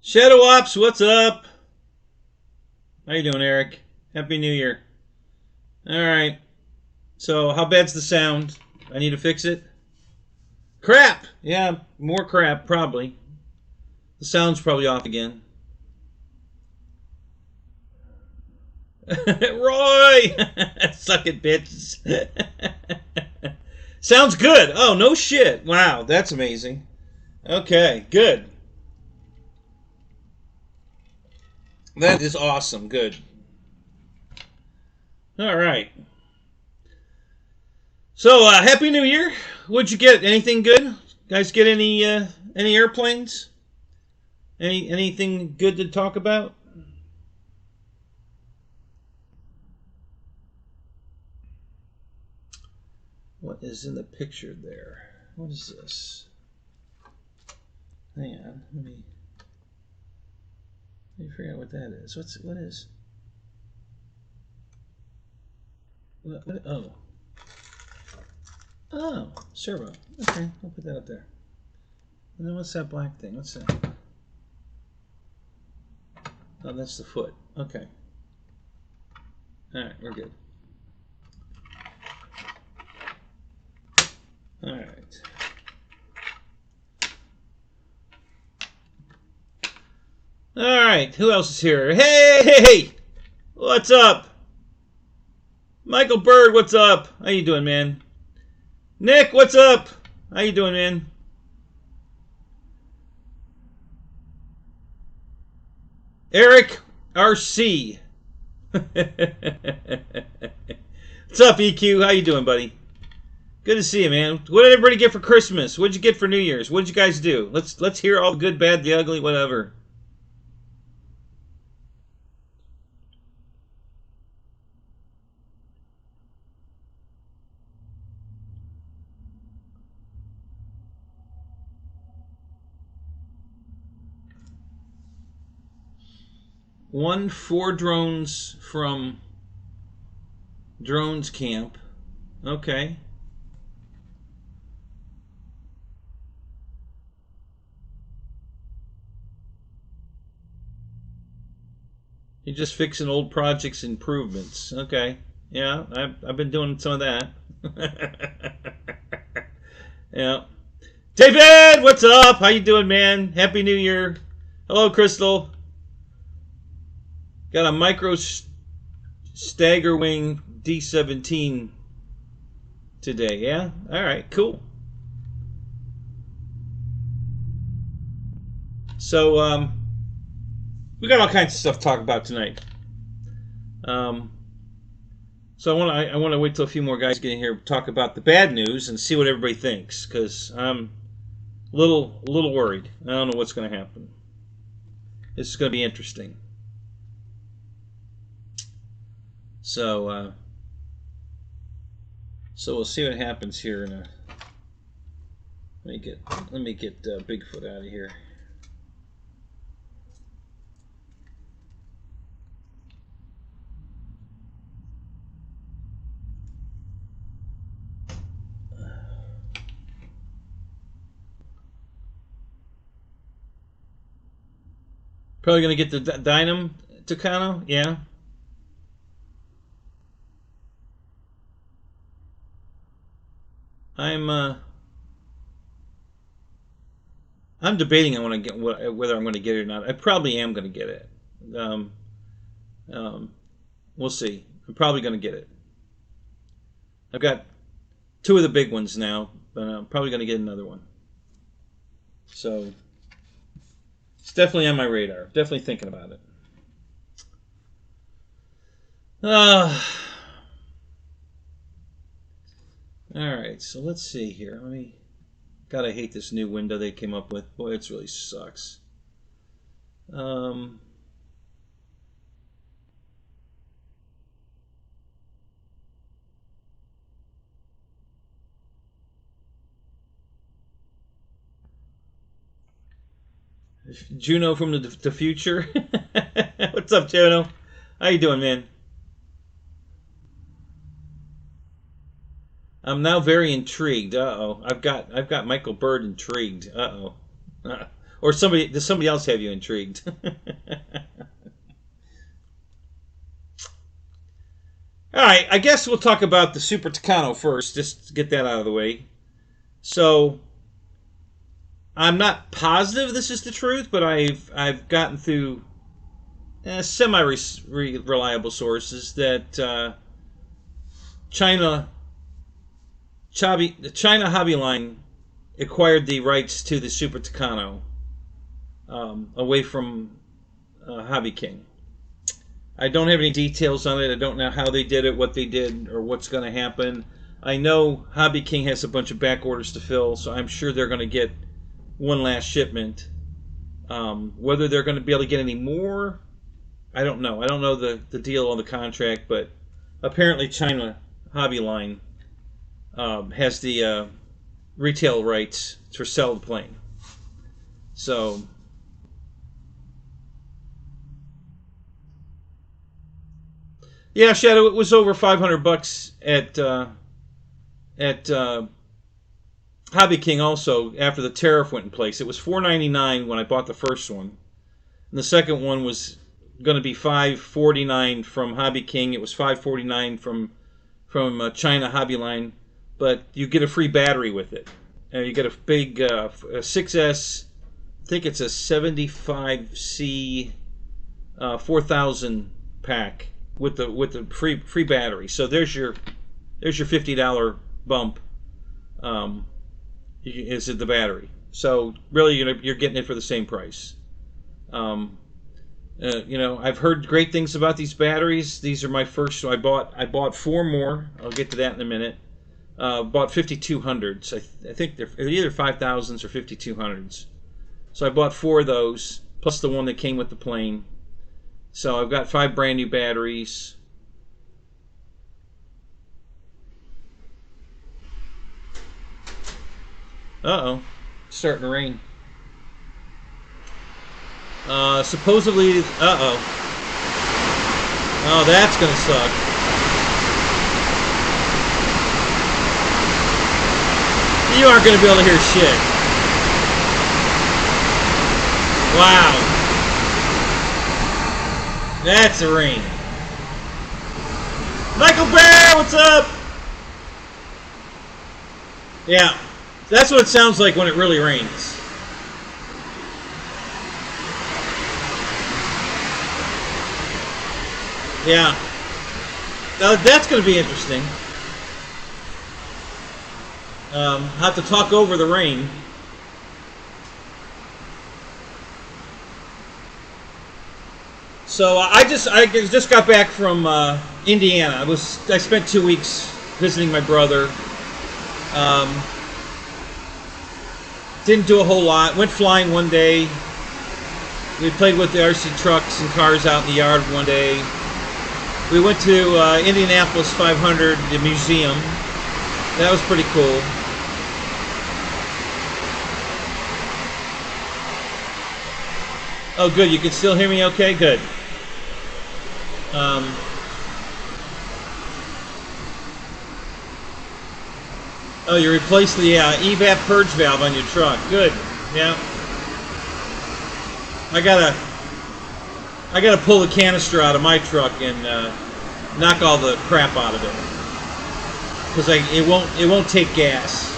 Shadow Ops, what's up? How you doing, Eric? Happy New Year. Alright. So, how bad's the sound? I need to fix it? Crap! Yeah, more crap, probably. The sound's probably off again. Roy! Suck it, bitches. Sounds good. Oh, no shit. Wow, that's amazing. Okay, good. That is awesome. Good. All right. So, Happy New Year. What'd you get? Anything good? Guys, get any airplanes? Anything good to talk about? What is in the picture there? What is this? Hang on. Let me figure out what that is. What is? What? Oh. Oh, servo. Okay, I'll put that up there. And then what's that black thing? What's that? Oh, that's the foot. Okay. Alright, we're good. Alright. Alright, who else is here? Hey! What's up? Michael Bird, what's up? How you doing, man? Nick, what's up? How you doing, man? Eric RC. What's up, EQ? How you doing, buddy? Good to see you, man. What did everybody get for Christmas? What'd you get for New Year's? What'd you guys do? Let's hear all the good, bad, the ugly, whatever. Won 4 drones from Drones Camp. Okay. You're just fixing old projects improvements. Okay. Yeah, I've been doing some of that. Yeah. David, what's up? How you doing, man? Happy New Year. Hello, Crystal. Got a micro stagger wing D-17 today. Yeah? All right, cool. So, we got all kinds of stuff to talk about tonight. So I want to wait till a few more guys get in here to talk about the bad news and see what everybody thinks, because I'm a little worried. I don't know what's going to happen. This is going to be interesting. So we'll see what happens here in a. Let me get Bigfoot out of here. Probably gonna get the Dynam Tucano, yeah. I'm debating whether I'm going to get it or not. I probably am going to get it. We'll see. I'm probably going to get it. I've got 2 of the big ones now, but I'm probably going to get another one. So it's definitely on my radar. Definitely thinking about it. All right, so let's see here. God, I hate this new window they came up with. Boy, it really sucks. Juno from the future. What's up, Juno? How you doing, man? I'm now very intrigued. Uh-oh. I've got Michael Bird intrigued. Uh-oh. Or does somebody else have you intrigued? All right, I guess we'll talk about the Super Tucano first, just to get that out of the way. So, I'm not positive this is the truth, but I've gotten through semi-reliable sources that China Hobby Line acquired the rights to the Super Tucano away from Hobby King. I don't have any details on it. I don't know how they did it, what they did, or what's going to happen. I know Hobby King has a bunch of back orders to fill, so I'm sure they're going to get one last shipment. Whether they're going to be able to get any more, I don't know. I don't know the deal on the contract, but apparently China Hobby Line has the retail rights to sell the plane. So, yeah, Shadow, it was over $500 at Hobby King also after the tariff went in place. It was $499 when I bought the first one. And the second one was going to be $549 from Hobby King. It was $549 from China Hobby Line, but you get a free battery with it. You get a big 6S, I think it's a 75C 4000 pack with the free battery. So there's your $50 bump. Is it the battery? So really, you're getting it for the same price. I've heard great things about these batteries. These are my first. So I bought 4 more. I'll get to that in a minute. Bought 5200s. I think they're either 5000s or 5200s. So I bought 4 of those plus the one that came with the plane. So I've got 5 brand new batteries. Uh-oh. It's starting to rain. Supposedly... Uh-oh. Oh, that's gonna suck. You aren't gonna be able to hear shit. Wow. That's the rain. Michael Bear, what's up? Yeah, that's what it sounds like when it really rains. Yeah. Now that's going to be interesting. I'll have to talk over the rain. So I just got back from Indiana. I spent 2 weeks visiting my brother. Didn't do a whole lot. Went flying one day. We played with the RC trucks and cars out in the yard one day. We went to Indianapolis 500, the museum. That was pretty cool. Oh, good. You can still hear me okay? Good. Oh, you replaced the evap purge valve on your truck. Good. Yeah. I gotta pull the canister out of my truck and knock all the crap out of it, because it won't take gas.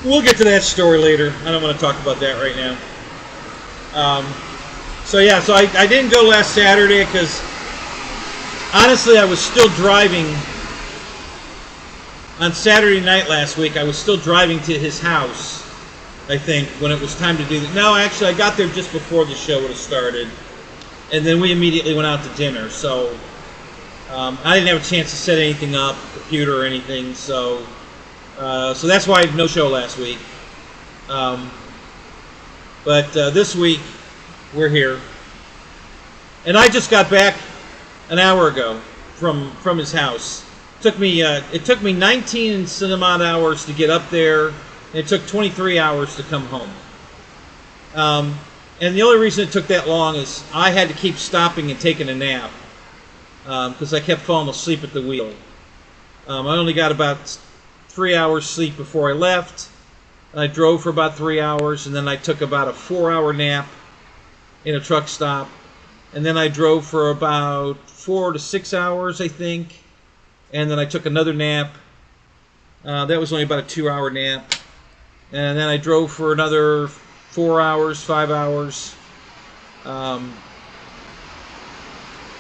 We'll get to that story later. I don't want to talk about that right now. So I didn't go last Saturday because honestly I was still driving. On Saturday night last week, I was still driving to his house, I think, when it was time to do that. No, actually, I got there just before the show would have started, and then we immediately went out to dinner. So I didn't have a chance to set anything up, computer or anything. So that's why I had no show last week. But this week, we're here, and I just got back an hour ago from his house. It took me 19 and some odd hours to get up there, and it took 23 hours to come home. And the only reason it took that long is I had to keep stopping and taking a nap because I kept falling asleep at the wheel. I only got about 3 hours sleep before I left, I drove for about 3 hours, and then I took about a 4-hour nap in a truck stop. And then I drove for about 4 to 6 hours, I think. And then I took another nap. That was only about a 2-hour nap. And then I drove for another 4 hours, 5 hours.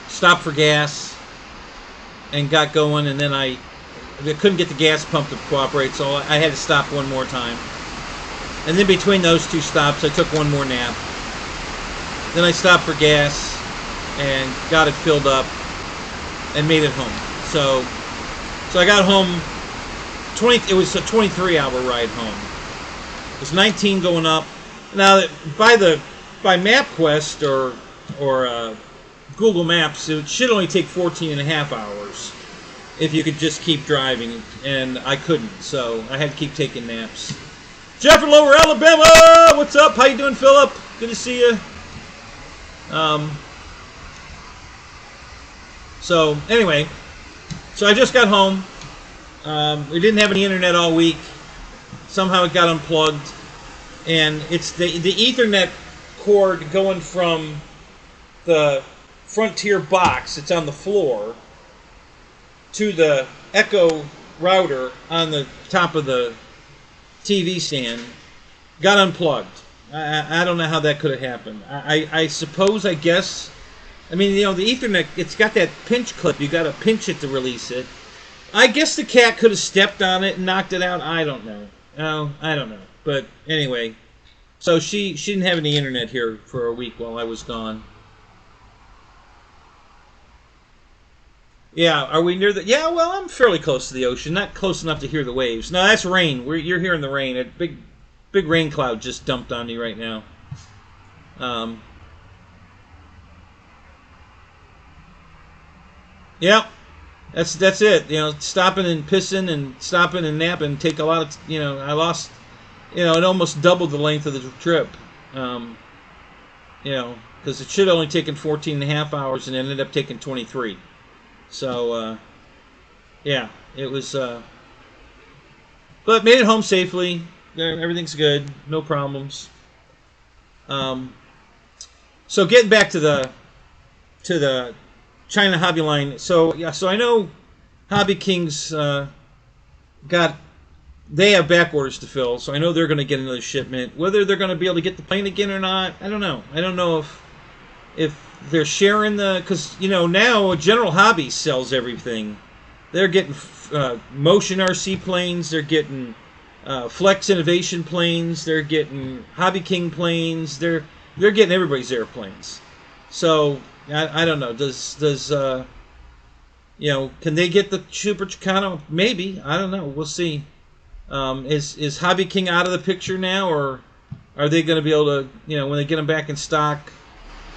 Stopped for gas and got going. And then I couldn't get the gas pump to cooperate, so I had to stop one more time. And then between those two stops, I took one more nap. Then I stopped for gas and got it filled up and made it home. So I got home. It was a 23-hour ride home. It was 19 going up. Now by MapQuest or Google Maps, it should only take 14 and a half hours if you could just keep driving, and I couldn't, so I had to keep taking naps. Jeff in Lower Alabama, what's up? How you doing, Philip? Good to see you. So anyway, so I just got home. We didn't have any internet all week. Somehow it got unplugged, and it's the Ethernet cord going from the Frontier box. It's on the floor to the Echo router on the top of the TV stand. Got unplugged. I don't know how that could have happened. I suppose, I guess. I mean, you know, the Ethernet, it's got that pinch clip. You got to pinch it to release it. I guess the cat could have stepped on it and knocked it out. I don't know. Oh, I don't know. But anyway, so she didn't have any internet here for a week while I was gone. Yeah, are we near the... Yeah, well, I'm fairly close to the ocean. Not close enough to hear the waves. No, that's rain. You're hearing the rain. A big rain cloud just dumped on me right now. Yeah, that's it. You know, stopping and pissing and stopping and napping take a lot of... You know, I lost... You know, it almost doubled the length of the trip. You know, because it should have only taken 14 and a half hours and ended up taking 23. So, yeah, it was, but made it home safely. Everything's good. No problems. So getting back to the China Hobby line. So, yeah, so I know Hobby King's, they have back orders to fill, so I know they're going to get another shipment. Whether they're going to be able to get the plane again or not, I don't know. I don't know if they're sharing because, you know, now General Hobby sells everything. They're getting Motion RC planes. They're getting Flex Innovation planes. They're getting Hobby King planes. They're getting everybody's airplanes. So I don't know. Does you know, can they get the Super Tucano? Maybe. I don't know. We'll see. Is Hobby King out of the picture now, or are they going to be able to, you know, when they get them back in stock?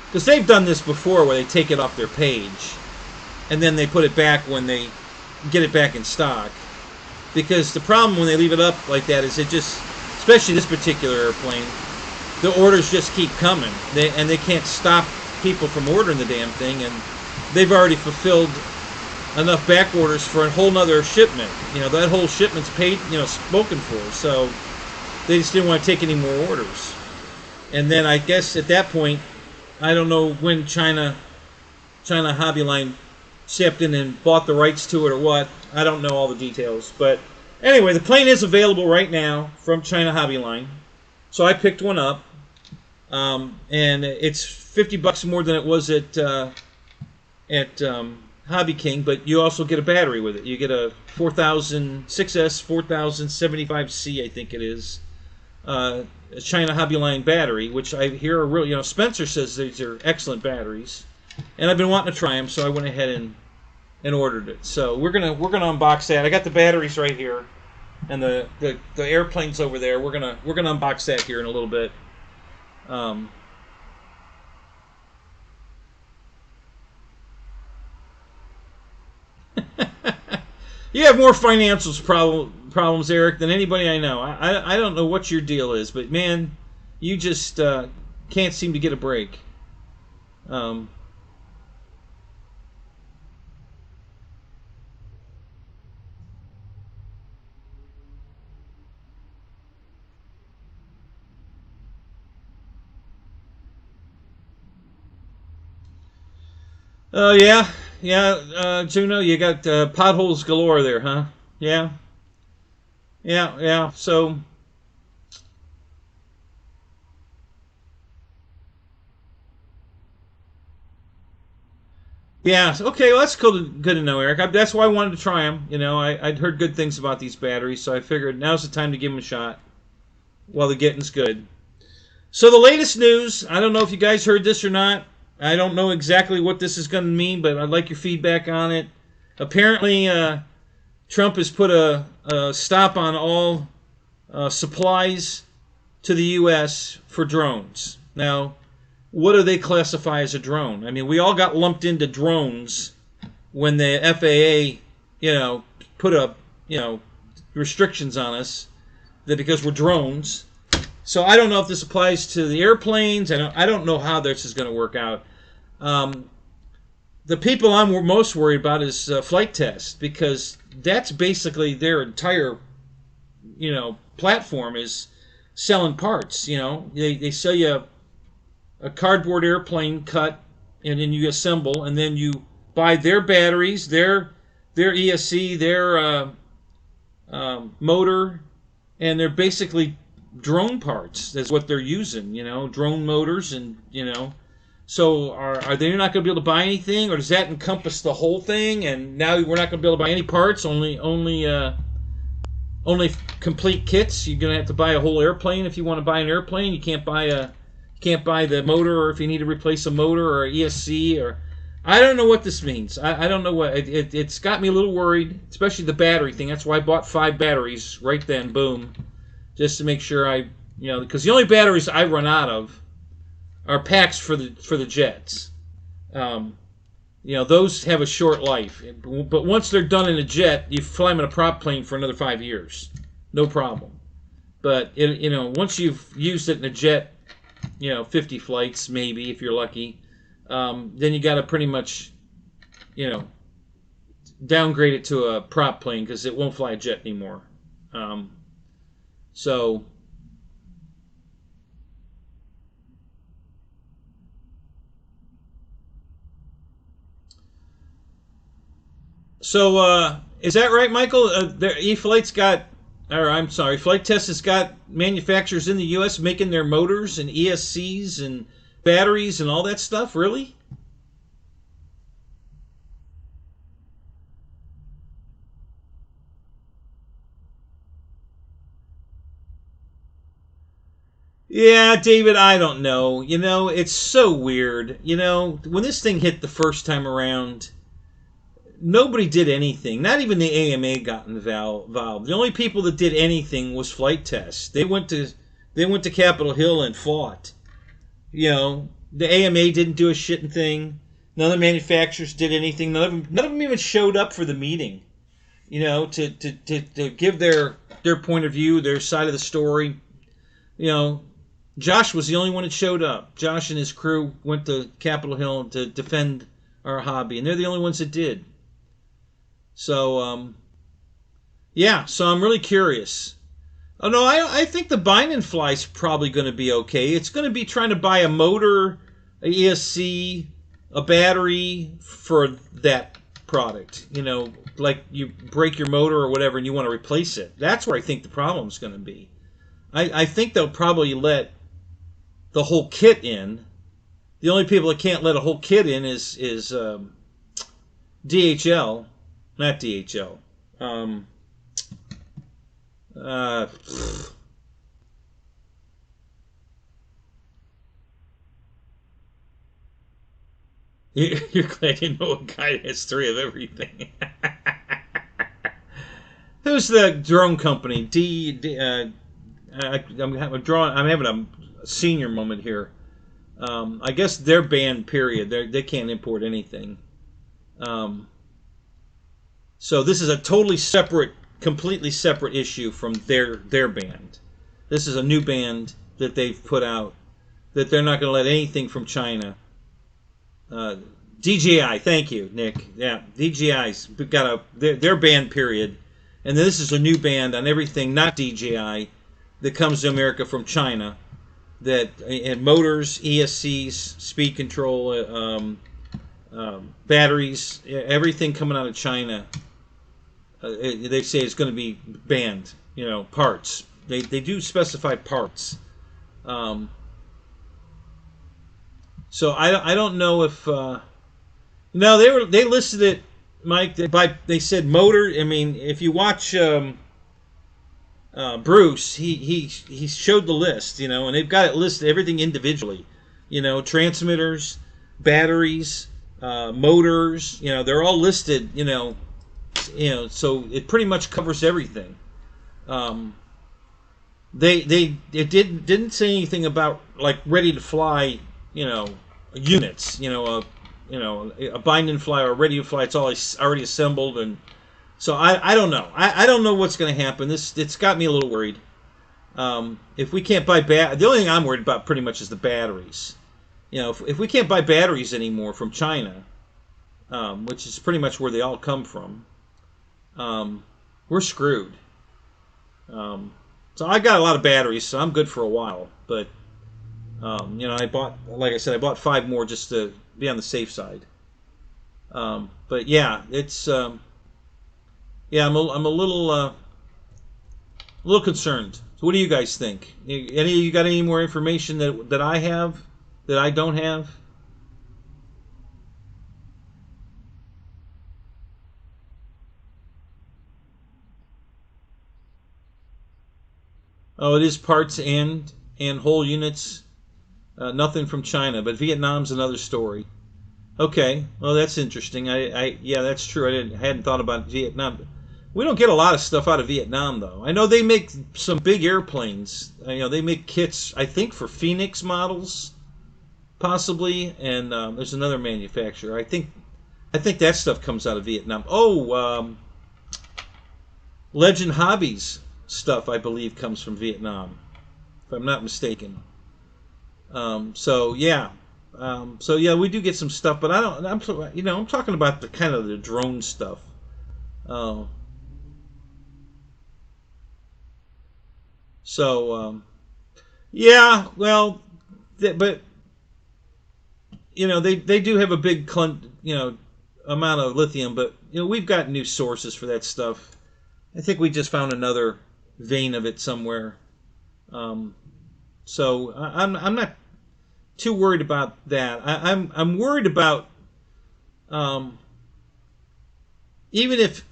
Because they've done this before where they take it off their page and then they put it back when they get it back in stock. Because the problem when they leave it up like that is it just, especially this particular airplane, the orders just keep coming. They can't stop people from ordering the damn thing, and they've already fulfilled enough back orders for a whole nother shipment. You know, that whole shipment's paid, you know, spoken for. So they just didn't want to take any more orders. And then I guess at that point, I don't know when China Hobby Line stepped in and bought the rights to it or what. I don't know all the details. But anyway, the plane is available right now from China Hobby Line. So I picked one up. And it's $50 more than it was at Hobby King, but you also get a battery with it. You get a 6S 4075C, I think it is. A China Hobby Line battery, which I hear are really, you know, Spencer says these are excellent batteries, and I've been wanting to try them, so I went ahead and ordered it. So we're gonna unbox that. I got the batteries right here, and the airplane's over there. We're gonna unbox that here in a little bit. You have more financials problems, Eric, than anybody I know. I don't know what your deal is, but man, you just can't seem to get a break. Oh, yeah. Yeah, Juno, you got potholes galore there, huh? Yeah. Yeah, yeah. So, yeah. Okay, well, that's cool. Good to know, Eric. That's why I wanted to try them. You know, I'd heard good things about these batteries, so I figured now's the time to give them a shot while the getting's good. So the latest news, I don't know if you guys heard this or not. I don't know exactly what this is going to mean, but I'd like your feedback on it. Apparently, Trump has put a stop on all supplies to the U.S. for drones. Now, what do they classify as a drone? I mean, we all got lumped into drones when the FAA, put up, restrictions on us that because we're drones. So I don't know if this applies to the airplanes. I don't know how this is going to work out. The people I'm most worried about is Flight Test, because that's basically their entire, platform is selling parts. They sell you a cardboard airplane cut, and then you assemble, and then you buy their batteries, their ESC, their motor, and they're basically drone parts. That's what they're using, drone motors, and So are they not going to be able to buy anything, or does that encompass the whole thing? And now we're not going to be able to buy any parts, only complete kits. You're going to have to buy a whole airplane if you want to buy an airplane. You can't buy the motor, or if you need to replace a motor or ESC, or I don't know what this means. I don't know what it's got me a little worried, especially the battery thing. That's why I bought 5 batteries right then, boom, just to make sure because the only batteries I run out of are packs for the jets. Those have a short life, but once they're done in a jet, you fly them in a prop plane for another 5 years, no problem. But once you've used it in a jet, 50 flights maybe if you're lucky, then you got to pretty much, downgrade it to a prop plane because it won't fly a jet anymore. So. So, is that right, Michael? Flight Test has got manufacturers in the U.S. making their motors and ESCs and batteries and all that stuff, really? Yeah, David, I don't know. It's so weird. When this thing hit the first time around, nobody did anything. Not even the AMA got involved. The only people that did anything was Flight Test. They went to Capitol Hill and fought. The AMA didn't do a shitting thing. None of the manufacturers did anything. None of them even showed up for the meeting. To give their point of view, their side of the story. Josh was the only one that showed up. Josh and his crew went to Capitol Hill to defend our hobby, and they're the only ones that did. So, yeah, so I'm really curious. Oh, no, I think the Biden fly's probably going to be okay. It's going to be trying to buy a motor, a ESC, a battery for that product. Like you break your motor or whatever and you want to replace it. That's where I think the problem's going to be. I think they'll probably let the whole kit in. The only people that can't let a whole kit in is DHL. Not DHL. Uh, you're glad you know a guy that has 3 of everything. Who's the drone company? I'm having a senior moment here. I guess they're banned. Period. They can't import anything. So this is a totally separate, completely separate issue from their band. This is a new band that they've put out that they're not going to let anything from China. DJI, thank you, Nick. Yeah, DJI's got their band. Period. And this is a new band on everything not DJI that comes to America from China. That and motors, ESCs, speed control, batteries, everything coming out of China, they say it's going to be banned. You know, parts. They do specify parts. So I don't know if no, they listed it, Mike. They said motor. I mean, if you watch Bruce, he showed the list, you know, and they've got it listed everything individually. You know, transmitters, batteries, motors. You know, they're all listed. So it pretty much covers everything. It didn't say anything about like ready to fly. You know, units. A bind and fly or a ready to fly. It's all already assembled, and so I don't know. I don't know what's going to happen. It's got me a little worried. If we can't buy the only thing I'm worried about pretty much is the batteries. You know, if we can't buy batteries anymore from China, which is pretty much where they all come from, we're screwed. So I got a lot of batteries, so I'm good for a while. But I bought 5 more just to be on the safe side. But yeah, it's I'm a little concerned. So what do you guys think? Any of you got any more information that I have that I don't have? Oh, it is parts and whole units. Nothing from China, but Vietnam's another story. Okay, well that's interesting. Yeah, that's true. I hadn't thought about Vietnam. We don't get a lot of stuff out of Vietnam, though. I know they make some big airplanes. They make kits, I think, for Phoenix models, possibly, and there's another manufacturer. I think that stuff comes out of Vietnam. Oh, Legend Hobbies stuff, I believe, comes from Vietnam, if I'm not mistaken. So yeah, we do get some stuff, but I'm talking about the kind of the drone stuff. Yeah, well, but they do have a big amount of lithium, but we've got new sources for that stuff. I think we just found another vein of it somewhere. So I'm not too worried about that. I'm worried about even if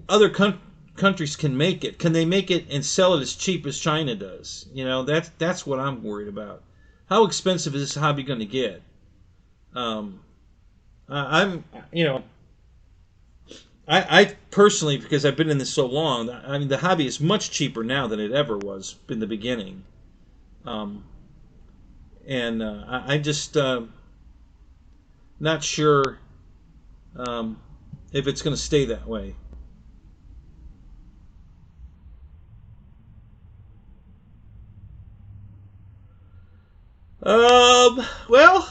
other countries can make it, can they make it and sell it as cheap as China does? That's what I'm worried about. How expensive is this hobby going to get? I personally, because I've been in this so long, I mean, the hobby is much cheaper now than it ever was in the beginning. I just not sure if it's going to stay that way. Well,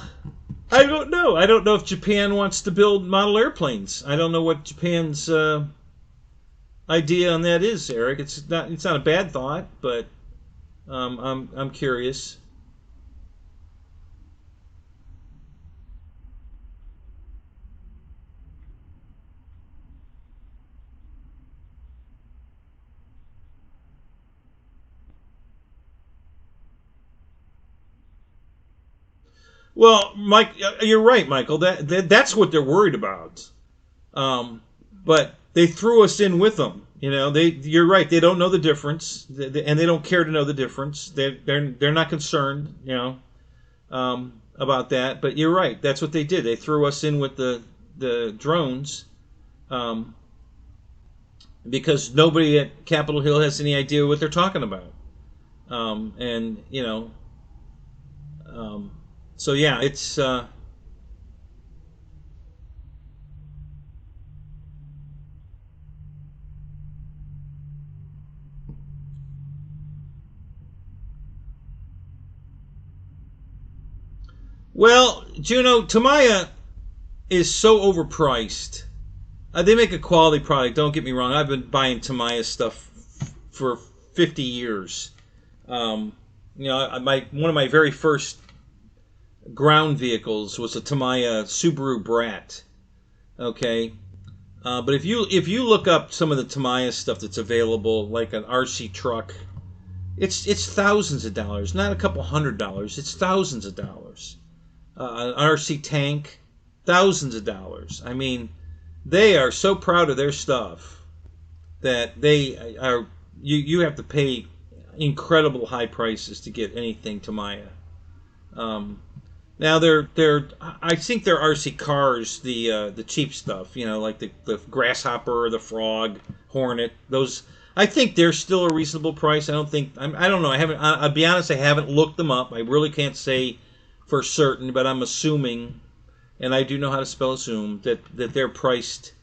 I don't know. I don't know if Japan wants to build model airplanes. I don't know what Japan's idea on that is, Eric. It's not a bad thought, but I'm curious. Well, Mike, you're right, Michael. That's what they're worried about. But they threw us in with them. You're right. They don't know the difference, and they don't care to know the difference. They're not concerned, about that. But you're right. That's what they did. They threw us in with the drones, because nobody at Capitol Hill has any idea what they're talking about. And so yeah, it's. Well, Juno, Tamiya is so overpriced. They make a quality product. Don't get me wrong. I've been buying Tamiya stuff for 50 years. One of my very first ground vehicles was a Tamiya Subaru Brat. Okay, but if you look up some of the Tamiya stuff that's available, like an RC truck, it's thousands of dollars, not a couple $100. It's thousands of dollars. An RC tank, thousands of dollars. I mean, they are so proud of their stuff that they are. You have to pay incredible high prices to get anything Tamiya. Um, Now they're I think they're RC cars, the cheap stuff, like the Grasshopper or the Frog, Hornet. Those, I think they're still a reasonable price. I don't know. I'll be honest, I haven't looked them up. I really can't say for certain, but I'm assuming, and I do know how to spell assume, that they're priced,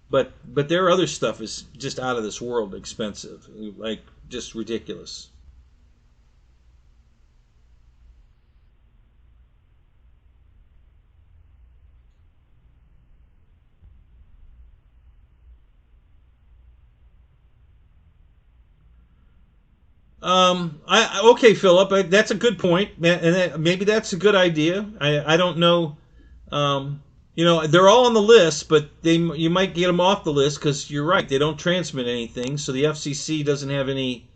but their other stuff is just out of this world expensive, like just ridiculous. Okay, Philip, that's a good point, and maybe that's a good idea. I don't know. They're all on the list, but you might get them off the list because you're right. They don't transmit anything, so the FCC doesn't have any.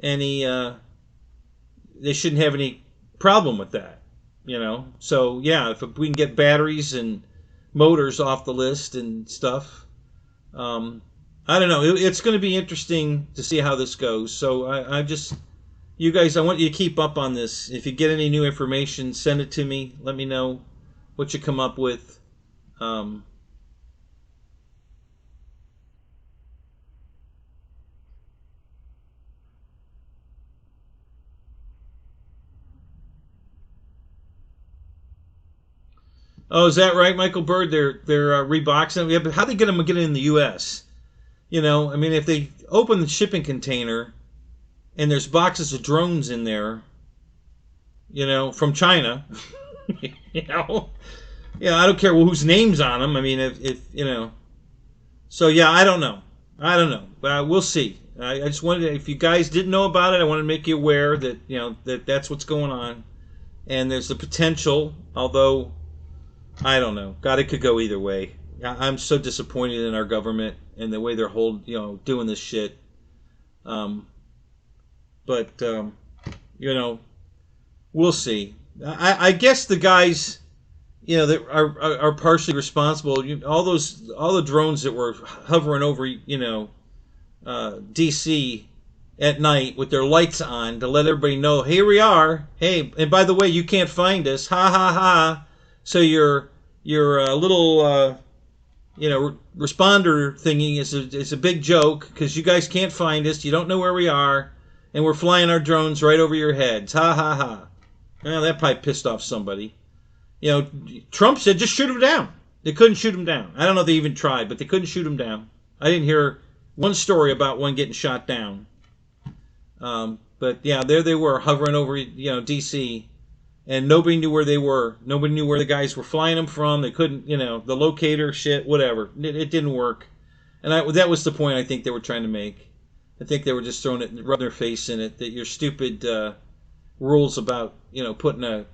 They shouldn't have any problem with that. So yeah, if we can get batteries and motors off the list and stuff, um, I don't know. It's going to be interesting to see how this goes. So you guys, I want you to keep up on this. If you get any new information, send it to me. Let me know what you come up with. Um, oh, is that right, Michael Bird? They're reboxing. Yeah, but how they get it in the U.S.? I mean, if they open the shipping container and there's boxes of drones in there, from China, you know, I don't care whose name's on them. I mean, if. So yeah, I don't know. We'll see. I just wanted to, if you guys didn't know about it, I wanted to make you aware that that's what's going on, and there's the potential. Although I don't know. God, it could go either way. I'm so disappointed in our government and the way they're doing this shit. Um, but you know, we'll see. I guess the guys, that are partially responsible. All the drones that were hovering over, DC at night with their lights on to let everybody know, here we are. Hey, and by the way, you can't find us. Ha ha ha. So your little responder thingy is a big joke because you guys can't find us. You don't know where we are, and we're flying our drones right over your heads. Ha ha ha. Well, that probably pissed off somebody. Trump said just shoot him down. They couldn't shoot him down. I don't know if they even tried, but they couldn't shoot him down. I didn't hear one story about one getting shot down. But yeah, there they were hovering over, D.C., and nobody knew where they were. Nobody knew where the guys were flying them from. They couldn't, the locator shit, whatever. It didn't work. And that was the point I think they were trying to make. I think they were just throwing it, rubbing their face in it, that your stupid rules about, putting a,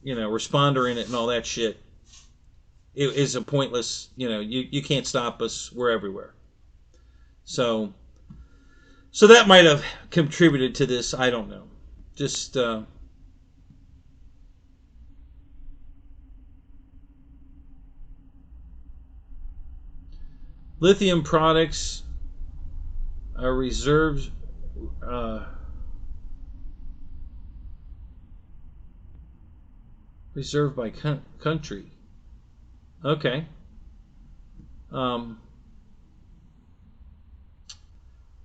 responder in it and all that shit is a pointless, you can't stop us. We're everywhere. So that might have contributed to this. I don't know. Just lithium products are uh, reserved by country. Okay. Um,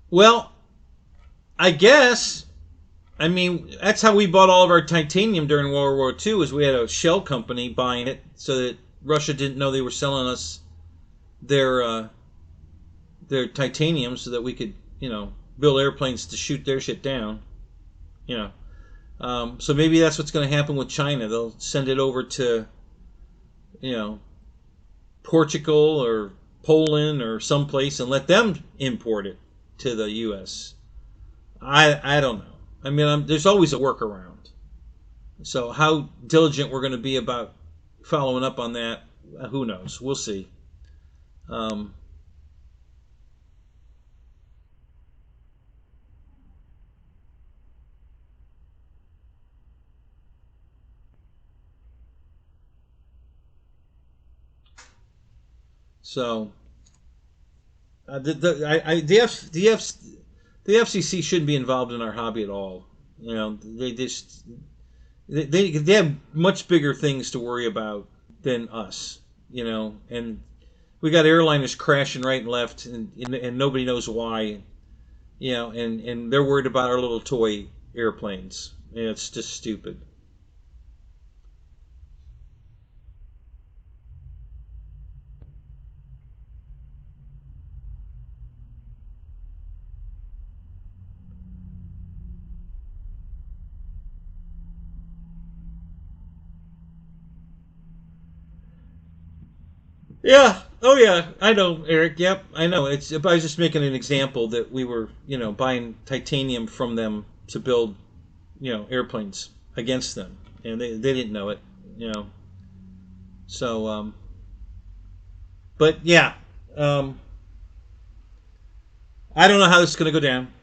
well, I guess. I mean, that's how we bought all of our titanium during World War II. Is we had a shell company buying it so that Russia didn't know they were selling us their titanium, so that we could, build airplanes to shoot their shit down. You so maybe that's what's going to happen with China. They'll send it over to, Portugal or Poland or someplace and let them import it to the U.S. I don't know. I mean, there's always a workaround. So how diligent we're going to be about following up on that, who knows? We'll see. Um, so the FCC shouldn't be involved in our hobby at all. You know, they have much bigger things to worry about than us. You know, and we got airliners crashing right and left, and nobody knows why. You know, and they're worried about our little toy airplanes. And it's just stupid. Yeah. Oh yeah. I know, Eric. Yep. I know. It's. I was just making an example that we were, buying titanium from them to build, airplanes against them, and they didn't know it. You know. So, but yeah, um, I don't know how this is going to go down.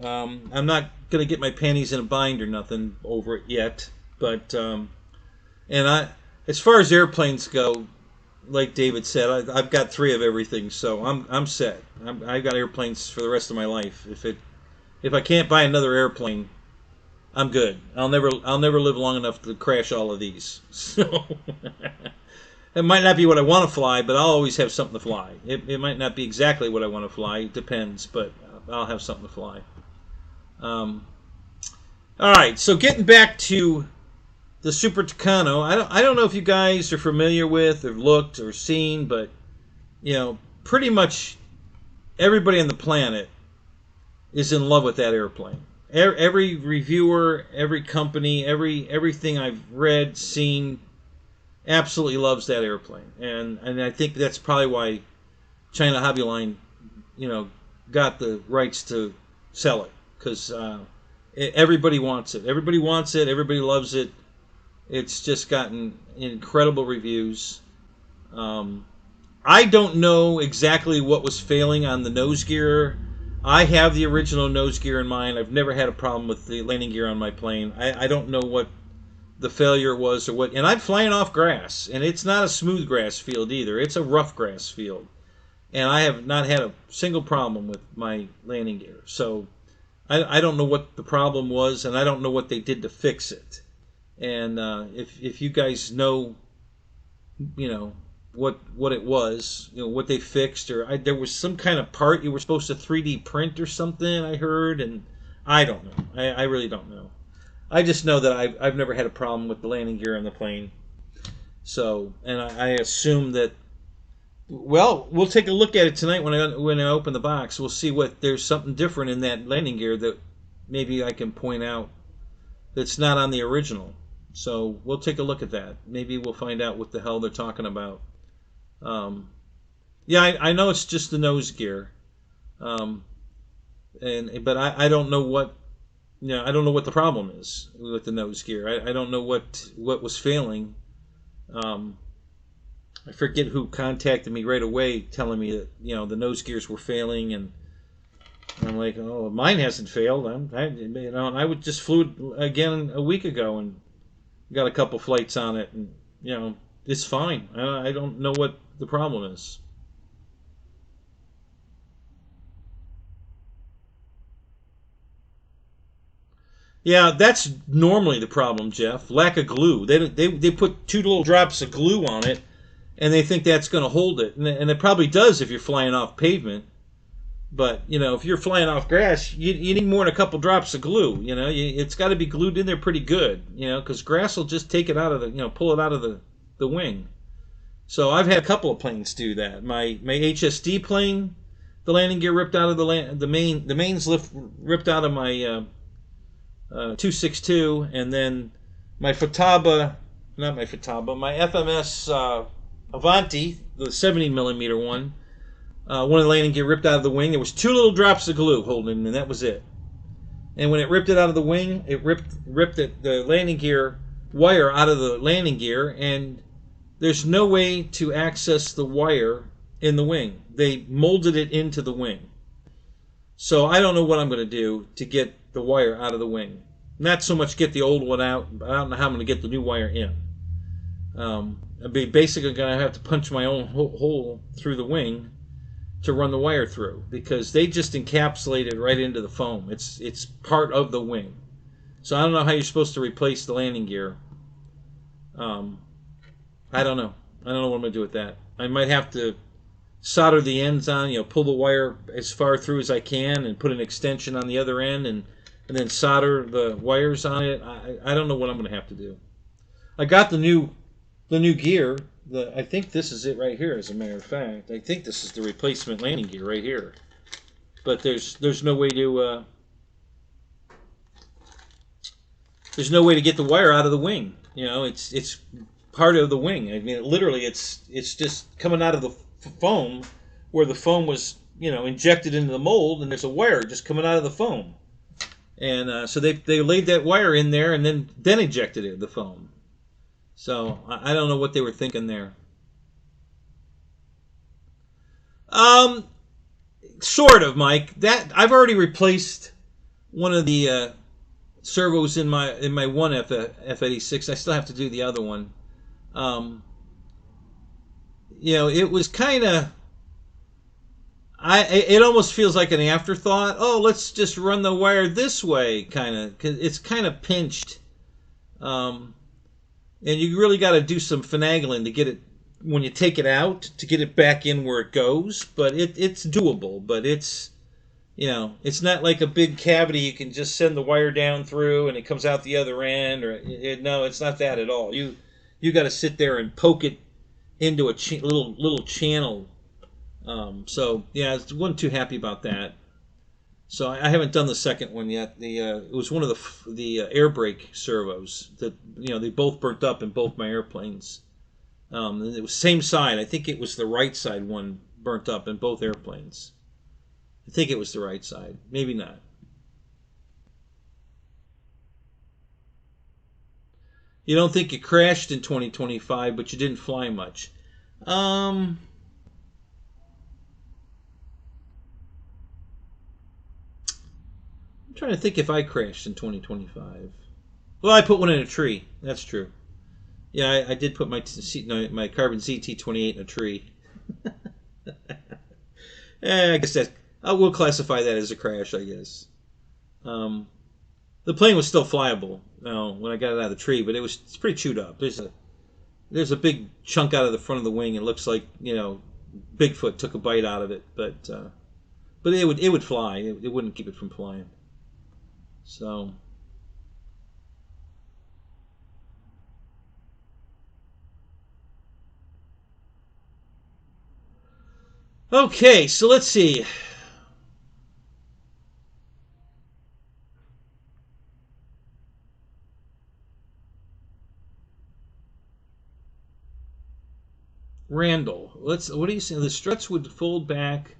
I'm not going to get my panties in a bind or nothing over it yet. But and as far as airplanes go, like David said, I've got three of everything, so I'm set. I've got airplanes for the rest of my life. If I can't buy another airplane, I'm good. I'll never live long enough to crash all of these. So it might not be what I want to fly, but I'll always have something to fly. It might not be exactly what I want to fly. It depends, but I'll have something to fly. Um, all right, so getting back to the Super Tucano, I don't know if you guys are familiar with or looked or seen, but pretty much everybody on the planet is in love with that airplane. Every reviewer, every company, everything I've read, seen, absolutely loves that airplane, and I think that's probably why China Hobby Line, got the rights to sell it, because everybody wants it. Everybody wants it. Everybody loves it. It's just gotten incredible reviews. I don't know exactly what was failing on the nose gear. I have the original nose gear in mine. I've never had a problem with the landing gear on my plane. I don't know what the failure was or what. And I'm flying off grass, and it's not a smooth grass field either. It's a rough grass field. And I have not had a single problem with my landing gear. So I don't know what the problem was, and I don't know what they did to fix it. And if you guys know, what it was, what they fixed, or there was some kind of part you were supposed to 3D print or something, I heard, and I don't know. I really don't know. I just know that I've never had a problem with the landing gear on the plane. So, and I assume that. Well, we'll take a look at it tonight when I open the box. We'll see what there's something different in that landing gear that maybe I can point out that's not on the original. So we'll take a look at that. Maybe we'll find out what the hell they're talking about. Yeah, I know it's just the nose gear, but I don't know what I don't know what the problem is with the nose gear. I don't know what was failing. I forget who contacted me right away, telling me that the nose gears were failing, and I'm like, oh, mine hasn't failed. I would just flew it again a week ago and got a couple flights on it, and it's fine. I don't know what the problem is. Yeah, that's normally the problem, Jeff. Lack of glue. They put two little drops of glue on it, and they think that's going to hold it, and it probably does if you're flying off pavement. But if you're flying off grass, you need more than a couple drops of glue. It's got to be glued in there pretty good. Because grass will just take it out of pull it out of the wing. So I've had a couple of planes do that. My HSD plane, the landing gear ripped out of the mains lift ripped out of my 262, and then my Futaba, not my Futaba, my FMS Avanti, the 70 millimeter one. One of the landing gear ripped out of the wing. There was two little drops of glue holding it, and that was it. And when it ripped it out of the wing, it ripped the landing gear wire out of the landing gear, and there's no way to access the wire in the wing. They molded it into the wing. So I don't know what I'm going to do to get the wire out of the wing. Not so much get the old one out, but I don't know how I'm going to get the new wire in. I'd be basically going to have to punch my own hole through the wing to run the wire through, because they just encapsulate it right into the foam. It's part of the wing. So I don't know how you're supposed to replace the landing gear. I don't know. I don't know what I'm going to do with that. I might have to solder the ends on, pull the wire as far through as I can and put an extension on the other end, and then solder the wires on it. I don't know what I'm going to have to do. I got the new gear. I think this is it right here, as a matter of fact. I think this is the replacement landing gear right here. But there's no way to get the wire out of the wing. It's part of the wing. I mean, literally, it's just coming out of the foam, where the foam was injected into the mold, and there's a wire just coming out of the foam. And so they laid that wire in there and then injected it in the foam. So I don't know what they were thinking there. Sort of, Mike. That I've already replaced one of the servos in my one F86. I still have to do the other one. It was kind of. It almost feels like an afterthought. Oh, let's just run the wire this way, kind of, because it's kind of pinched. And you really got to do some finagling to get it, when you take it out, to get it back in where it goes. But it's doable. But it's not like a big cavity you can just send the wire down through and it comes out the other end. No, it's not that at all. You got to sit there and poke it into a little channel. So yeah, I wasn't too happy about that. So I haven't done the second one yet. It was one of the air brake servos that they both burnt up in both my airplanes. It was same side. I think it was the right side one burnt up in both airplanes. I think it was the right side. Maybe not. You don't think you crashed in 2025, but you didn't fly much. I'm trying to think if I crashed in 2025. Well, I put one in a tree. That's true. Yeah, I did put my Carbon ZT-28 in a tree. I guess we'll classify that as a crash, I guess. The plane was still flyable when I got it out of the tree, but it's pretty chewed up. There's a big chunk out of the front of the wing. It looks like Bigfoot took a bite out of it, but it would fly. It wouldn't keep it from flying. So. Okay, so let's see. Randall, what do you say? The struts would fold back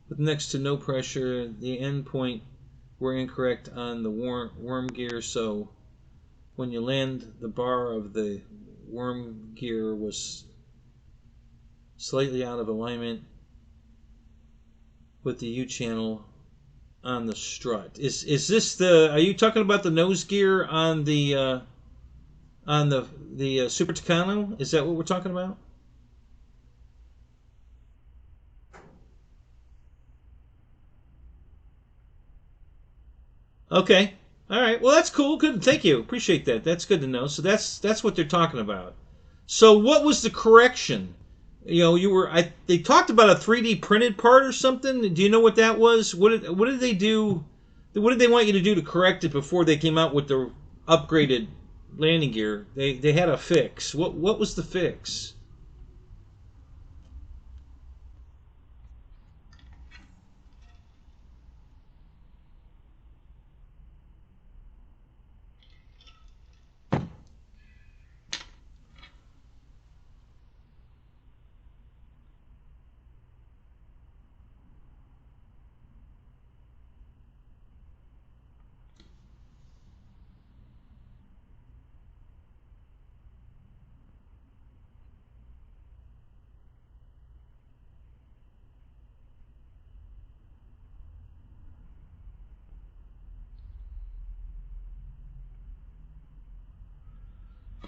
with next to no pressure. The end point were incorrect on the worm gear, so when you land, the bar of the worm gear was slightly out of alignment with the U channel on the strut. Is this are you talking about the nose gear on the Super Tucano? Is that what we're talking about? Okay. All right. Well, that's cool. Good. Thank you. Appreciate that. That's good to know. So that's what they're talking about. So what was the correction? They talked about a 3D printed part or something. Do you know what that was? What did they do? What did they want you to do to correct it before they came out with the upgraded landing gear? They had a fix. What was the fix?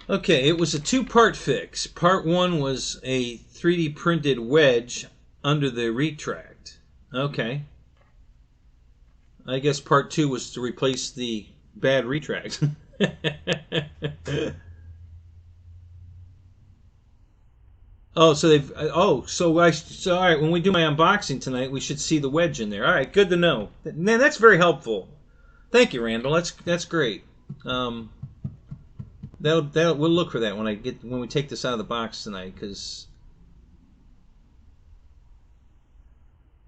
Okay, it was a two-part fix. Part one was a 3D printed wedge under the retract. Okay. I guess part two was to replace the bad retract. Oh, so they've. Oh, so I. So all right. When we do my unboxing tonight, we should see the wedge in there. All right, good to know. Man, that's very helpful. Thank you, Randall. That's great. Um, that'll we'll look for that when we take this out of the box tonight. Because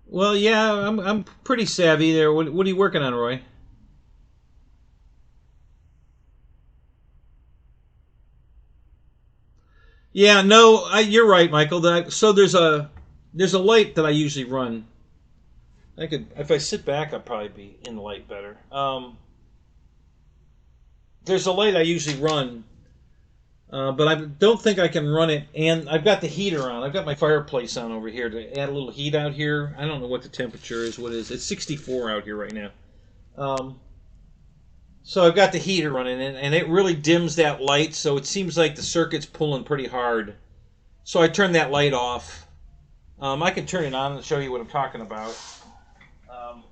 well, yeah, I'm pretty savvy there. What are you working on, Roy? Yeah, no, you're right, Michael. So there's a light that I usually run. I could if I sit back, I'd probably be in the light better. There's a light I usually run, but I don't think I can run it. And I've got the heater on. I've got my fireplace on over here to add a little heat out here. I don't know what the temperature is. What is it? It's 64 out here right now. Um, so I've got the heater running, and it really dims that light, so it seems like the circuit's pulling pretty hard. So I turn that light off. I can turn it on and show you what I'm talking about. Um,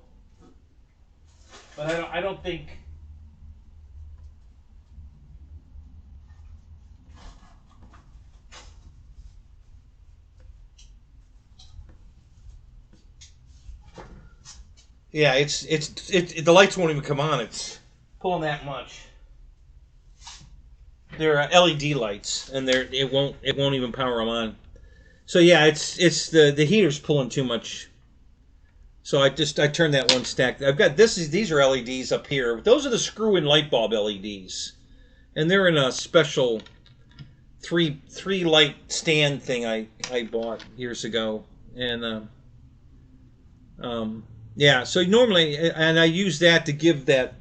but I don't think. Yeah, the lights won't even come on. It's pulling that much. They're LED lights, and it won't even power them on. So yeah, it's the heater's pulling too much. So I turned that one stack. I've got these are LEDs up here. Those are the screw-in light bulb LEDs, and they're in a special three light stand thing I bought years ago, and yeah. So normally, and I use that to give that.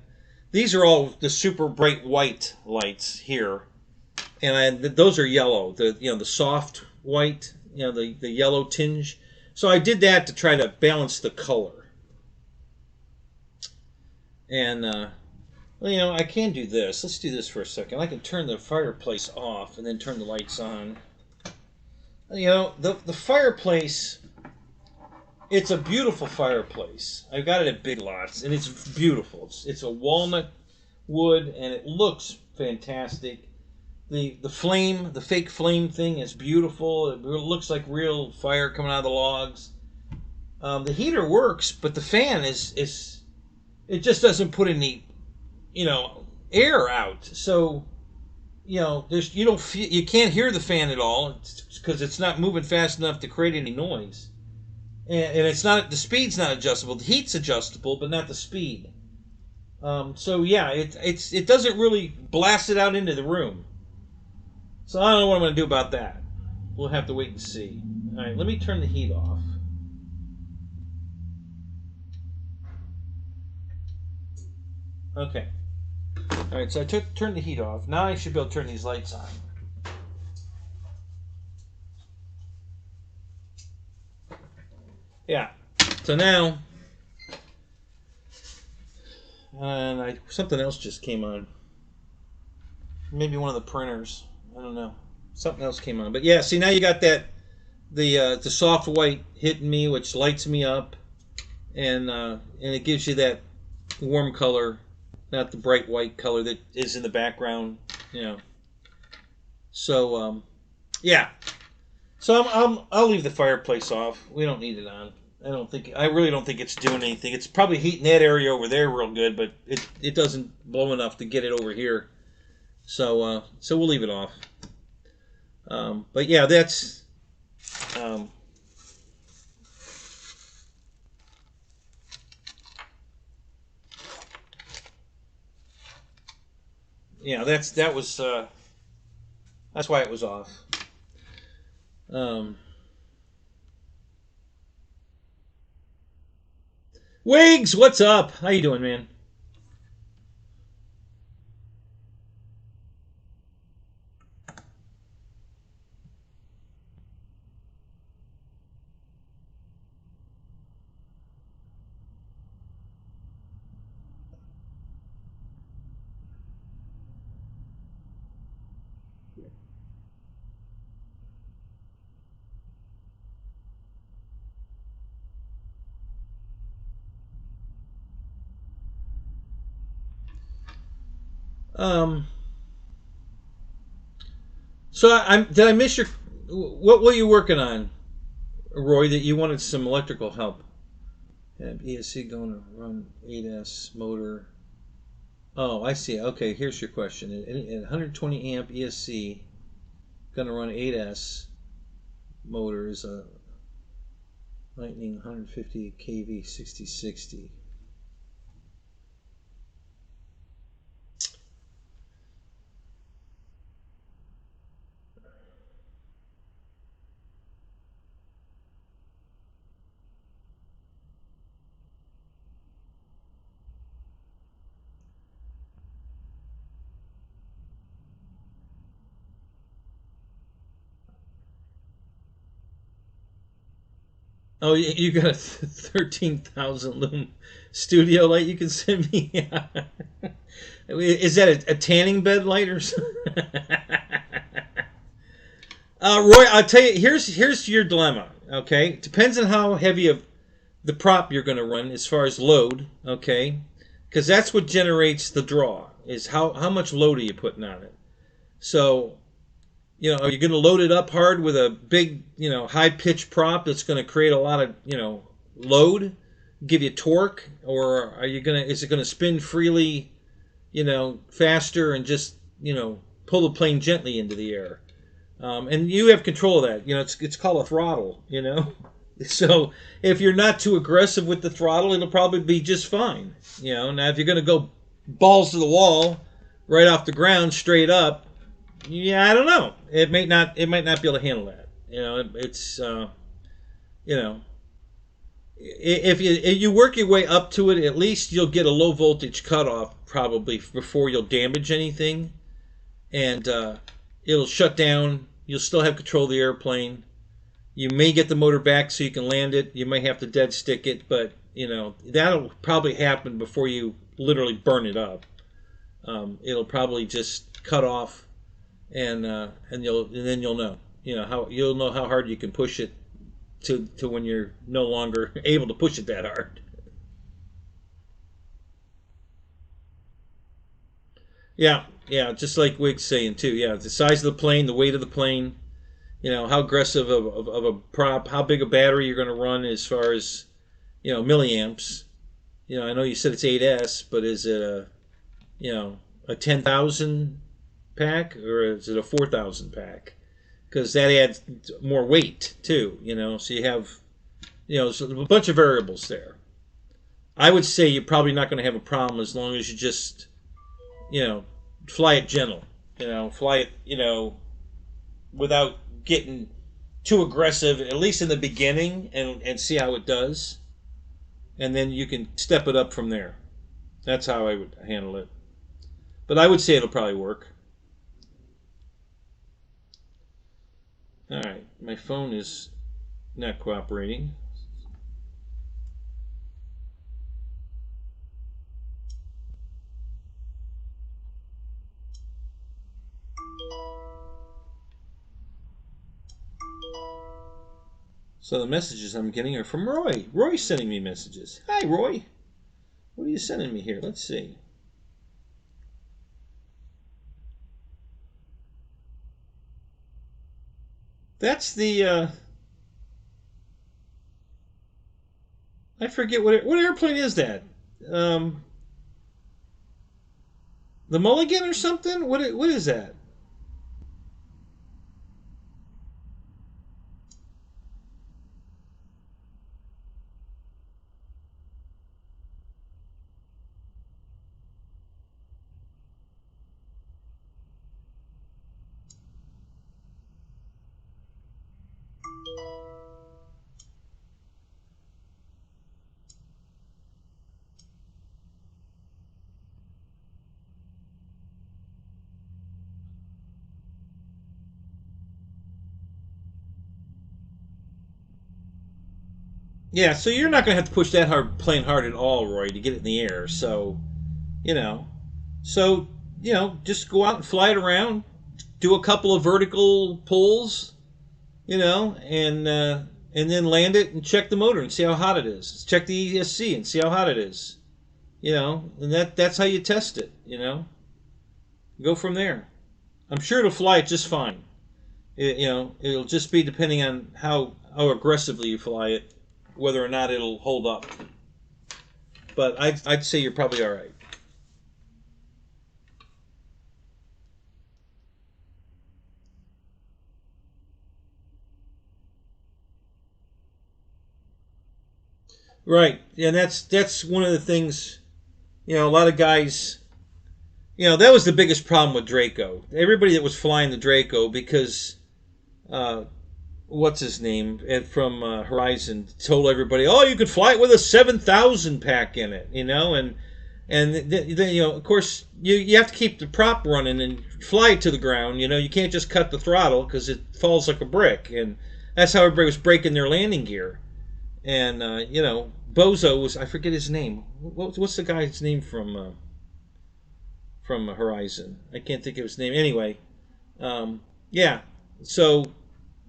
These are all the super bright white lights here, and those are yellow. The soft white, the yellow tinge. So I did that to try to balance the color. And well, I can do this. Let's do this for a second. I can turn the fireplace off and then turn the lights on. The fireplace. It's a beautiful fireplace. I got it at Big Lots, and it's beautiful. It's a walnut wood, and it looks fantastic. The fake flame thing is beautiful. It looks like real fire coming out of the logs. The heater works, but the fan is it just doesn't put any air out. So you can't hear the fan at all because it's not moving fast enough to create any noise. And it's not the speed's not adjustable. The heat's adjustable, but not the speed. So yeah, it doesn't really blast it out into the room. So I don't know what I'm going to do about that. We'll have to wait and see. All right, let me turn the heat off. Okay. All right, so I turned the heat off. Now I should be able to turn these lights on. Yeah. So now, and something else just came on. Maybe one of the printers. I don't know. Something else came on. But yeah, see now you got the soft white hitting me, which lights me up, and it gives you that warm color, not the bright white color that is in the background. So yeah. So I'll leave the fireplace off. We don't need it on. I really don't think it's doing anything. It's probably heating that area over there real good, but it doesn't blow enough to get it over here. So we'll leave it off. But yeah, that's that's why it was off. Wigs, what's up? How you doing, man? Um, so did I miss your? What were you working on, Roy? That you wanted some electrical help? And ESC going to run 8S motor. Oh, I see. Okay, here's your question. At 120 amp ESC, going to run 8S motor is a Lightning 150 kV 6060. Oh, you got a 13,000 lumen studio light you can send me? Is that a tanning bed light or something? Roy, I'll tell you, here's your dilemma, okay? It depends on how heavy of the prop you're going to run as far as load, okay? Because that's what generates the draw, is how much load are you putting on it. So, are you going to load it up hard with a big, high pitched prop that's going to create a lot of, load, give you torque, or is it going to spin freely, faster and just, pull the plane gently into the air? And you have control of that. It's called a throttle, So if you're not too aggressive with the throttle, it'll probably be just fine. Now if you're going to go balls to the wall, right off the ground, straight up, yeah, I don't know. It might not be able to handle that. If you work your way up to it, at least you'll get a low voltage cutoff probably before you'll damage anything, and it'll shut down. You'll still have control of the airplane. You may get the motor back so you can land it. You may have to dead stick it, but that'll probably happen before you literally burn it up. It'll probably just cut off. And then you'll know how hard you can push it to when you're no longer able to push it that hard. Yeah, just like Wig's saying too. Yeah, the size of the plane, the weight of the plane, how aggressive of a prop, how big a battery you're going to run as far as milliamps. I know you said it's 8S, but is it a 10,000 pack, or is it a 4,000 pack? Because that adds more weight too, so you have so a bunch of variables there. I would say you're probably not going to have a problem as long as you just fly it gentle, fly it without getting too aggressive, at least in the beginning, and see how it does, and then you can step it up from there. That's how I would handle it, but I would say it'll probably work. All right, my phone is not cooperating. So the messages I'm getting are from Roy. Roy's sending me messages. Hi, Roy. What are you sending me here? Let's see. That's the I forget what airplane is that? Um, the Mulligan or something? What is that? Yeah, so you're not going to have to push that plane hard at all, Roy, to get it in the air. So, you know, so just go out and fly it around, do a couple of vertical pulls, and then land it and check the motor and see how hot it is. Check the ESC and see how hot it is. And that's how you test it. Go from there. I'm sure it'll fly just fine. It'll just be depending on how aggressively you fly it, whether or not it'll hold up. But I'd say you're probably all right. Right, and that's one of the things. A lot of guys. That was the biggest problem with Draco. Everybody that was flying the Draco, because uh, what's his name from Horizon told everybody, oh, you could fly it with a 7,000 pack in it, and then of course you have to keep the prop running and fly it to the ground. You can't just cut the throttle because it falls like a brick, and that's how everybody was breaking their landing gear. And Bozo was, I forget his name. What's the guy's name from Horizon? I can't think of his name. Anyway, yeah. So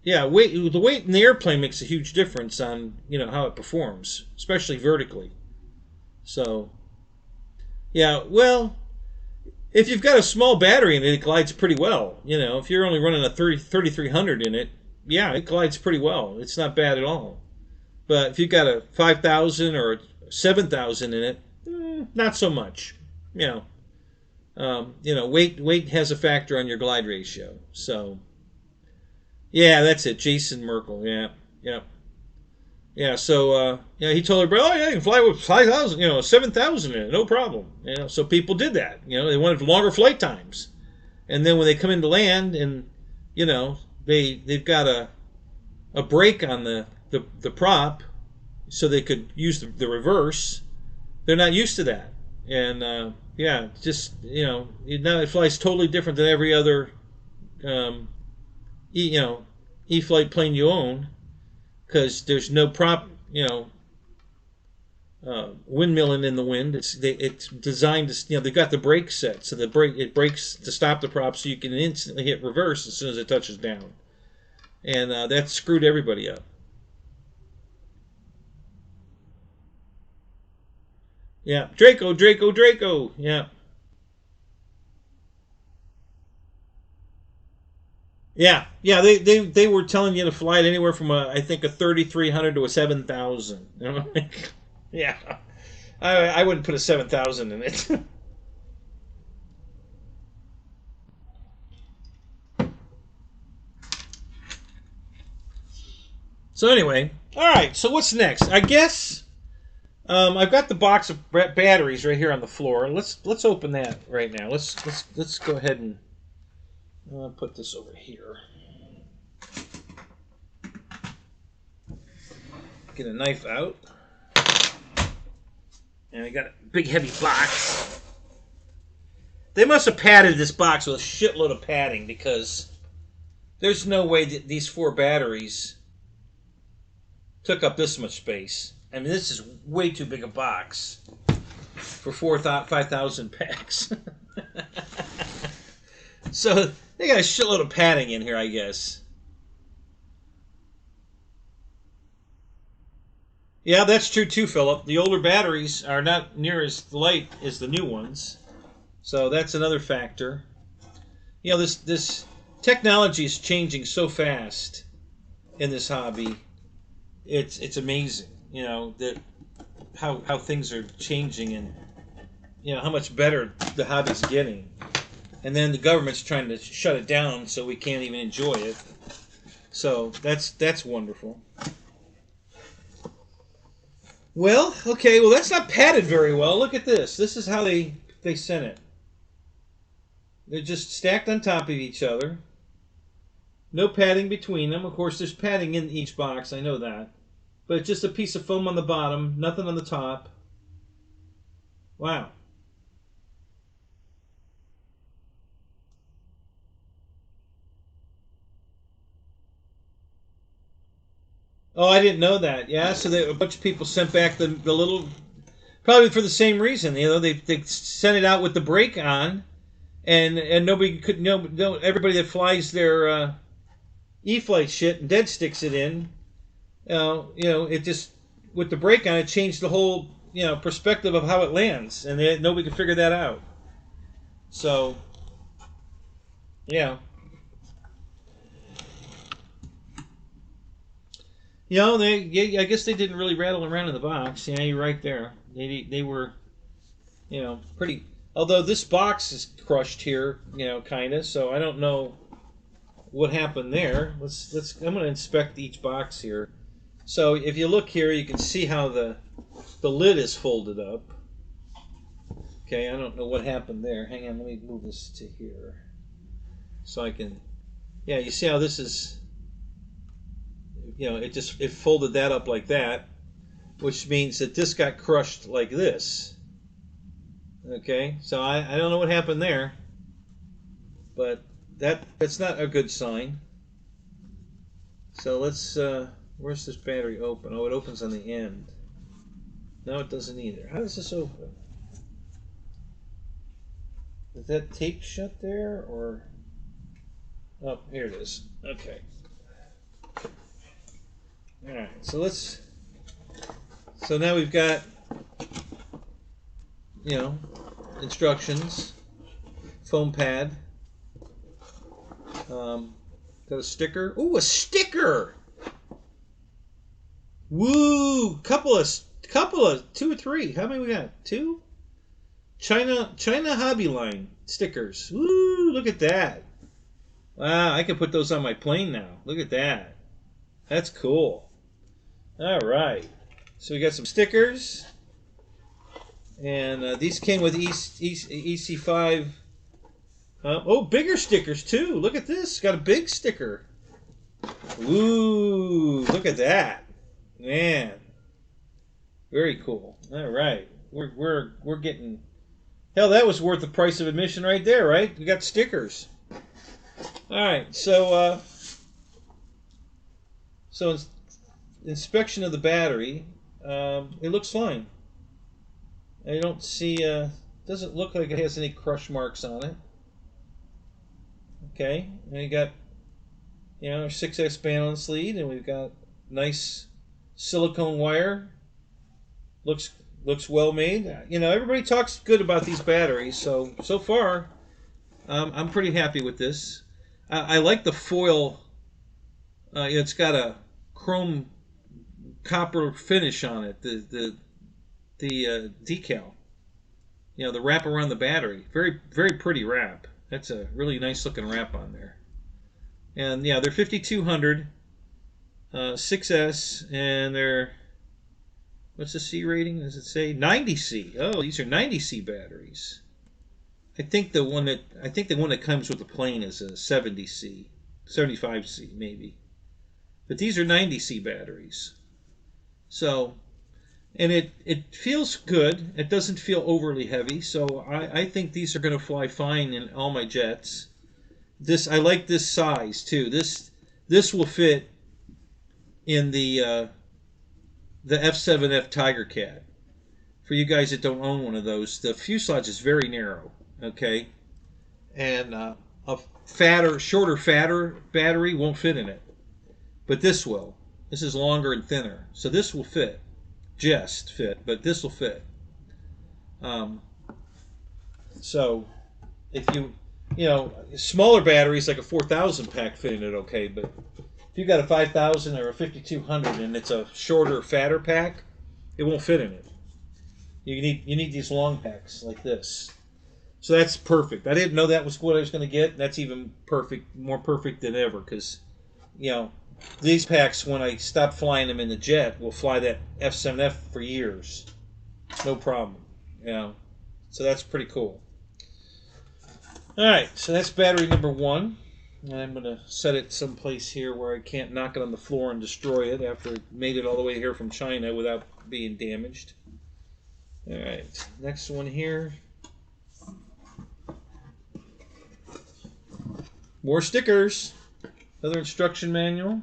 yeah, the weight in the airplane makes a huge difference on how it performs, especially vertically. So yeah, well, if you've got a small battery in it, it glides pretty well. If you're only running a 3300 in it, yeah, it glides pretty well. It's not bad at all. But if you've got a 5,000 or a 7,000 in it, not so much. Weight has a factor on your glide ratio. So, yeah, that's it. Jason Merkel. Yeah, yeah, yeah. So, he told everybody, oh yeah, you can fly with 5,000, 7,000 in it, no problem. So people did that. They wanted longer flight times, and then when they come into land, and they've got a brake on the prop, so they could use the reverse. They're not used to that, and yeah, just now it flies totally different than every other E-flight plane you own, because there's no prop windmilling in the wind. It's designed to they've got the brake set, so it brakes to stop the prop, so you can instantly hit reverse as soon as it touches down, and that screwed everybody up. Yeah, Draco, Draco, Draco. Yeah, yeah, yeah. They were telling you to fly it anywhere from I think a 3,300 to a 7,000. Yeah, I wouldn't put a 7,000 in it. So anyway, all right. So what's next? I guess I've got the box of batteries right here on the floor. Let's open that right now. Let's go ahead and put this over here. Get a knife out, and I got a big heavy box. They must have padded this box with a shitload of padding, because there's no way that these 4 batteries took up this much space. I mean, this is way too big a box for 5,000 packs. So they got a shitload of padding in here, I guess. Yeah, that's true too, Philip. The older batteries are not near as light as the new ones, so that's another factor. This technology is changing so fast in this hobby. It's amazing. That how things are changing, and how much better the hobby's getting, and then the government's trying to shut it down so we can't even enjoy it. So that's wonderful. Well, okay, well that's not padded very well. Look at this. This is how they sent it. They're just stacked on top of each other. No padding between them. Of course, there's padding in each box. I know that. But just a piece of foam on the bottom, nothing on the top. Wow. Oh, I didn't know that. Yeah, so a bunch of people sent back the little, probably for the same reason. They sent it out with the brake on, and nobody could no everybody that flies their E-flight shit and dead sticks it in. It just, with the brake on, it changed the whole perspective of how it lands, and nobody could figure that out. So Yeah. You know, I guess they didn't really rattle around in the box. Yeah, you're right there. They were, you know, pretty. Although this box is crushed here, you know, kind of. So I don't know what happened there. Let's. I'm going to inspect each box here. So if you look here, you can see how the lid is folded up. Okay, I don't know what happened there. Hang on, let me move this to here, so I can. Yeah, you see how this is. You know, it folded that up like that, which means that this got crushed like this. Okay, so I don't know what happened there, but that's not a good sign. So let's where's this battery open? Oh, it opens on the end. No, it doesn't either. How does this open? Is that tape shut there, or? Oh, here it is. Okay. All right. So let's. So now we've got, you know, instructions, foam pad. Got a sticker. Ooh, a sticker! Woo! Couple of 2 or 3. How many we got? 2? China Hobby Line stickers. Woo! Look at that. Wow, I can put those on my plane now. Look at that. That's cool. All right. So we got some stickers, and these came with EC5. Oh, bigger stickers too. Look at this. Got a big sticker. Ooh, look at that, man. Very cool. All right, we're getting. Hell, that was worth the price of admission right there, right? We got stickers. All right, so inspection of the battery. It looks fine. I don't see. Doesn't look like it has any crush marks on it. Okay, and you got, you know, our 6S balance lead, and we've got nice silicone wire. Looks well made. You know, everybody talks good about these batteries, so far, I'm pretty happy with this. I like the foil. It's got a chrome copper finish on it. The decal. You know, the wrap around the battery. Very pretty wrap. That's a really nice looking wrap on there. And yeah, they're 5200 6S, and they're, what's the C rating? Does it say 90C? Oh, these are 90C batteries. I think the one that comes with the plane is a 70C, 75C maybe. But these are 90C batteries. So, and it feels good. It doesn't feel overly heavy, so I think these are going to fly fine in all my jets. I like this size too. This will fit in the F7F Tiger Cat. For you guys that don't own one of those, the fuselage is very narrow. Okay, and a shorter battery won't fit in it, but this will. This is longer and thinner, so this will fit. Just fit, but this will fit. So if you know, smaller batteries like a 4000 pack fit in it okay, but if you got a 5000 or a 5200 and it's a shorter, fatter pack, it won't fit in it. You need these long packs like this. So that's perfect. I didn't know that was what I was going to get. That's even perfect, more perfect than ever, because, you know, these packs, when I stop flying them in the jet, will fly that F7F for years. No problem. You know, so that's pretty cool. All right, so that's battery number 1. And I'm going to set it someplace here where I can't knock it on the floor and destroy it after it made it all the way here from China without being damaged. All right, next one here. More stickers. Another instruction manual.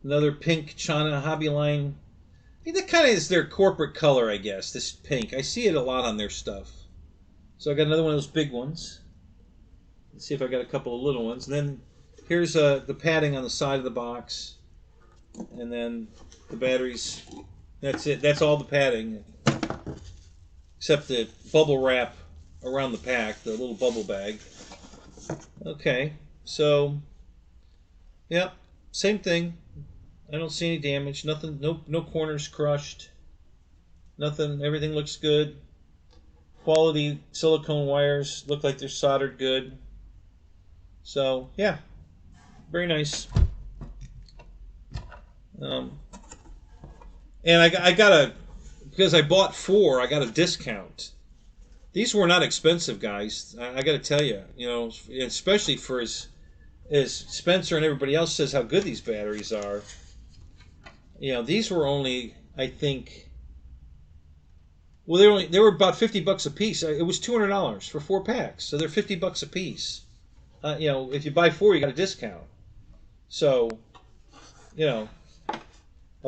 Another pink China Hobby Line. I think that kind of is their corporate color, I guess, this pink. I see it a lot on their stuff. So I got another one of those big ones. Let's see if I got a couple of little ones. And then here's the padding on the side of the box. And then the batteries. That's it. That's all the padding. Except the bubble wrap around the pack, the little bubble bag. Okay, so yeah, same thing. I don't see any damage. Nothing. No corners crushed. Nothing. Everything looks good. Quality silicone wires look like they're soldered good. So yeah, very nice. And I got a, because I bought 4, I got a discount. These were not expensive, guys. I got to tell you, especially for as Spencer and everybody else says how good these batteries are. These were only, I think, well, they were about $50 a piece. It was $200 for 4 packs, so they're $50 a piece. If you buy 4, you got a discount. So, a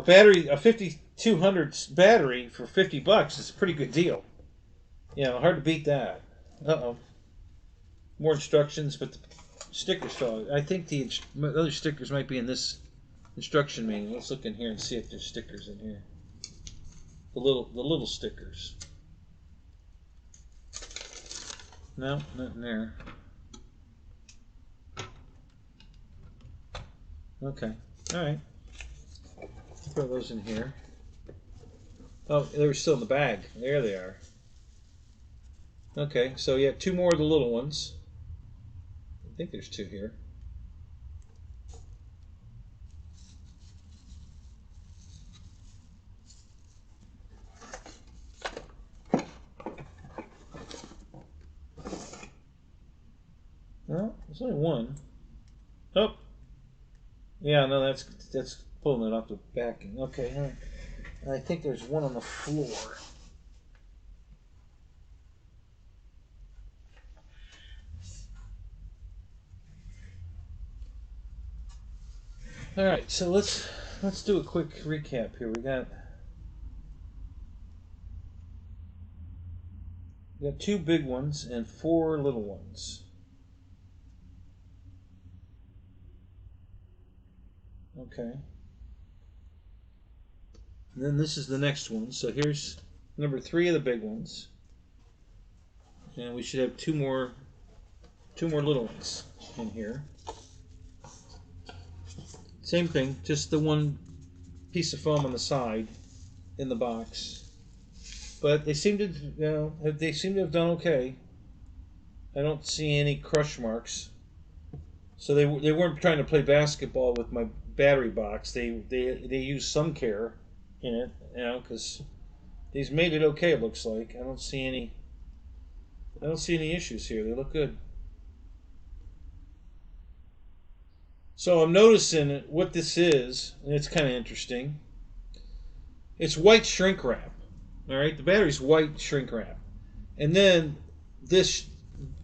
battery, a 5200 battery for $50 is a pretty good deal. Hard to beat that. More instructions, but the stickers fell. I think the other stickers might be in this instruction manual. Let's look in here and see if there's stickers in here. The little stickers. No, not in there. Okay. All right. Throw those in here. Oh, they were still in the bag. There they are. Okay, so you have 2 more of the little ones. I think there's 2 here. No, there's only 1. Oh, yeah, no, that's pulling it off the backing. Okay, all right. And I think there's 1 on the floor. All right, so let's do a quick recap here. We got 2 big ones and 4 little ones. Okay. And then this is the next one. So here's number 3 of the big ones, and we should have 2 more little ones in here. Same thing, just the 1 piece of foam on the side in the box. But they seem to, have done okay. I don't see any crush marks. So they weren't trying to play basketball with my battery box. They used some care in it, because these made it okay. It looks like I don't see any issues here. They look good. So I'm noticing what this is, and it's kind of interesting. It's white shrink wrap. All right, the battery's white shrink wrap, and then this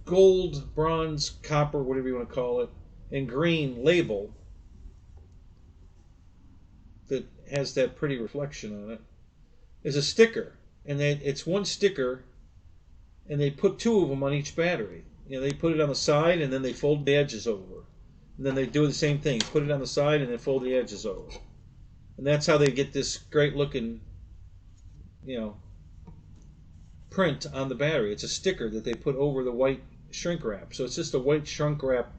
gold, bronze, copper, whatever you want to call it, and green label that has that pretty reflection on it is a sticker, and it's 1 sticker, and they put 2 of them on each battery. They put it on the side, and then they fold the edges over, and then they do the same thing, put it on the side, and then fold the edges over, and that's how they get this great looking, print on the battery. It's a sticker that they put over the white shrink wrap, so it's just a white shrink wrap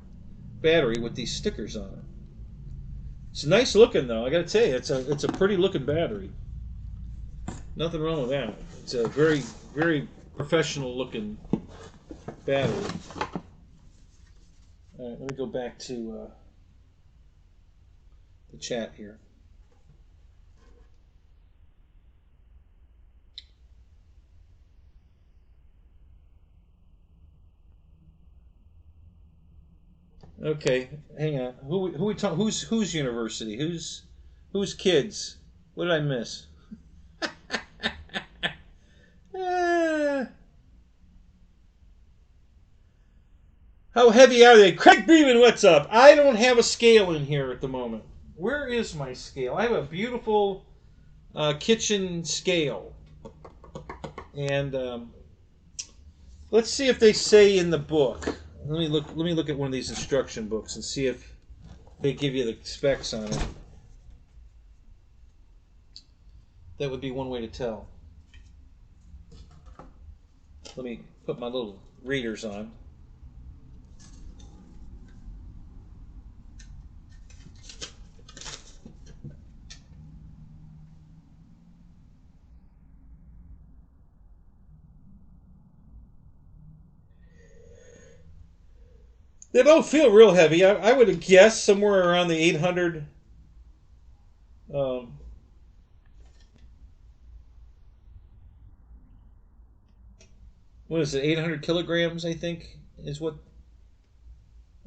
battery with these stickers on it. It's nice looking, though. I got to tell you, it's a pretty looking battery. Nothing wrong with that. It's a very, very professional looking battery. All right, let me go back to the chat here. Okay, hang on. Who we talk? Whose university? Whose kids? What did I miss? How heavy are they? Craig Beeman, what's up? I don't have a scale in here at the moment. Where is my scale? I have a beautiful kitchen scale, and let's see if they say in the book. Let me look at one of these instruction books and see if they give you the specs on it. That would be one way to tell. Let me put my little readers on. They don't feel real heavy. I would have guessed somewhere around the 800. Um, what is it? 800 kilograms, I think, is what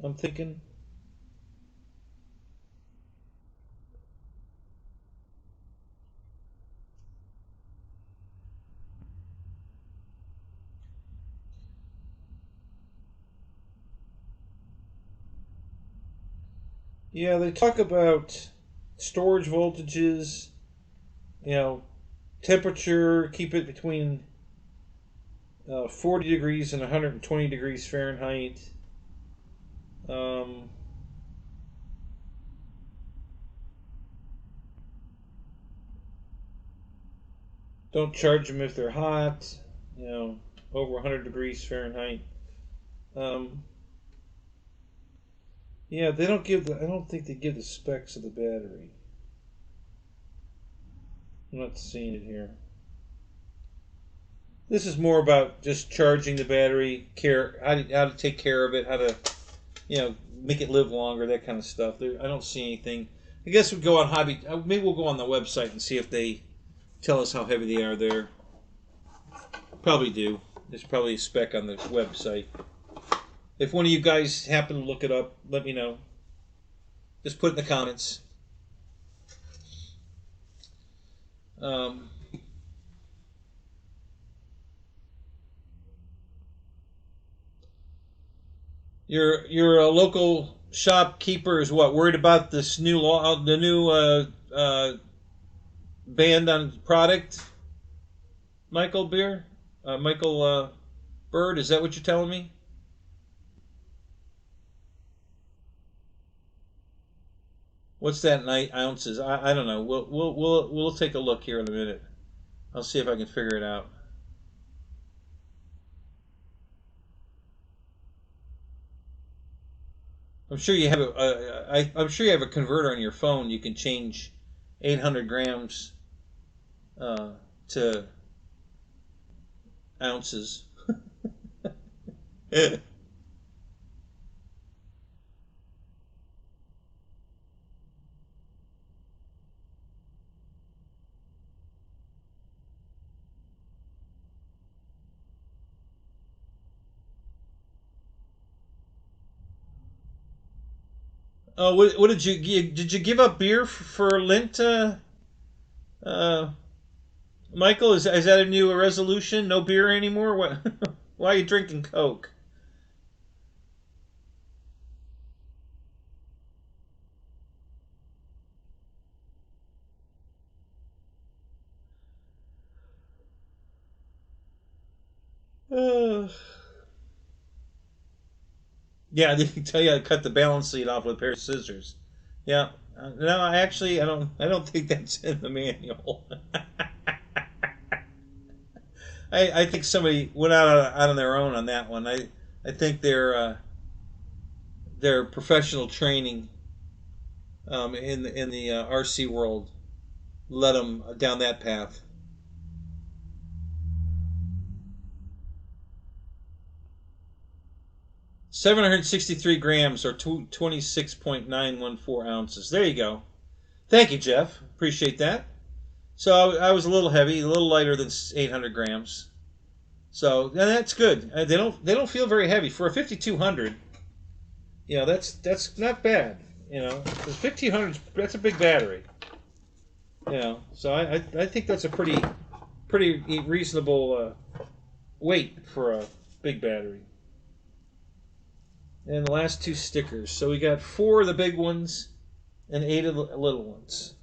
I'm thinking. Yeah, they talk about storage voltages, you know, temperature, keep it between 40 degrees and 120 degrees Fahrenheit. Um, don't charge them if they're hot, you know, over 100 degrees Fahrenheit. Um, yeah, they don't give the. I don't think they give the specs of the battery. I'm not seeing it here. This is more about just charging the battery, how to take care of it, how to, you know, make it live longer, that kind of stuff. I don't see anything. I guess we'll go on hobby. Maybe we'll go on the website and see if they tell us how heavy they are there. Probably do. There's probably a spec on the website. If one of you guys happen to look it up, let me know. Just put it in the comments. Um, your local shopkeeper is what, worried about this new law, the new ban on product. Michael Beer, Michael Bird, is that what you're telling me? What's that in ounces? I don't know. We'll take a look here in a minute. I'll see if I can figure it out. I'm sure you have I'm sure you have a converter on your phone. You can change 800 grams to ounces. Oh, what did did you give up beer for Lent, uh, Michael? Is that a new resolution? No beer anymore? What? Why are you drinking Coke? Uh, yeah, they can tell you how to cut the balance sheet off with a pair of scissors. Yeah. No, I don't. I don't think that's in the manual. I think somebody went out on their own on that one. I think their professional training in the RC world led them down that path. 763 grams or 26.914 ounces. There you go. Thank you, Jeff. Appreciate that. So I was a little heavy, a little lighter than 800 grams. So and that's good. They don't feel very heavy for a 5200. You know, that's not bad. You know, 1500, that's a big battery. You know, so I think that's a pretty reasonable weight for a big battery. And the last two stickers. So we got 4 of the big ones and 8 of the little ones.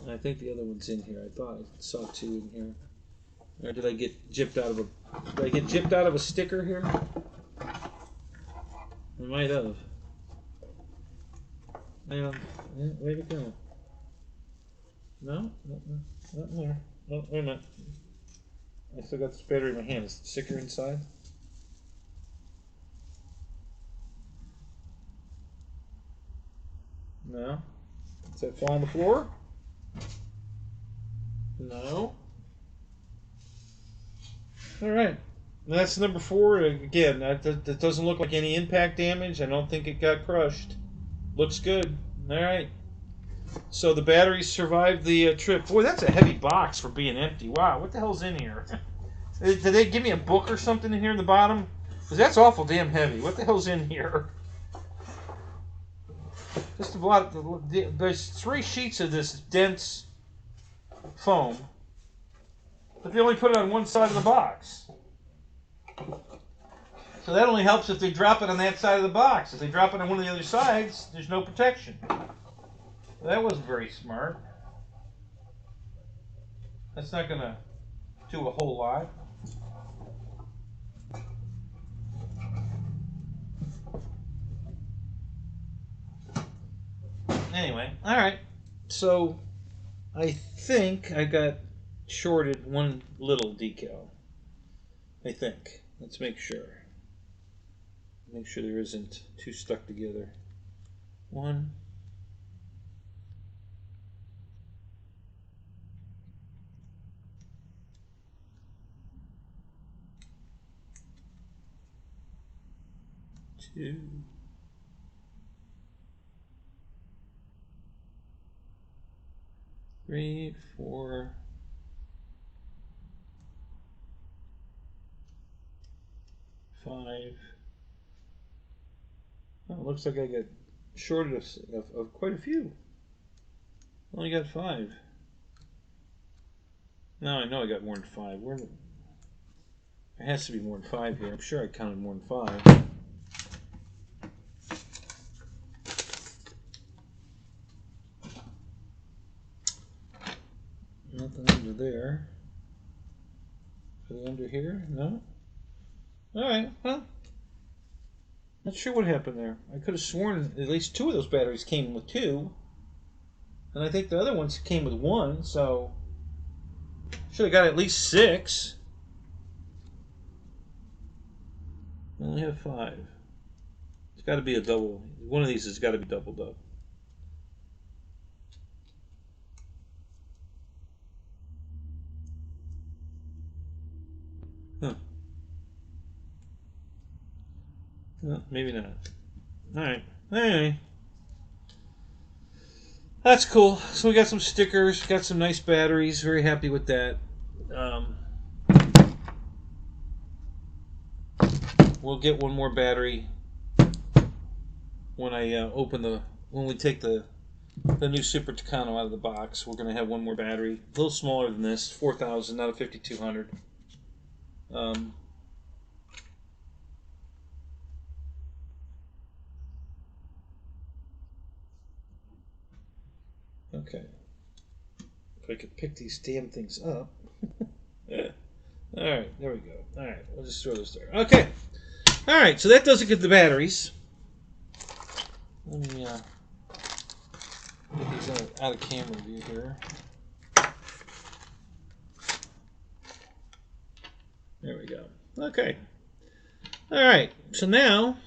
And I think the other one's in here. I thought I saw 2 in here. Or did I get gypped out of a? Did I get gypped out of a sticker here? I might have. Yeah, where'd it go? No, not there. No, wait a minute. I still got this battery in my hand. Is the sticker inside? No. Does that fall on the floor? No. All right. That's number 4. Again, that doesn't look like any impact damage. I don't think it got crushed. Looks good. All right. So the batteries survived the trip. Boy, that's a heavy box for being empty. Wow, what the hell's in here? Did they give me a book or something in here in the bottom? Because that's awful damn heavy. What the hell's in here? Just a lot. There's 3 sheets of this dense foam, but they only put it on one side of the box. So that only helps if they drop it on that side of the box. If they drop it on one of the other sides, there's no protection. That wasn't very smart. That's not going to do a whole lot. Anyway, all right. So I think I got shorted one little decal. I think. Let's make sure. Make sure there isn't 2 stuck together. 1. 2. 3, 4. 5. Oh, it looks like I got shorted of quite a few. Only got 5. No, I know I got more than 5. There has to be more than 5 here. I'm sure I counted more than 5. Nothing under there. Are they under here? No? Alright, well. Not sure what happened there. I could have sworn at least 2 of those batteries came with 2. And I think the other ones came with 1, so should have got at least 6. I only have 5. It's got to be a double. One of these has got to be doubled up. Huh. No, maybe not. Alright. Anyway. That's cool. So we got some stickers, got some nice batteries. Very happy with that. We'll get one more battery when I when we take the new Super Tucano out of the box. We're going to have one more battery. A little smaller than this, 4,000, not a 5,200. Okay. If I could pick these damn things up. Yeah. Alright, there we go. Alright, we'll just throw this there. Okay. Alright, so that does it get the batteries. Let me get these out of camera view here. There we go. Okay. Alright, so now,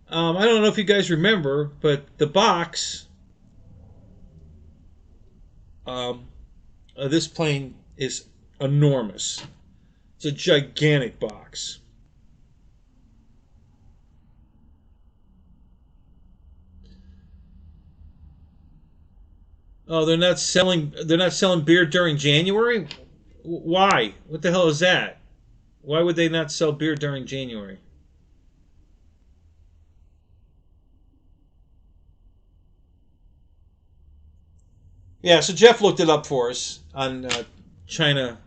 I don't know if you guys remember, but the box this plane is enormous. It's a gigantic box. Oh, they're not selling beer during January? Why? What the hell is that? Why would they not sell beer during January? Yeah, so Jeff looked it up for us on China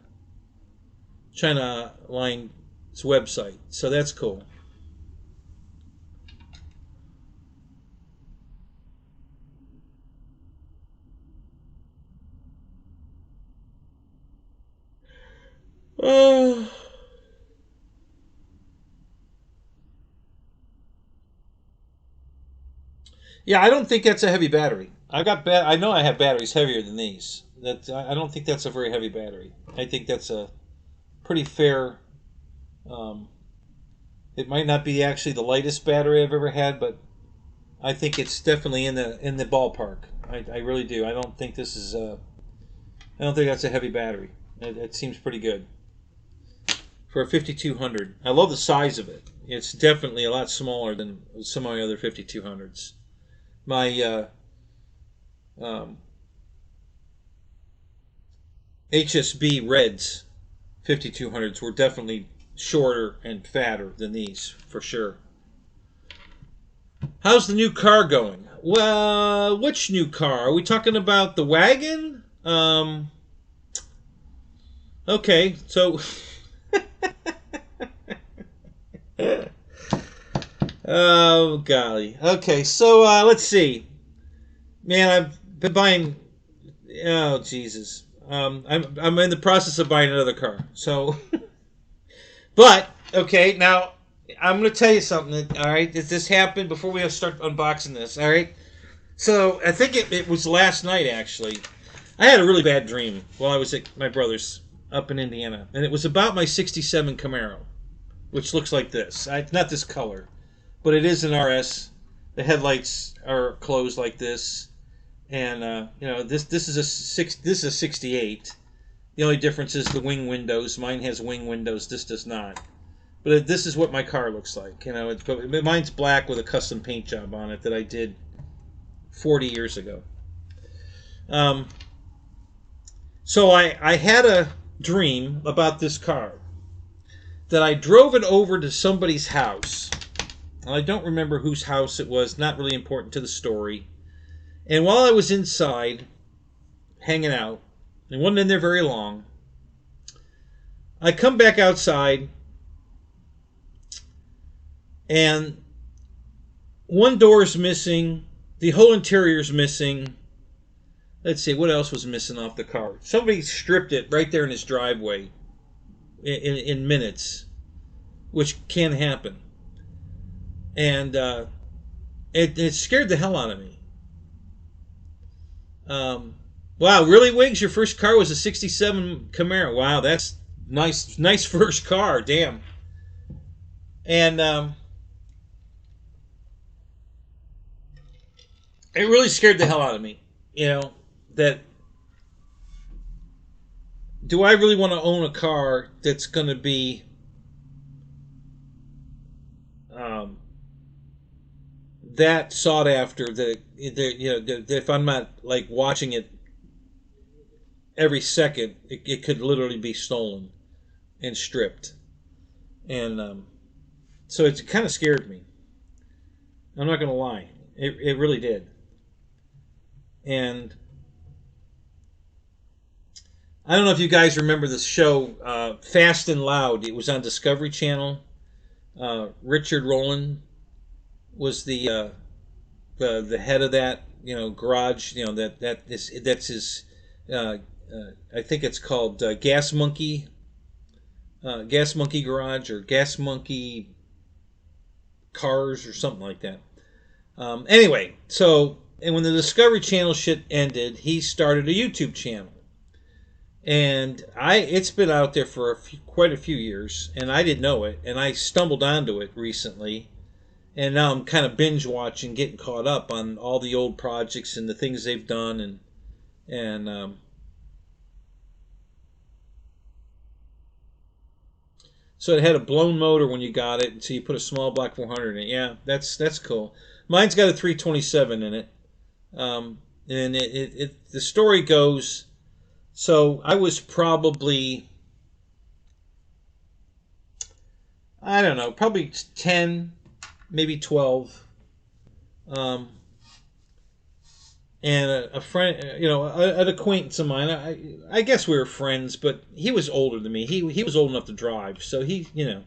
Line's website. So that's cool. Yeah, I don't think that's a heavy battery. I know I have batteries heavier than these. I don't think that's a very heavy battery. I think that's a pretty fair. It might not be actually the lightest battery I've ever had, but I think it's definitely in the ballpark. I really do. I don't think this is. I don't think that's a heavy battery. It seems pretty good for a 5200. I love the size of it. It's definitely a lot smaller than some of my other 5200s. My HSB Reds 5200s were definitely shorter and fatter than these, for sure. How's the new car going? Well, which new car? Are we talking about the wagon? Okay, so... Oh, golly. Okay, so let's see. Man, I've been buying... Oh, Jesus. I'm in the process of buying another car. So... But, okay, now... I'm going to tell you something, all right? This happened before we start unboxing this, all right? So, I think it was last night, actually. I had a really bad dream while I was at my brother's up in Indiana. And it was about my 67 Camaro, which looks like this. Not this color, but it is an RS. The headlights are closed like this. And, you know, this is a 68. The only difference is the wing windows. Mine has wing windows. This does not. But this is what my car looks like. You know, mine's black with a custom paint job on it that I did 40 years ago. So I had a dream about this car. That I drove it over to somebody's house. And I don't remember whose house it was. Not really important to the story. And while I was inside, hanging out, and wasn't in there very long, I come back outside, and one door is missing. The whole interior is missing. Let's see, what else was missing off the car? Somebody stripped it right there in his driveway in minutes, which can happen. And it scared the hell out of me. Wow, really, Wiggs? Your first car was a 67 Camaro. Wow, that's nice first car. Damn. And it really scared the hell out of me. You know, that do I really want to own a car that's going to be that sought after that, you know, that if I'm not like watching it every second, it could literally be stolen and stripped. And so it kind of scared me. I'm not going to lie. It really did. And I don't know if you guys remember this show, Fast and Loud. It was on Discovery Channel. Richard Rowland was the head of that, you know, garage. You know, that's his. I think it's called Gas Monkey Garage, or Gas Monkey Cars, or something like that. Anyway, so, and when the Discovery Channel shit ended, he started a YouTube channel. And it's been out there for quite a few years, and I didn't know it, and I stumbled onto it recently, and now I'm kind of binge watching, getting caught up on all the old projects and the things they've done, and so it had a blown motor when you got it, and so you put a small block 400 in it. Yeah, that's cool. Mine's got a 327 in it, and the story goes. So I was probably, I don't know, probably 10, maybe 12. And a friend, you know, an acquaintance of mine, I guess we were friends, but he was older than me. He was old enough to drive. So he, you know,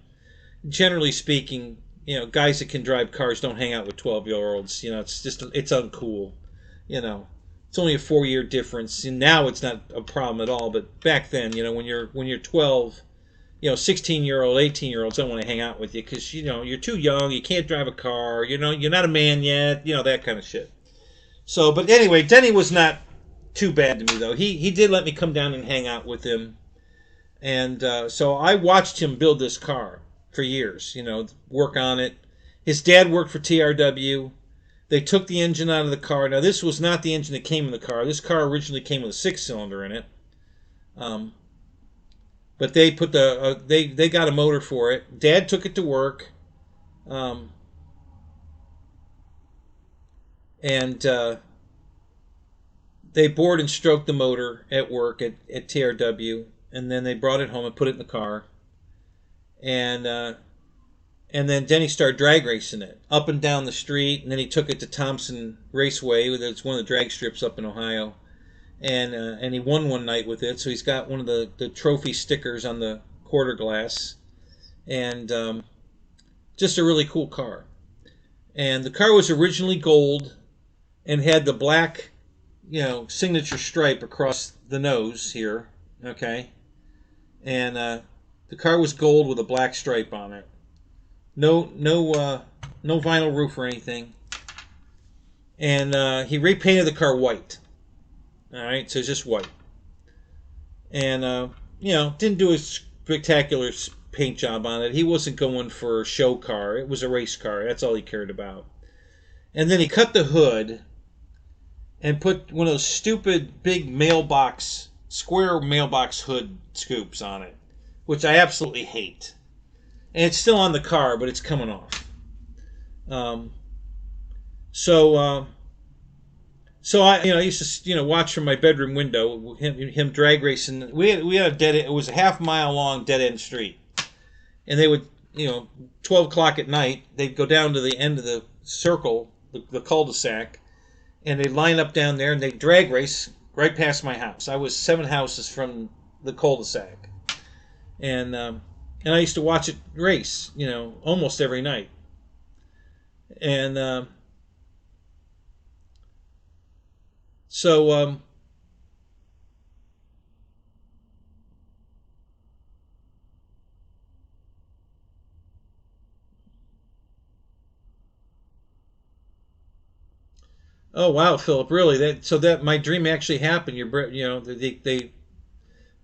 generally speaking, you know, guys that can drive cars don't hang out with 12-year-olds. You know, it's uncool, you know. It's only a 4-year difference, and now it's not a problem at all. But back then, you know, when you're 12, you know, 16-year-old, 18-year-olds don't want to hang out with you because, you know, you're too young, you can't drive a car, you know, you're not a man yet, you know, that kind of shit. So, but anyway, Denny was not too bad to me, though. He did let me come down and hang out with him. And so I watched him build this car for years, you know, work on it. His dad worked for TRW. They took the engine out of the car. Now, this was not the engine that came in the car. This car originally came with a 6-cylinder in it. But they put they got a motor for it. Dad took it to work. And they bored and stroked the motor at work at TRW. And then they brought it home and put it in the car. And then Denny started drag racing it up and down the street. And then he took it to Thompson Raceway. It's one of the drag strips up in Ohio. And he won one night with it. So he's got one of the trophy stickers on the quarter glass. And just a really cool car. And the car was originally gold and had the black, you know, signature stripe across the nose here. Okay. And the car was gold with a black stripe on it. No vinyl roof or anything. And he repainted the car white. All right, so it's just white. And you know, didn't do a spectacular paint job on it. He wasn't going for a show car. It was a race car. That's all he cared about. And then he cut the hood and put one of those stupid big square mailbox hood scoops on it, which I absolutely hate. And it's still on the car, but it's coming off. So I, you know, I used to, you know, watch from my bedroom window him drag racing. We had a dead. It was a half-mile long dead end street, and they would, you know, 12 o'clock at night, they'd go down to the end of the circle, the cul-de-sac, and they'd line up down there and they'd drag race right past my house. I was 7 houses from the cul-de-sac, and I used to watch it race, you know, almost every night, and so oh wow, Philip, really? That my dream actually happened. You know, they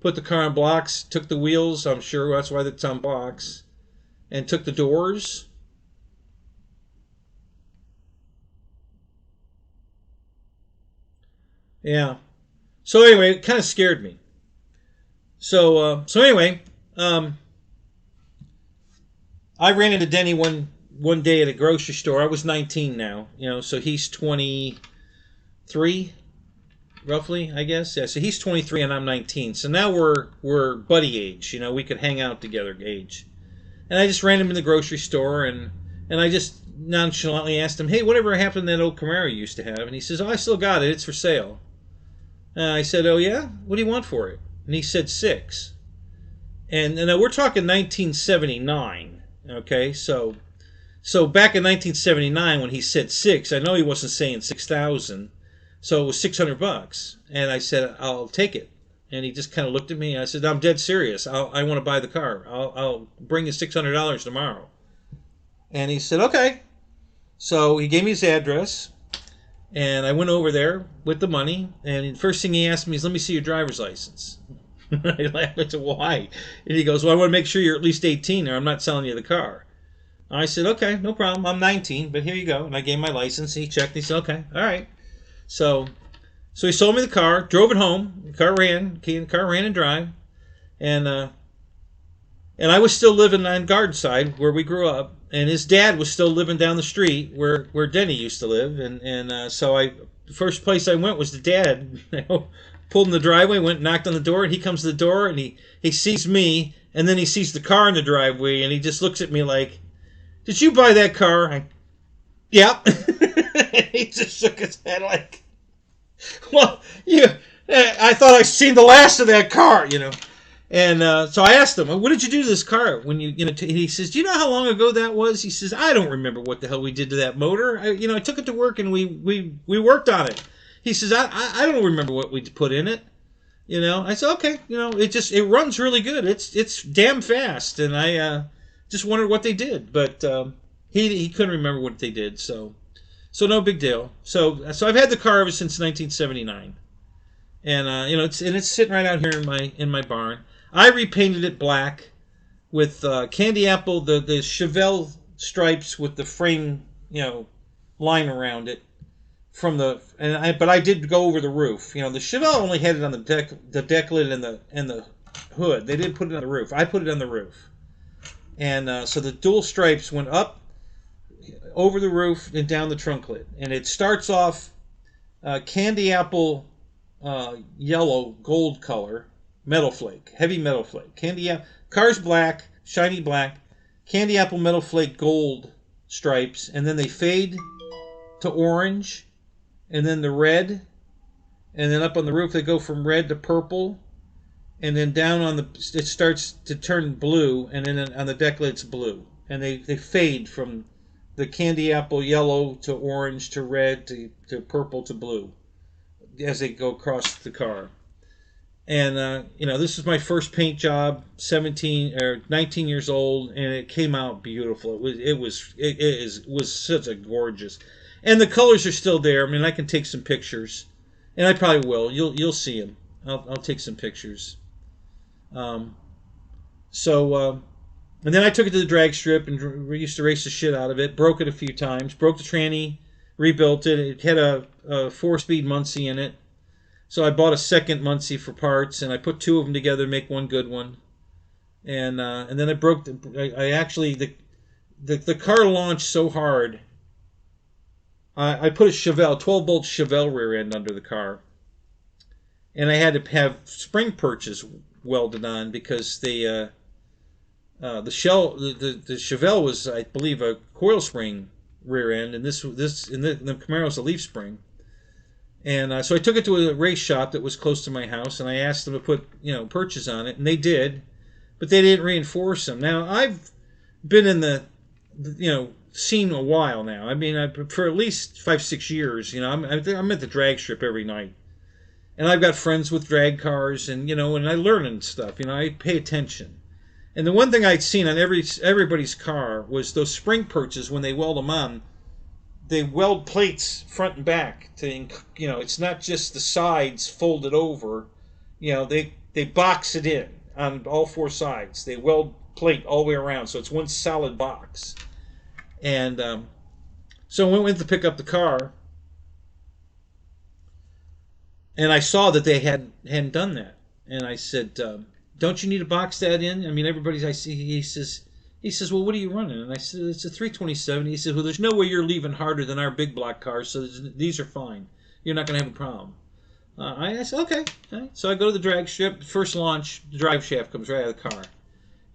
put the car on blocks, took the wheels. I'm sure that's why it's on blocks, and took the doors. Yeah. So anyway, it kind of scared me. So anyway, I ran into Denny one day at a grocery store. I was 19 now, you know, so he's 23, roughly, I guess. Yeah, so he's 23 and I'm 19. So now we're buddy age, you know, we could hang out together age. And I just ran him in the grocery store and I just nonchalantly asked him, "Hey, whatever happened to that old Camaro you used to have?" And he says, "Oh, I still got it. It's for sale." I said, "Oh yeah? What do you want for it?" And he said 6. And we're talking 1979. Okay, so back in 1979 when he said 6, I know he wasn't saying 6,000, so it was $600. And I said, "I'll take it." And he just kind of looked at me. I said, "I'm dead serious. I want to buy the car. I'll bring you $600 tomorrow." And he said, "Okay." So he gave me his address, and I went over there with the money. And the first thing he asked me is, "Let me see your driver's license." I laughed. I said, "Why?" And he goes, "Well, I want to make sure you're at least 18 or I'm not selling you the car." I said, "Okay, no problem. I'm 19, but here you go." And I gave him my license. He checked. He said, "Okay, all right." So he sold me the car, drove it home. The car ran and drive. And I was still living on Gardside where we grew up. And his dad was still living down the street where Denny used to live. And so the first place I went was to Dad. Pulled in the driveway, went and knocked on the door, and he comes to the door, and he sees me, and then he sees the car in the driveway, and he just looks at me like, "Did you buy that car?" "Yeah." He just shook his head like, "Well, I thought I'd seen the last of that car, you know." And so I asked him, "What did you do to this car?" When he says, "Do you know how long ago that was?" He says, "I don't remember what the hell we did to that motor. I took it to work and we worked on it." He says, I don't remember what we put in it. I said, "Okay, it runs really good. It's damn fast." And I just wondered what they did, but he couldn't remember what they did. So no big deal. So I've had the car ever since 1979. And it's sitting right out here in my barn. I repainted it black with candy apple, the Chevelle stripes with the frame, line around it. But I did go over the roof. The Chevelle only had it on the deck lid and the hood. They didn't put it on the roof. I put it on the roof, and so the dual stripes went up over the roof and down the trunk lid. And it starts off candy apple yellow gold color metal flake, heavy metal flake. Car's black, shiny black, candy apple metal flake gold stripes, and then they fade to orange, and then the red, and then up on the roof they go from red to purple, and then down on it starts to turn blue, and then on the deck lid it's blue, and they fade from the candy apple yellow to orange to red to purple to blue as they go across the car. And this is my first paint job, 19 years old, and it came out beautiful. It was such a gorgeous, and the colors are still there. I mean, I can take some pictures, and I probably will. You'll see them. I'll take some pictures. And then I took it to the drag strip and we used to race the shit out of it. Broke it a few times. Broke the tranny. Rebuilt it. It had a 4-speed Muncie in it. So I bought a second Muncie for parts, and I put 2 of them together to make one good one. And then I broke the car launched so hard. I put a Chevelle 12-bolt Chevelle rear end under the car, and I had to have spring perches welded on because the Chevelle was, I believe, a coil spring rear end, and the Camaro was a leaf spring. And so I took it to a race shop that was close to my house, and I asked them to put perches on it, and they did, but they didn't reinforce them. Now I've been in the scene a while now. I mean, for at least 5-6 years. I'm at the drag strip every night, and I've got friends with drag cars, and and I learn and stuff. I pay attention. And the one thing I'd seen on everybody's car was those spring perches. When they weld them on, they weld plates front and back to, it's not just the sides folded over. They box it in on all 4 sides. They weld plate all the way around, so it's one solid box. And so when we went to pick up the car, and I saw that they hadn't done that, and I said, "Don't you need to box that in?" I mean, I see. He says, "Well, what are you running?" And I said, "It's a 327." He says, "Well, there's no way you're leaving harder than our big block cars, so these are fine. You're not going to have a problem." I said, "Okay." So I go to the drag strip. First launch, the drive shaft comes right out of the car,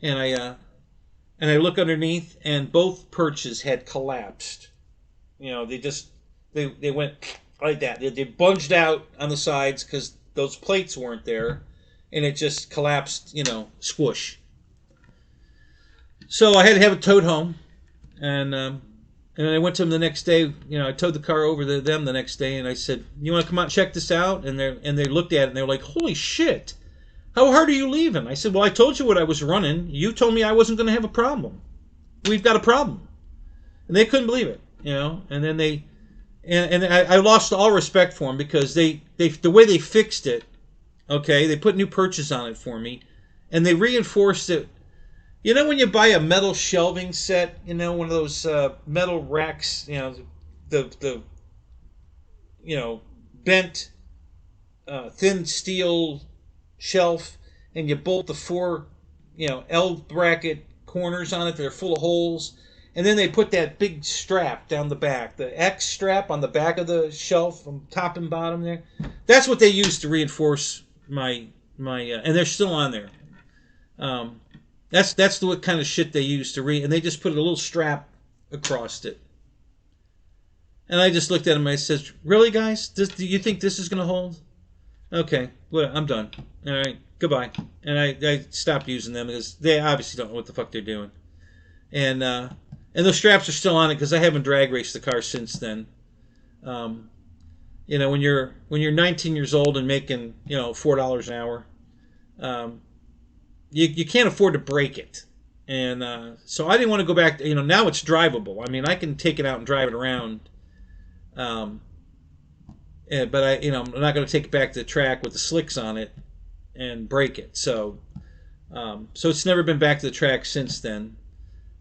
and I look underneath, and both perches had collapsed. They went like that. They bunged out on the sides because those plates weren't there, and it just collapsed. Squish. So I had to have it towed home, and I went to them the next day. I towed the car over to them the next day, and I said, "You want to come out and check this out?" And they looked at it, and they were like, "Holy shit! How hard are you leaving?" I said, "Well, I told you what I was running. You told me I wasn't going to have a problem. We've got a problem." And they couldn't believe it, And then I lost all respect for them because the way they fixed it. Okay, they put new perches on it for me, and they reinforced it. When you buy a metal shelving set, one of those metal racks, the bent thin steel shelf, and you bolt the 4 L bracket corners on it. They're full of holes, and then they put that big strap down the back, the X strap on the back of the shelf from top and bottom there. That's what they used to reinforce my and they're still on there. That's the what kind of shit they used to and they just put a little strap across it. And I just looked at them and I said, "Really, guys? Do you think this is going to hold?" "Okay, well, I'm done. All right, goodbye." And I stopped using them because they obviously don't know what the fuck they're doing. And those straps are still on it because I haven't drag raced the car since then. When you're 19 years old and making $4 an hour, you can't afford to break it. And so I didn't want to go back. Now it's drivable. I mean, I can take it out and drive it around. And but I'm not going to take it back to the track with the slicks on it and break it. So it's never been back to the track since then.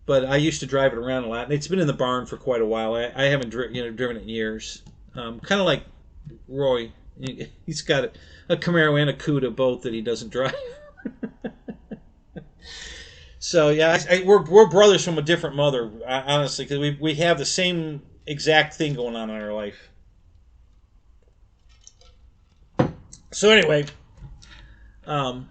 But I used to drive it around a lot, and it's been in the barn for quite a while. I haven't driven it in years. Kind of like Roy, he's got a Camaro and a Cuda both that he doesn't drive. So yeah, we're brothers from a different mother, honestly, because we have the same exact thing going on in our life. So anyway, and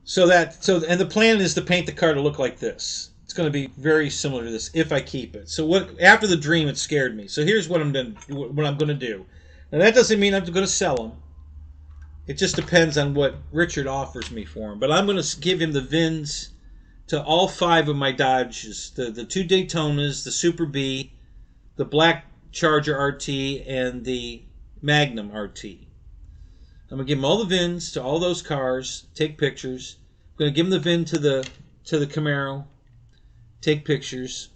the plan is to paint the car to look like this. It's going to be very similar to this if I keep it. So after the dream, it scared me. So here's what I'm going to do. Now that doesn't mean I'm going to sell them. It just depends on what Richard offers me for them. But I'm going to give him the VINs to all 5 of my Dodges, the 2 Daytonas, the Super B, the Black Charger RT, and the Magnum RT. I'm going to give him all the VINs to all those cars, take pictures. I'm going to give him the VIN to the Camaro, take pictures.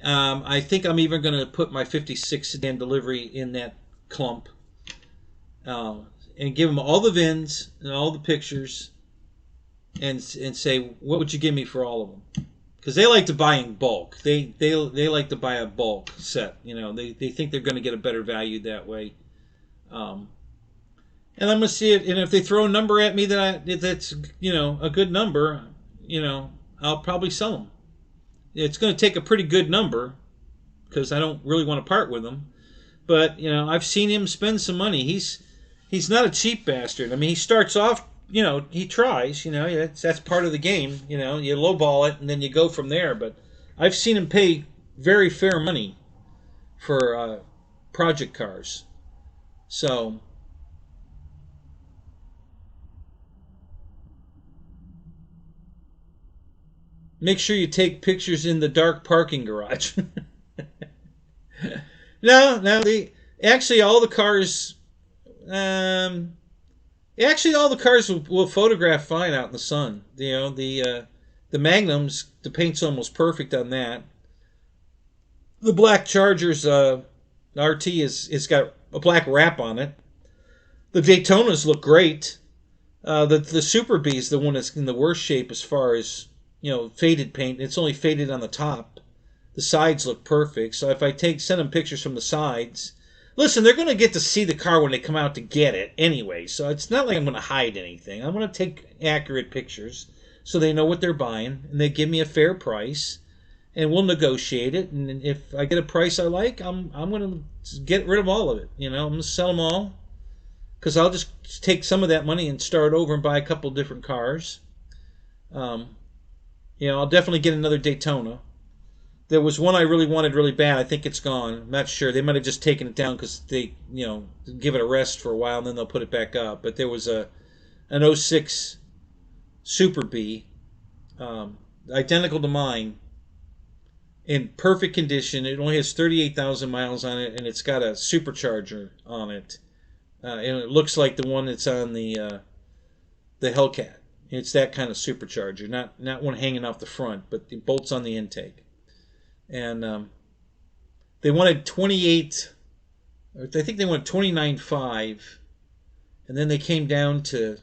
I think I'm even going to put my 56 sedan delivery in that clump. And give them all the VINs and all the pictures, and say, what would you give me for all of them? Because they like to buy in bulk. They like to buy a bulk set. They think they're going to get a better value that way. And I'm going to see it. And if they throw a number at me that's a good number, I'll probably sell them. It's going to take a pretty good number because I don't really want to part with them. But I've seen him spend some money. He's not a cheap bastard. I mean, he starts off, he tries, that's part of the game. You lowball it and then you go from there. But I've seen him pay very fair money for project cars. So make sure you take pictures in the dark parking garage. Actually all the cars will photograph fine out in the sun. The Magnums, the paint's almost perfect on that. The Black Charger's RT is got a black wrap on it. The Daytonas look great. The Super B is the one that's in the worst shape as far as faded paint. It's only faded on the top. The sides look perfect. So if I send them pictures from the sides. Listen, they're going to get to see the car when they come out to get it anyway, so it's not like I'm going to hide anything. I'm going to take accurate pictures so they know what they're buying, and they give me a fair price, and we'll negotiate it. And if I get a price I like, I'm going to get rid of all of it. I'm going to sell them all because I'll just take some of that money and start over and buy a couple different cars. I'll definitely get another Daytona. There was one I really wanted really bad. I think it's gone. I'm not sure. They might have just taken it down because they, give it a rest for a while and then they'll put it back up. But there was an 06 Super B, identical to mine, in perfect condition. It only has 38,000 miles on it, and it's got a supercharger on it. And it looks like the one that's on the Hellcat. It's that kind of supercharger, not one hanging off the front, but the bolts on the intake. And they wanted 28, I think they wanted 29.5, and then they came down to,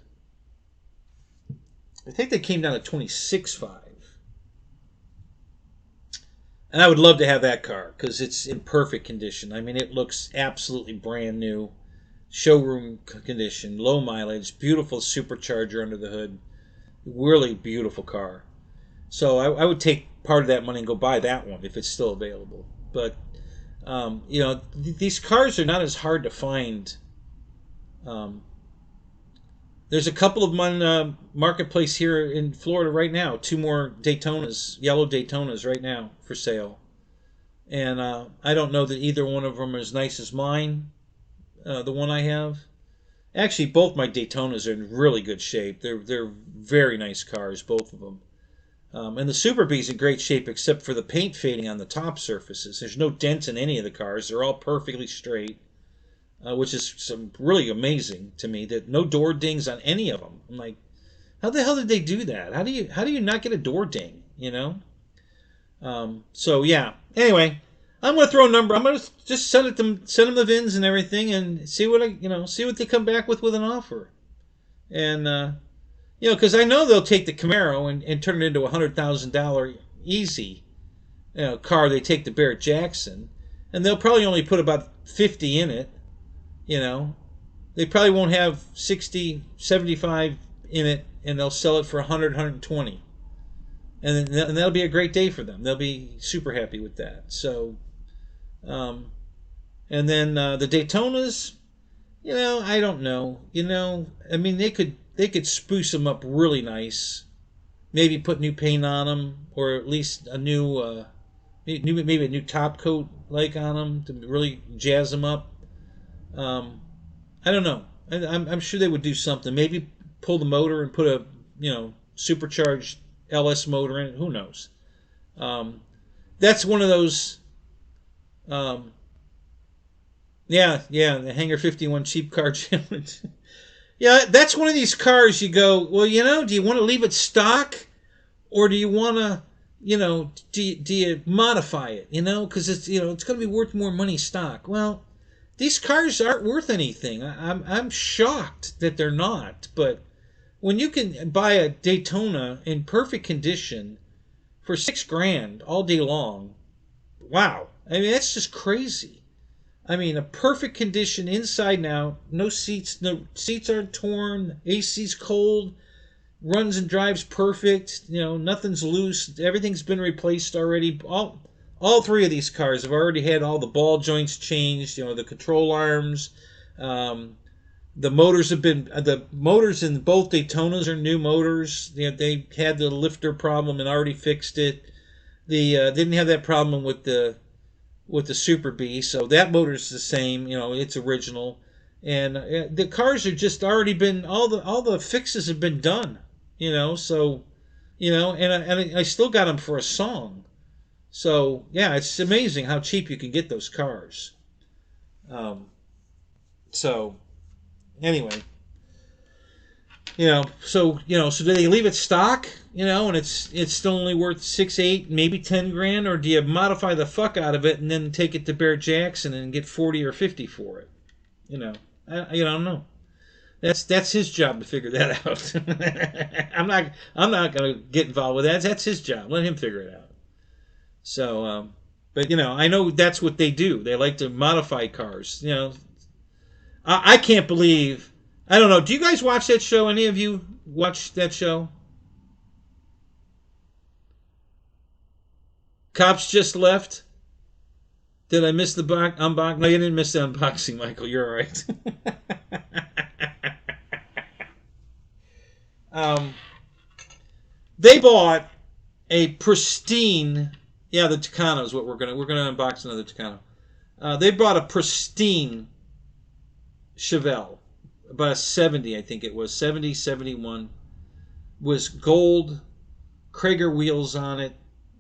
I think they came down to 26.5. And I would love to have that car because it's in perfect condition. I mean, it looks absolutely brand new, showroom condition, low mileage, beautiful supercharger under the hood, really beautiful car. So I would take part of that money and go buy that one if it's still available. But these cars are not as hard to find. There's a couple of them on Marketplace here in Florida right now. 2 more Daytonas, yellow Daytonas right now for sale. And I don't know that either one of them are as nice as mine, the one I have. Actually, both my Daytonas are in really good shape. They're very nice cars, both of them. And the Super B's in great shape except for the paint fading on the top surfaces. There's no dents in any of the cars. They're all perfectly straight, which is really amazing to me. That no door dings on any of them. I'm like, how the hell did they do that? How do you not get a door ding? So yeah. Anyway, I'm gonna throw a number. I'm gonna just send them the VINs and everything, and see what see what they come back with an offer. And because I know they'll take the Camaro and turn it into $100,000 easy, car. They take the Barrett Jackson, and they'll probably only put about 50 in it. They probably won't have 60, 75 in it, and they'll sell it for 100, 120. And that'll be a great day for them. They'll be super happy with that. So, and then the Daytonas, I don't know. I mean, they could spruce them up really nice. Maybe put new paint on them, or at least a new, maybe a new top coat on them to really jazz them up. I don't know. I'm sure they would do something. Maybe pull the motor and put a supercharged LS motor in it. Who knows? That's one of those. The Hanger Fiftyone cheap car challenge. Yeah, that's one of these cars you go, well, do you want to leave it stock, or do you want to, do you modify it, because it's going to be worth more money stock. Well, these cars aren't worth anything. I'm shocked that they're not. But when you can buy a Daytona in perfect condition for $6,000 all day long, wow! I mean, that's just crazy. I mean, a perfect condition inside and out, no seats aren't torn, AC's cold, runs and drives perfect. Nothing's loose. Everything's been replaced already. All three of these cars have already had all the ball joints changed. The control arms, the motors in both Daytonas are new motors. They had the lifter problem and already fixed it. They didn't have that problem with the Super B, so that motor's the same. It's original, and the cars are just already been all the fixes have been done. So and I still got them for a song. So, yeah, it's amazing how cheap you can get those cars. So, anyway. So do they leave it stock, and it's still only worth 6, 8, maybe 10 grand, or do you modify the fuck out of it and then take it to Barrett Jackson and get 40 or 50 for it? I don't know. That's his job to figure that out. I'm not going to get involved with that. That's his job. Let him figure it out. So, but I know that's what they do. They like to modify cars. I can't believe. I don't know. Do you guys watch that show? Any of you watch that show? Cops Just Left. Did I miss the unboxing? No, you didn't miss the unboxing, Michael. You're all right. They bought a pristine. Yeah, the Tucano is what we're gonna unbox another Tucano. They bought a pristine Chevelle, about a 70, I think it was 70, 71, was gold, Krager wheels on it,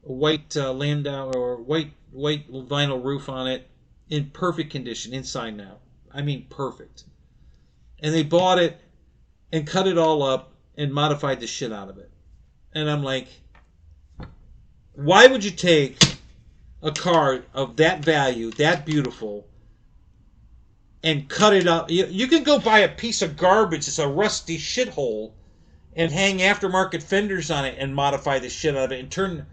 a white Landau or white vinyl roof on it, in perfect condition inside and out. I mean, perfect. And they bought it and cut it all up and modified the shit out of it. And I'm like, why would you take a car of that value, that beautiful, and cut it up? You can go buy a piece of garbage, it's a rusty shithole, and hang aftermarket fenders on it and modify the shit out of it and turn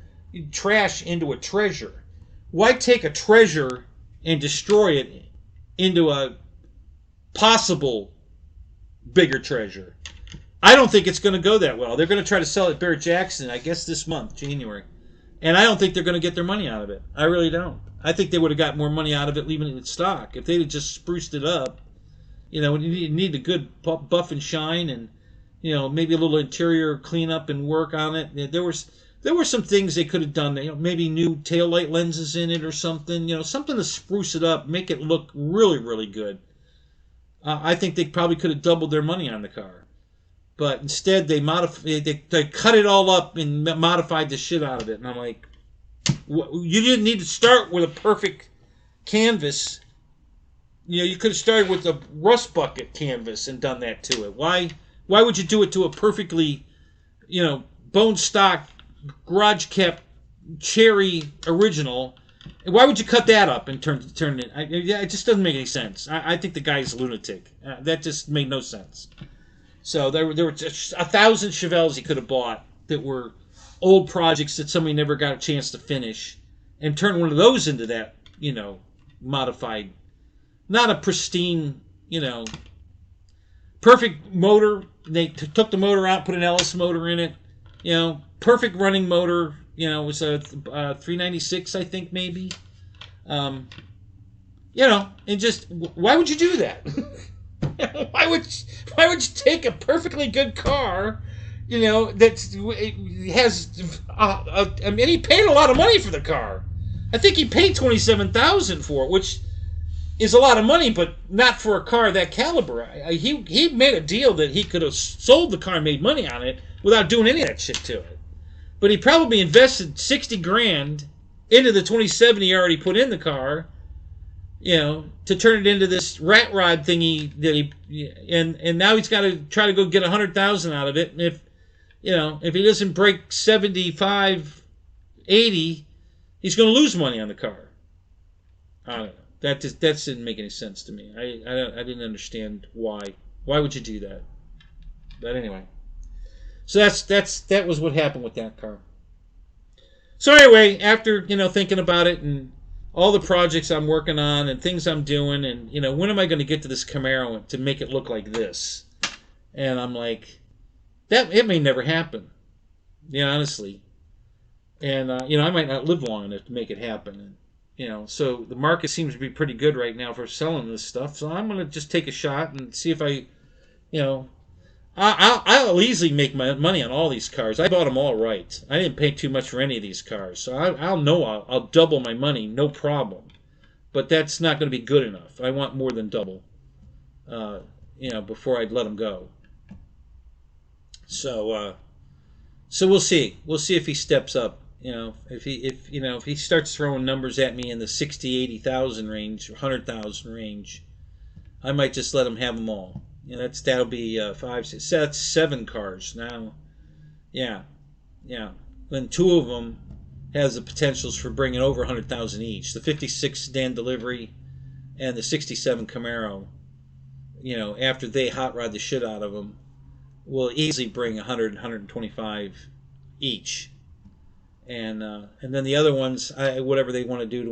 trash into a treasure. Why take a treasure and destroy it into a possible bigger treasure? I don't think it's going to go that well. They're going to try to sell it at Barrett Jackson, I guess this month, January. And I don't think they're going to get their money out of it. I really don't. I think they would have got more money out of it leaving it in stock. If they'd have just spruced it up, you need a good buff and shine and, maybe a little interior cleanup and work on it. There were some things they could have done. Maybe new taillight lenses in it or something. Something to spruce it up, make it look really, really good. I think they probably could have doubled their money on the car. But instead, they cut it all up and modified the shit out of it. And I'm like, you didn't need to start with a perfect canvas. You could have started with a rust bucket canvas and done that to it. Why would you do it to a perfectly, bone stock, garage kept cherry original Why would you cut that up and turn it? It just doesn't make any sense. I think the guy's a lunatic. That just made no sense. So there were just 1,000 Chevelles he could have bought that were old projects that somebody never got a chance to finish, and turn one of those into that, modified, not a pristine, perfect motor. They took the motor out, put an Ellis motor in it, perfect running motor. It was a 396, I think, maybe. And just, why would you do that? Why would you take a perfectly good car, that has, I mean, he paid a lot of money for the car. I think he paid $27,000 for it, which is a lot of money, but not for a car that caliber. He made a deal that he could have sold the car and made money on it without doing any of that shit to it. But he probably invested $60,000 into the 27 he already put in the car, to turn it into this rat rod thingy and now he's got to try to go get $100,000 out of it. And if he doesn't break 75, 80, he's going to lose money on the car. I don't know. That didn't make any sense to me. I didn't understand why. Why would you do that? But anyway. So that was what happened with that car. So anyway, after thinking about it and all the projects I'm working on and things I'm doing, and when am I going to get to this Camaro to make it look like this? And I'm like, it may never happen. Honestly. And I might not live long enough to make it happen. And, so the market seems to be pretty good right now for selling this stuff. So I'm going to just take a shot and see if I'll easily make my money on all these cars. I bought them all right. I didn't pay too much for any of these cars. So I'll double my money, no problem. But that's not going to be good enough. I want more than double, before I'd let them go. So we'll see. We'll see if he steps up. If he starts throwing numbers at me in the 60, 80,000 range, or 100,000 range, I might just let him have them all. That'll be 5, 6, that's 7 cars now. Yeah. Then 2 of them has the potentials for bringing over 100,000 each. The 56 sedan delivery and the 67 Camaro. After they hot rod the shit out of them, will easily bring 100, 125 each. And then the other ones, whatever they want to do to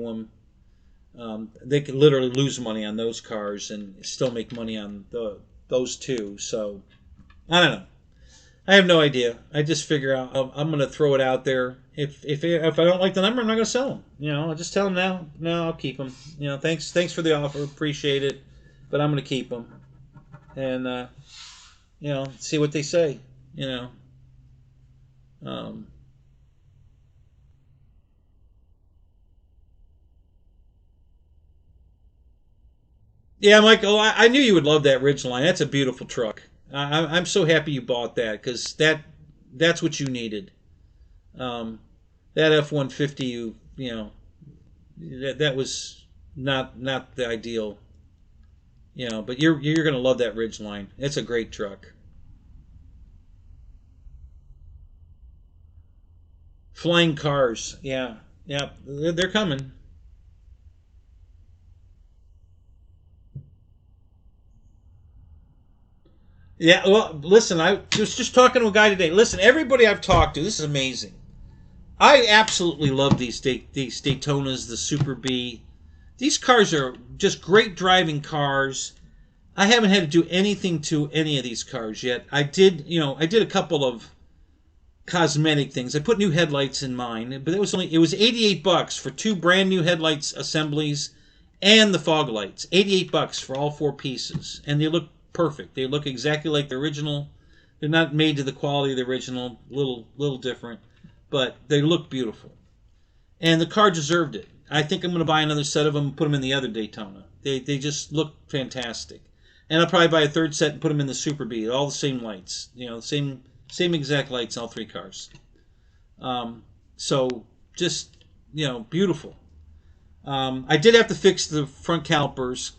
them, they could literally lose money on those cars and still make money on those 2. So I don't know. I have no idea. I just figure out I'm going to throw it out there. If I don't like the number, I'm not going to sell them. I'll just tell them now. No, I'll keep them. Thanks for the offer. Appreciate it, but I'm going to keep them. And see what they say. Yeah, Michael, I knew you would love that Ridgeline. That's a beautiful truck. I'm so happy you bought that, because that's what you needed. That F-150, that was not the ideal. But you're going to love that Ridgeline. It's a great truck. Flying cars, yeah, they're coming. Yeah, well, listen, I was just talking to a guy today. Listen, everybody I've talked to, this is amazing. I absolutely love these Daytonas, the Super B. These cars are just great driving cars. I haven't had to do anything to any of these cars yet. I did a couple of cosmetic things. I put new headlights in mine, but it was $88 for 2 brand new headlights assemblies and the fog lights. $88 for all 4 pieces, and they look perfect. They look exactly like the original. They're not made to the quality of the original, little different, but they look beautiful. And the car deserved it. I think I'm going to buy another set of them and put them in the other Daytona. They just look fantastic. And I'll probably buy a third set and put them in the Super B. All the same lights, same exact lights in all 3 cars. So just beautiful. I did have to fix the front calipers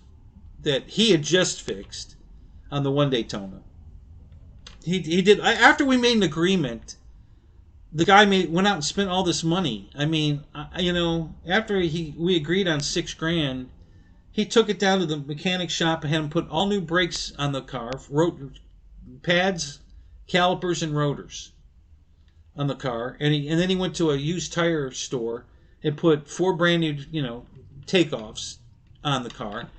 that he had just fixed on the one Daytona. He did, after we made an agreement the guy went out and spent all this money. I mean, after we agreed on $6,000, he took it down to the mechanic shop and had him put all new brakes on the car, pads, calipers, and rotors on the car, and then he went to a used tire store and put 4 brand new, takeoffs on the car.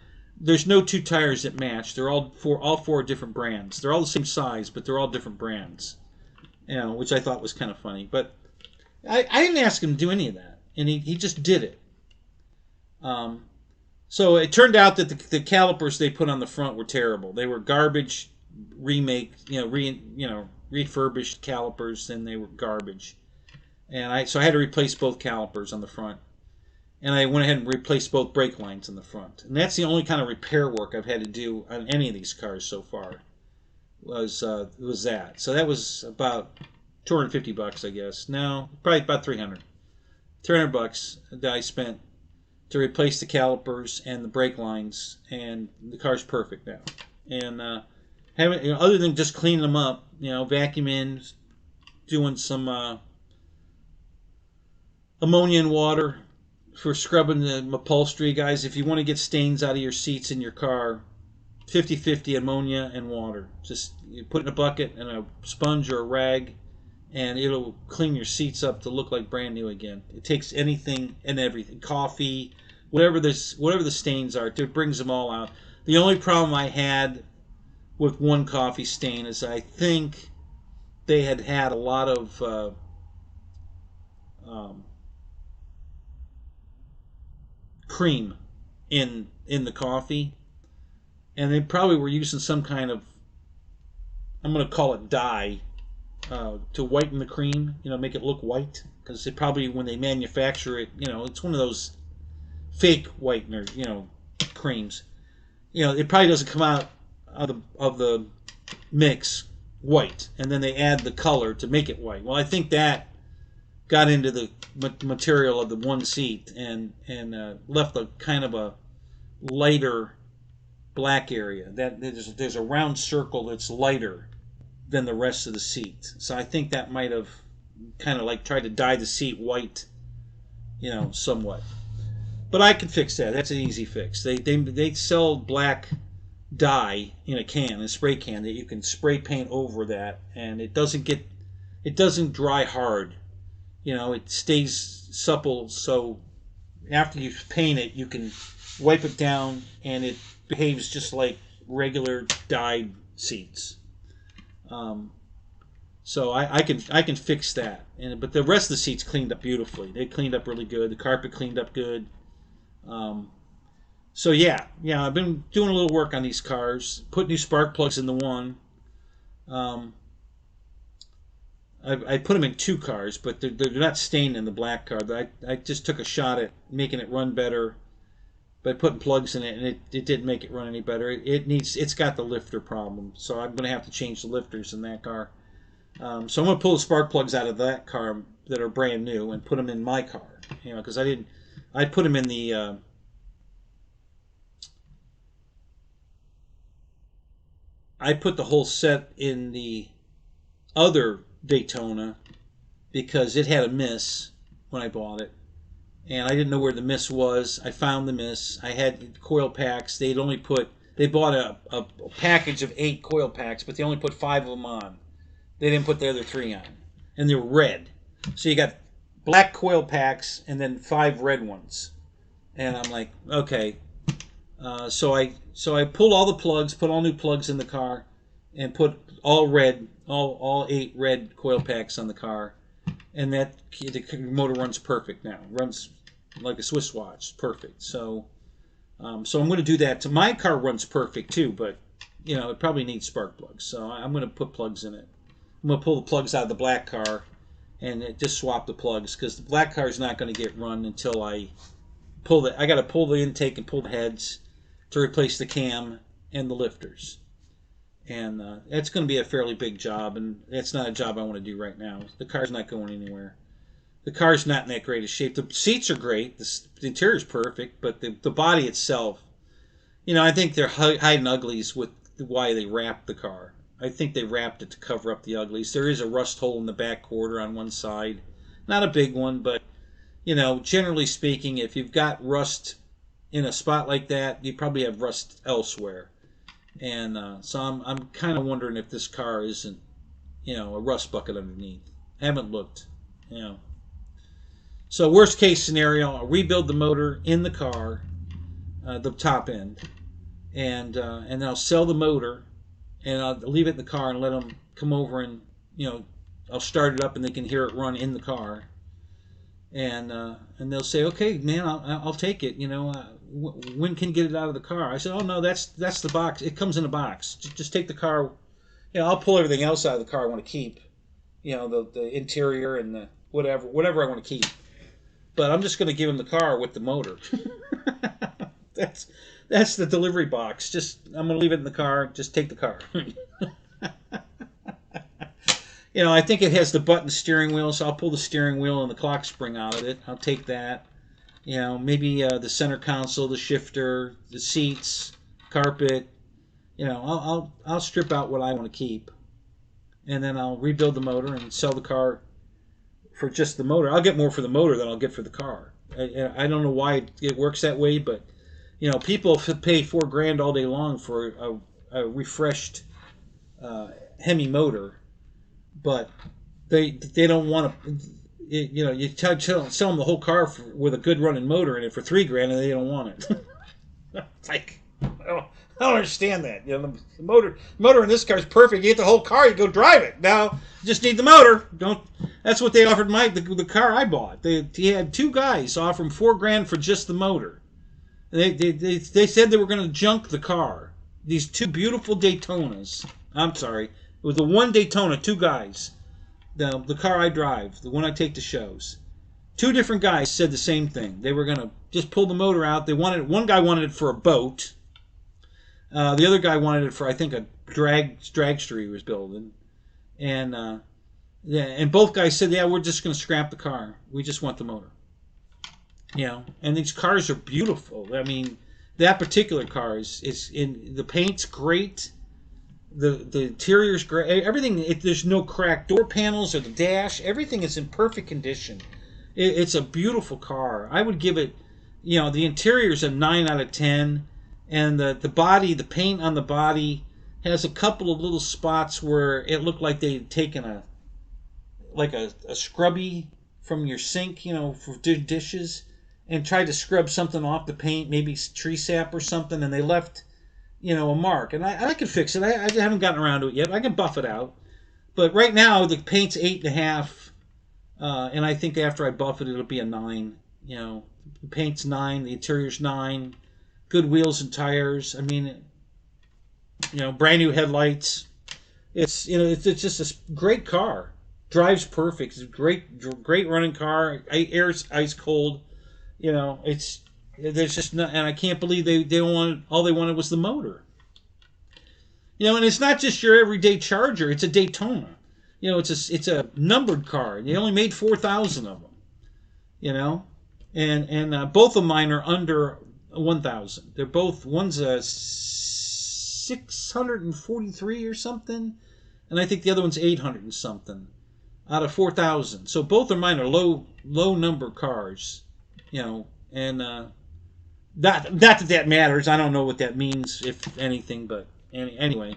There's no 2 tires that match. They're all 4 different brands. They're all the same size, but they're all different brands. Which I thought was kind of funny. But I didn't ask him to do any of that, and he just did it. So it turned out that the calipers they put on the front were terrible. They were garbage refurbished calipers, and they were garbage. And so I had to replace both calipers on the front. And I went ahead and replaced both brake lines in the front. And that's the only kind of repair work I've had to do on any of these cars so far. Was that. So that was about $250, I guess. No, probably about $300 that I spent to replace the calipers and the brake lines, and the car's perfect now. And other than just cleaning them up, vacuuming, doing some ammonia and water for scrubbing the upholstery, guys. If you want to get stains out of your seats in your car, 50-50 ammonia and water. Just you put it in a bucket and a sponge or a rag, and it'll clean your seats up to look like brand new again. It takes anything and everything, coffee, whatever the stains are, it brings them all out. The only problem I had with one coffee stain is I think they had a lot of cream in the coffee. And they probably were using some kind of, I'm going to call it dye, to whiten the cream, make it look white. Because they probably, when they manufacture it, it's one of those fake whitener, creams. It probably doesn't come out of the mix white. And then they add the color to make it white. Well, I think that got into the material of the one seat and left a kind of a lighter black area. That there's a round circle that's lighter than the rest of the seat. So I think that might have kind of like tried to dye the seat white, somewhat. But I can fix that. That's an easy fix. They sell black dye in a spray can that you can spray paint over that, and it doesn't dry hard. It stays supple, so after you paint it, you can wipe it down, and it behaves just like regular dyed seats. So I can fix that. But the rest of the seats cleaned up beautifully. They cleaned up really good. The carpet cleaned up good. So yeah, I've been doing a little work on these cars. Put new spark plugs in the one. I put them in 2 cars, but they're not stained in the black car. I just took a shot at making it run better by putting plugs in it, and it didn't make it run any better. It's got the lifter problem, so I'm going to have to change the lifters in that car. So I'm going to pull the spark plugs out of that car that are brand new and put them in my car, because I put them in the I put the whole set in the other Daytona because it had a miss when I bought it, and I didn't know where the miss was. I found the miss. I had coil packs. They bought a package of 8 coil packs, but they only put 5 of them on. They didn't put the other 3 on, and they were red. So you got black coil packs and then 5 red ones, and I'm like, okay. So I pulled all the plugs, put all new plugs in the car, and put all 8 red coil packs on the car, and the motor runs perfect now. Runs like a Swiss watch, perfect. So I'm going to do that. My car runs perfect too, but it probably needs spark plugs. So I'm going to put plugs in it. I'm going to pull the plugs out of the black car and just swap the plugs, because the black car is not going to get run until I got to pull the intake and pull the heads to replace the cam and the lifters. And that's going to be a fairly big job, and that's not a job I want to do right now. The car's not going anywhere. The car's not in that great a shape. The seats are great. The interior's perfect, but the body itself, I think they're hiding uglies with why they wrapped the car. I think they wrapped it to cover up the uglies. There is a rust hole in the back quarter on one side. Not a big one, but, you know, generally speaking, if you've got rust in a spot like that, you probably have rust elsewhere. And so I'm kind of wondering if this car isn't, you know, a rust bucket underneath. I haven't looked, you know. So worst case scenario, I'll rebuild the motor in the car, the top end, and then I'll sell the motor, and I'll leave it in the car and let them come over and, you know, I'll start it up and they can hear it run in the car, and they'll say, okay, man, I'll take it. You know, when can you get it out of the car? I said, oh no, that's the box. It comes in a box. Just take the car. You know, I'll pull everything else out of the car I want to keep. You know, the interior and the whatever I want to keep. But I'm just going to give him the car with the motor. That's the delivery box. Just I'm going to leave it in the car. Just take the car. You know, I think it has the button steering wheel, so I'll pull the steering wheel and the clock spring out of it. I'll take that. You know, maybe the center console, the shifter, the seats, carpet. You know, I'll strip out what I want to keep, and then I'll rebuild the motor and sell the car for just the motor. I'll get more for the motor than I'll get for the car. I don't know why it works that way, but you know, people pay $4,000 all day long for a refreshed Hemi motor, but they don't want to. You know, you sell them the whole car with a good running motor in it for $3,000, and they don't want it. Like, I don't understand that. You know, the motor in this car is perfect. You get the whole car, you go drive it. Now, you just need the motor. That's what they offered the car I bought. He had two guys offer him $4,000 for just the motor. They said they were going to junk the car. These two beautiful Daytonas. I'm sorry, it was the one Daytona, two guys. The car I drive, the one I take to shows. Two different guys said the same thing. They were going to just pull the motor out. One guy wanted it for a boat. The other guy wanted it for, I think, a dragster he was building. And both guys said, yeah, we're just going to scrap the car. We just want the motor. You know, and these cars are beautiful. I mean, that particular car is in the paint's great. The interior's great. Everything, there's no cracked door panels or the dash. Everything is in perfect condition. It's a beautiful car. I would give it, you know, the interior's a 9 out of 10. And the body, the paint on the body has a couple of little spots where it looked like they'd taken a scrubby from your sink, you know, for dishes, and tried to scrub something off the paint, maybe tree sap or something, and they left, you know, a mark. And I could fix it. I haven't gotten around to it yet. I can buff it out. But right now, the paint's 8.5, and I think after I buff it, it'll be a 9. You know, the paint's 9, the interior's 9. Good wheels and tires. I mean, you know, brand new headlights. It's, you know, it's just a great car. Drives perfect. It's a great running car. Air's ice cold. You know, there's just not, and I can't believe they don't want, all they wanted was the motor. You know, and it's not just your everyday Charger. It's a Daytona. You know, it's a numbered car. They only made 4,000 of them. You know, and both of mine are under 1,000. They're both, one's a 643 or something, and I think the other one's 800 and something out of 4,000. So both of mine are low number cars, you know, and not that matters. I don't know what that means, if anything, but anyway,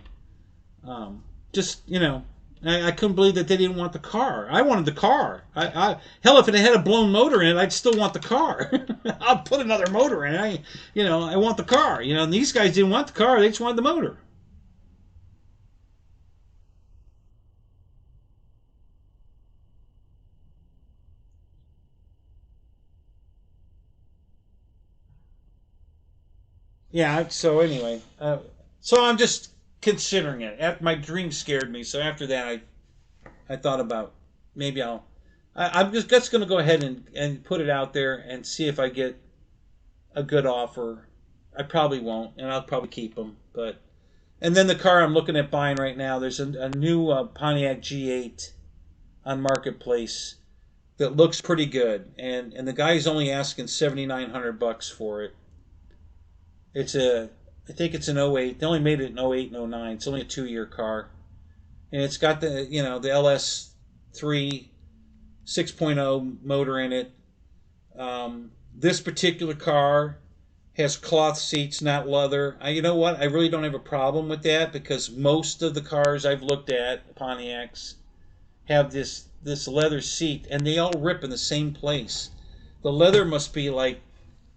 just, you know, I couldn't believe that they didn't want the car. I wanted the car. Hell, if it had a blown motor in it, I'd still want the car. I'll put another motor in it. I want the car. You know, and these guys didn't want the car. They just wanted the motor. Yeah, so anyway. So I'm just considering it. My dream scared me, so after that I thought about maybe I'm just going to go ahead and put it out there and see if I get a good offer. I probably won't, and I'll probably keep them. And then the car I'm looking at buying right now, there's a new Pontiac G8 on Marketplace that looks pretty good, and the guy's only asking $7,900 for it. I think it's an '08. They only made it in '08 and '09. It's only a 2-year car. and it's got the the LS3 6.0 motor in it. This particular car has cloth seats, not leather. You know what? I really don't have a problem with that because most of the cars I've looked at, Pontiacs, have this leather seat, and they all rip in the same place. The leather must be like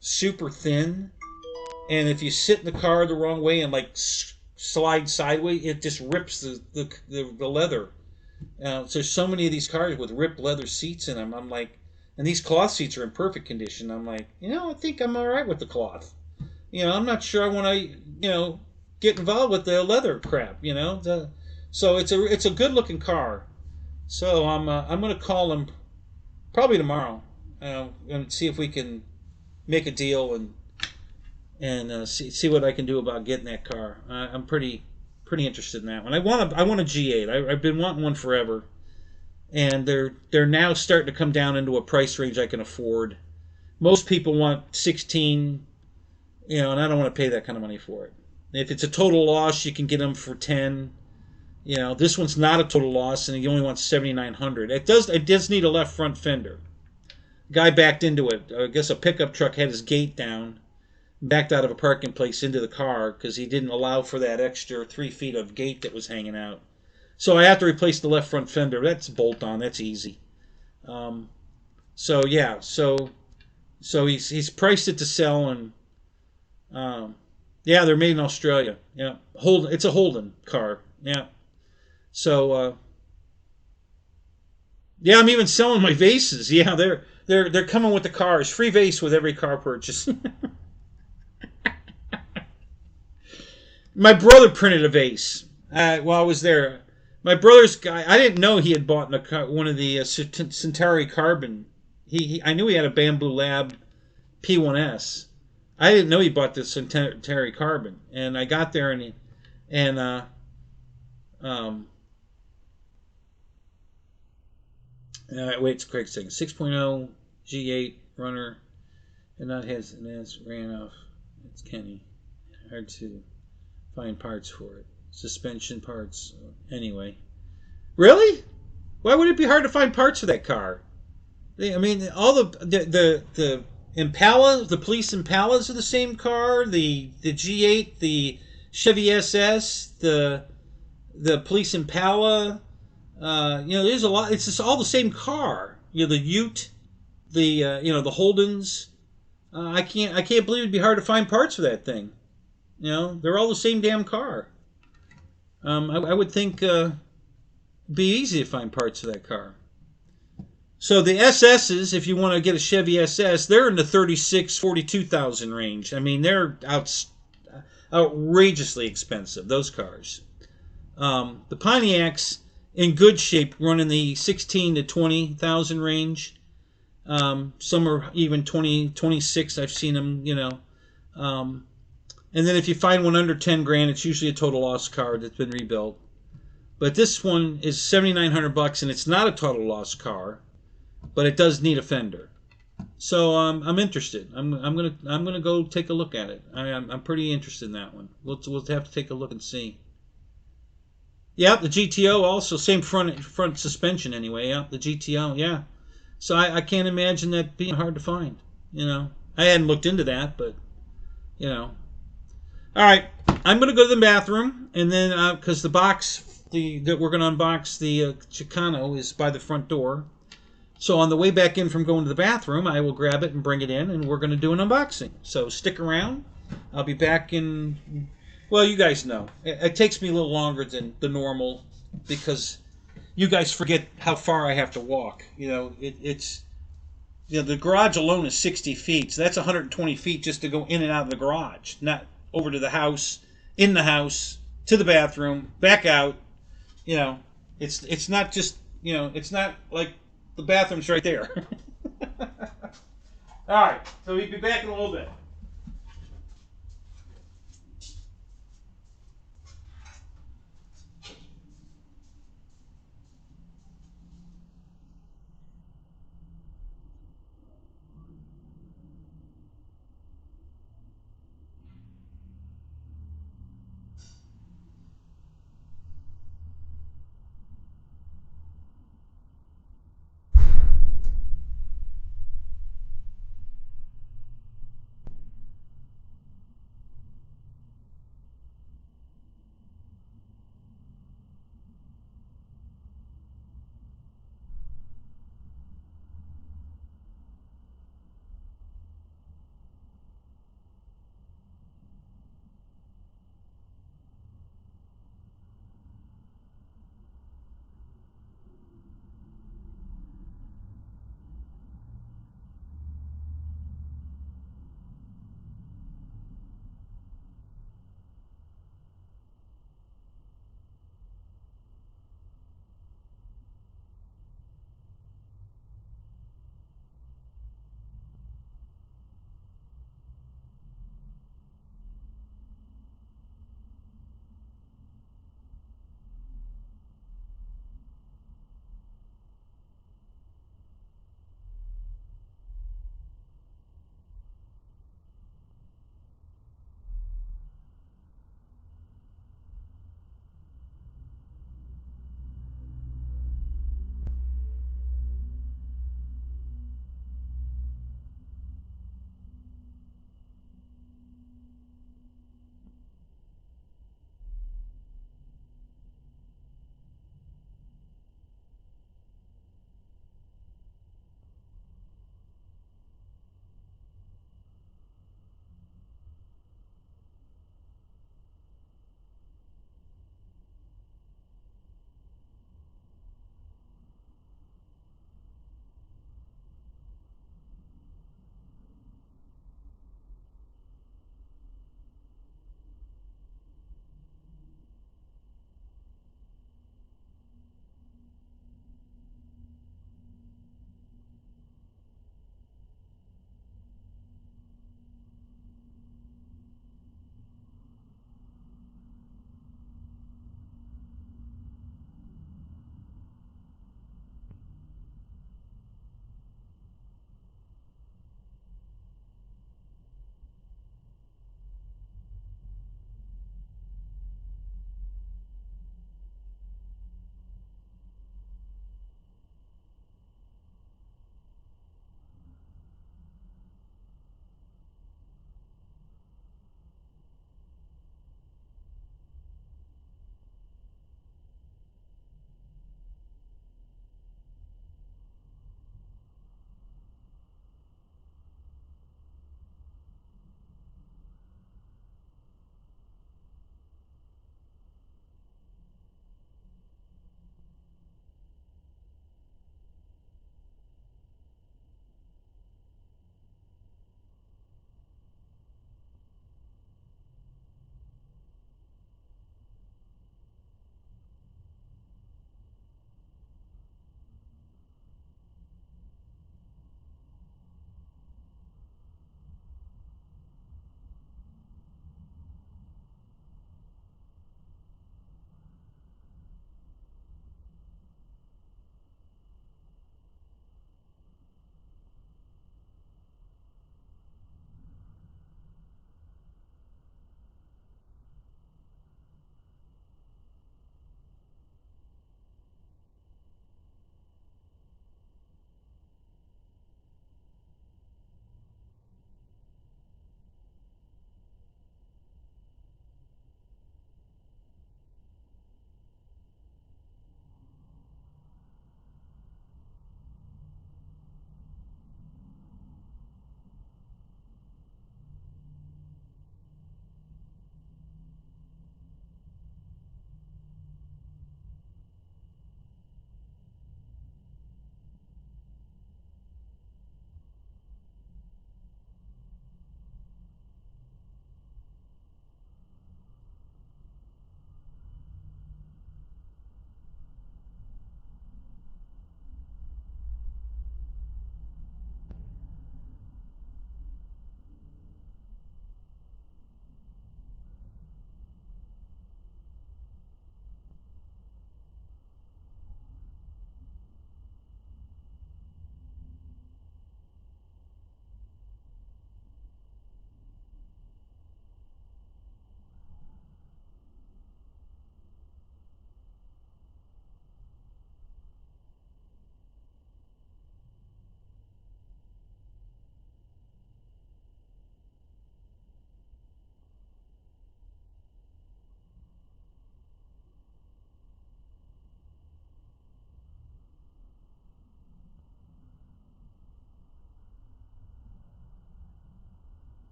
super thin, and if you sit in the car the wrong way and like slide sideways, it just rips the leather. So there's so many of these cars with ripped leather seats in them. I'm like, and these cloth seats are in perfect condition. I'm like, I think I'm all right with the cloth. I'm not sure I want to, get involved with the leather crap. So it's a good looking car. So I'm gonna call him probably tomorrow, and see if we can make a deal and see what I can do about getting that car. I'm pretty interested in that one. I want a G8. I've been wanting one forever, and they're now starting to come down into a price range I can afford. Most people want 16, and I don't want to pay that kind of money for it. If it's a total loss, you can get them for 10. This one's not a total loss, and you only want 7,900. It does need a left front fender. Guy backed into it. I guess a pickup truck had his gate down, backed out of a parking place into the car because he didn't allow for that extra 3 feet of gate that was hanging out. So I have to replace the left front fender. That's bolt on. That's easy. So yeah, so he's priced it to sell, and yeah, they're made in Australia. Yeah, it's a Holden car. Yeah. So yeah, I'm even selling my vases. Yeah, they're coming with the cars. Free vase with every car purchase. My brother printed a vase while I was there. My brother's guy, I didn't know he had bought one of the Centauri Carbon. I knew he had a Bamboo Lab P1S. I didn't know he bought the Centauri Carbon. And I got there and wait, it's Craig's saying 6.0 G8 runner, and that has ran off. It's Kenny. Hard to find parts for it. Suspension parts. Anyway, really? Why would it be hard to find parts for that car? I mean, all the Impala, the police Impalas are the same car. The G8, the Chevy SS, the police Impala. There's a lot. It's just all the same car. The Ute, the the Holdens. I can't believe it'd be hard to find parts for that thing. They're all the same damn car. I would think it'd be easy to find parts for that car. So the SSs, if you want to get a Chevy SS, they're in the 42,000 range. I mean, they're outrageously expensive. Those cars. The Pontiacs, in good shape, run in the 16 to 20,000 range. Some are even 20, 26. I've seen them. And then if you find one under 10 grand, it's usually a total loss car that's been rebuilt. But this one is $7,900, and it's not a total loss car, but it does need a fender. So I'm interested. I'm gonna go take a look at it. I'm pretty interested in that one. We'll have to take a look and see. Yeah, the GTO also same front suspension anyway. Yeah, the GTO. Yeah. So I can't imagine that being hard to find. I hadn't looked into that, but All right, I'm going to go to the bathroom, and then because the box that we're going to unbox, the Tucano, is by the front door. So on the way back in from going to the bathroom, I will grab it and bring it in, and we're going to do an unboxing. So stick around. I'll be back in. Well, you guys know it takes me a little longer than the normal because you guys forget how far I have to walk. It's the garage alone is 60 feet, so that's 120 feet just to go in and out of the garage, not over to the house, in the house, to the bathroom, back out. It's not just it's not like the bathroom's right there. All right, so we'll be back in a little bit.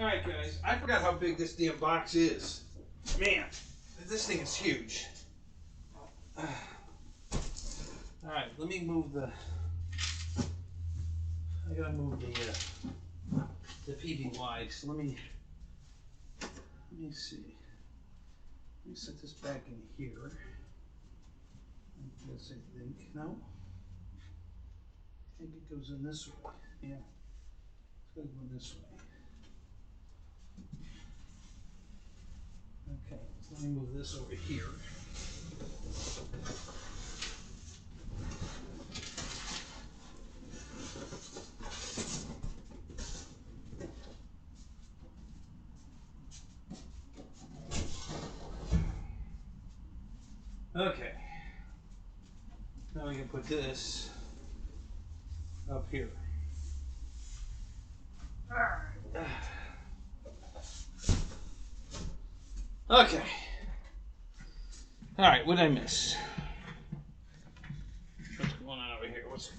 Alright guys, I forgot how big this damn box is. Man, this thing is huge. Alright, let me move the... I gotta move the PBY, so let me see. Let me set this back in here. Yes, I think. No? I think it goes in this way. Yeah. It's going to go this way. Okay, so let me move this over here. Okay. Now we can put this up here. Alright. Okay. Alright, what did I miss? What's going on over here? What's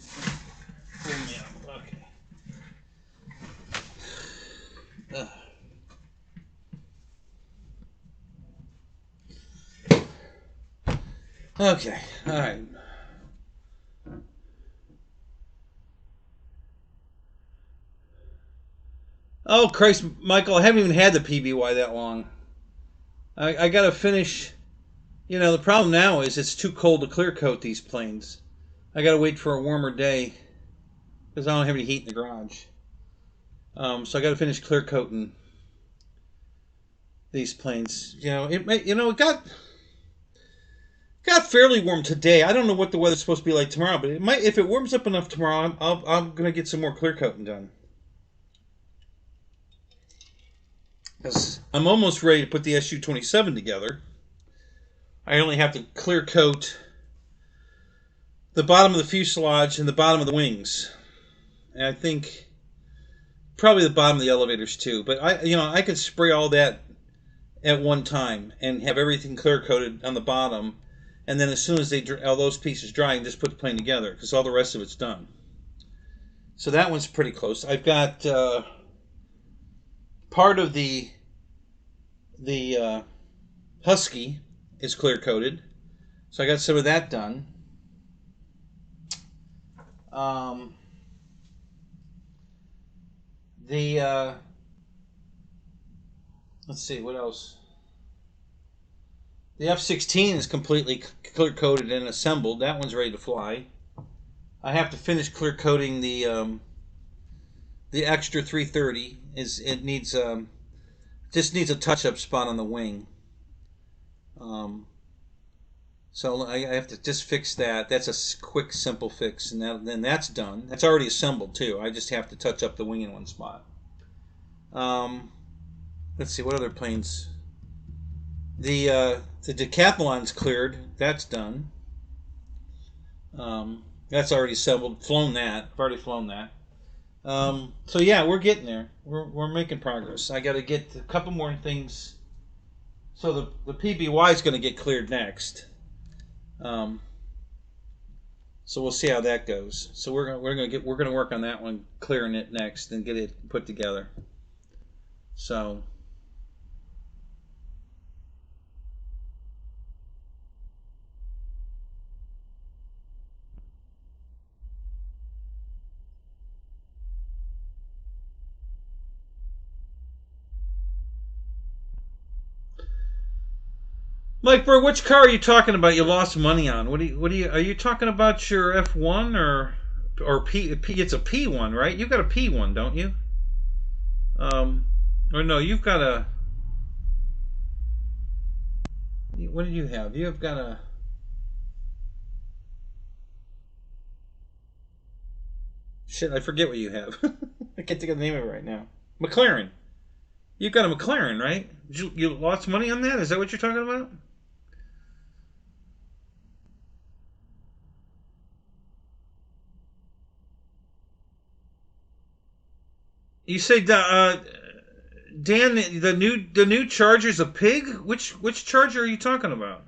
pulling me up? Okay. Okay, alright. Oh, Christ, Michael, I haven't even had the PBY that long. I gotta finish. You know, the problem now is it's too cold to clear coat these planes. I gotta wait for a warmer day because I don't have any heat in the garage. So I gotta finish clear coating these planes. You know, it got fairly warm today. I don't know what the weather's supposed to be like tomorrow, but it might. If it warms up enough tomorrow, I'm gonna get some more clear coating done. Because I'm almost ready to put the SU-27 together. I only have to clear coat the bottom of the fuselage and the bottom of the wings, and I think probably the bottom of the elevators too. But I could spray all that at one time and have everything clear coated on the bottom, and then as soon as all those pieces dry, and just put the plane together because all the rest of it's done. So that one's pretty close. I've got part of the Husky is clear coated, so I got some of that done. Let's see, what else? The F-16 is completely clear coated and assembled. That one's ready to fly. I have to finish clear coating the extra 330. It needs just needs a touch-up spot on the wing. So I have to just fix that. That's a quick, simple fix, and then that's done. That's already assembled too. I just have to touch up the wing in one spot. Let's see, what other planes? The Decathlon's cleared. That's done. That's already assembled. Flown that. I've already flown that. So yeah, we're getting there. We're making progress. I got to get a couple more things. So the PBY is going to get cleared next. So we'll see how that goes. So we're gonna work on that one, clearing it next, and get it put together. So. Mike Burr, which car are you talking about? You lost money on? What are you talking about? Your F1 or P? It's a P1, right? You got a P1, don't you? Or no, you've got a. What did you have? You have got a. Shit, I forget what you have. I can't think of the name of it right now. McLaren. You've got a McLaren, right? You lost money on that? Is that what you're talking about? You say, Dan, the new Charger's a pig? Which Charger are you talking about?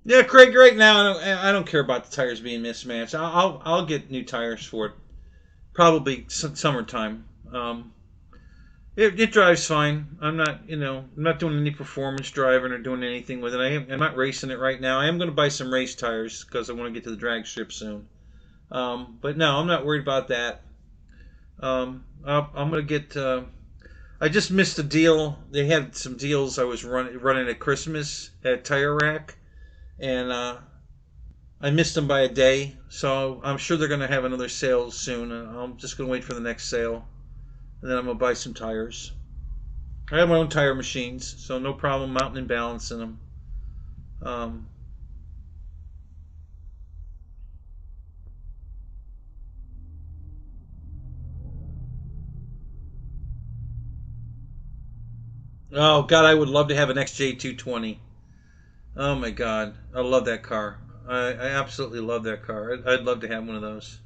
Yeah, Craig. Right now, I don't care about the tires being mismatched. I'll get new tires for it. Probably summertime. It drives fine. I'm not doing any performance driving or doing anything with it. I'm not racing it right now. I am going to buy some race tires because I want to get to the drag strip soon. But no, I'm not worried about that. I'm going to get. I just missed a deal. They had some deals I was running at Christmas at Tire Rack, and I missed them by a day. So I'm sure they're going to have another sale soon. I'm just going to wait for the next sale, and then I'm going to buy some tires. I have my own tire machines, so no problem mounting and balancing them. Um, oh God, I would love to have an XJ220. Oh my God, I love that car. I absolutely love that car. I'd love to have one of those.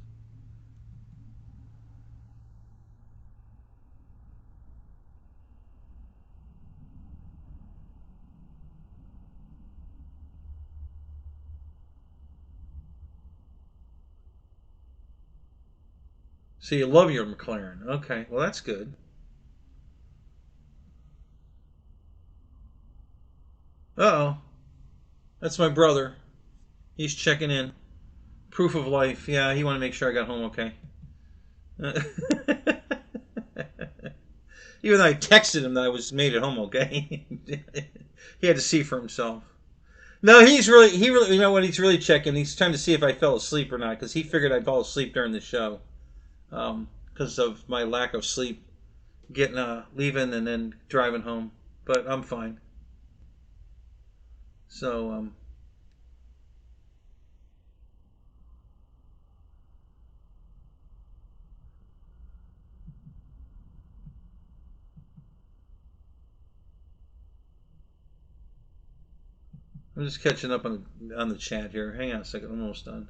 So you love your McLaren? Okay, well that's good. Uh oh, that's my brother. He's checking in. Proof of life. Yeah, he wanted to make sure I got home okay. Even though I texted him that I was made it home okay, he had to see for himself. No, he really, you know what? He's really checking. He's trying to see if I fell asleep or not because he figured I'd fall asleep during the show because of my lack of sleep, getting leaving and then driving home. But I'm fine. So I'm just catching up on the chat here. Hang on a second. I'm almost done.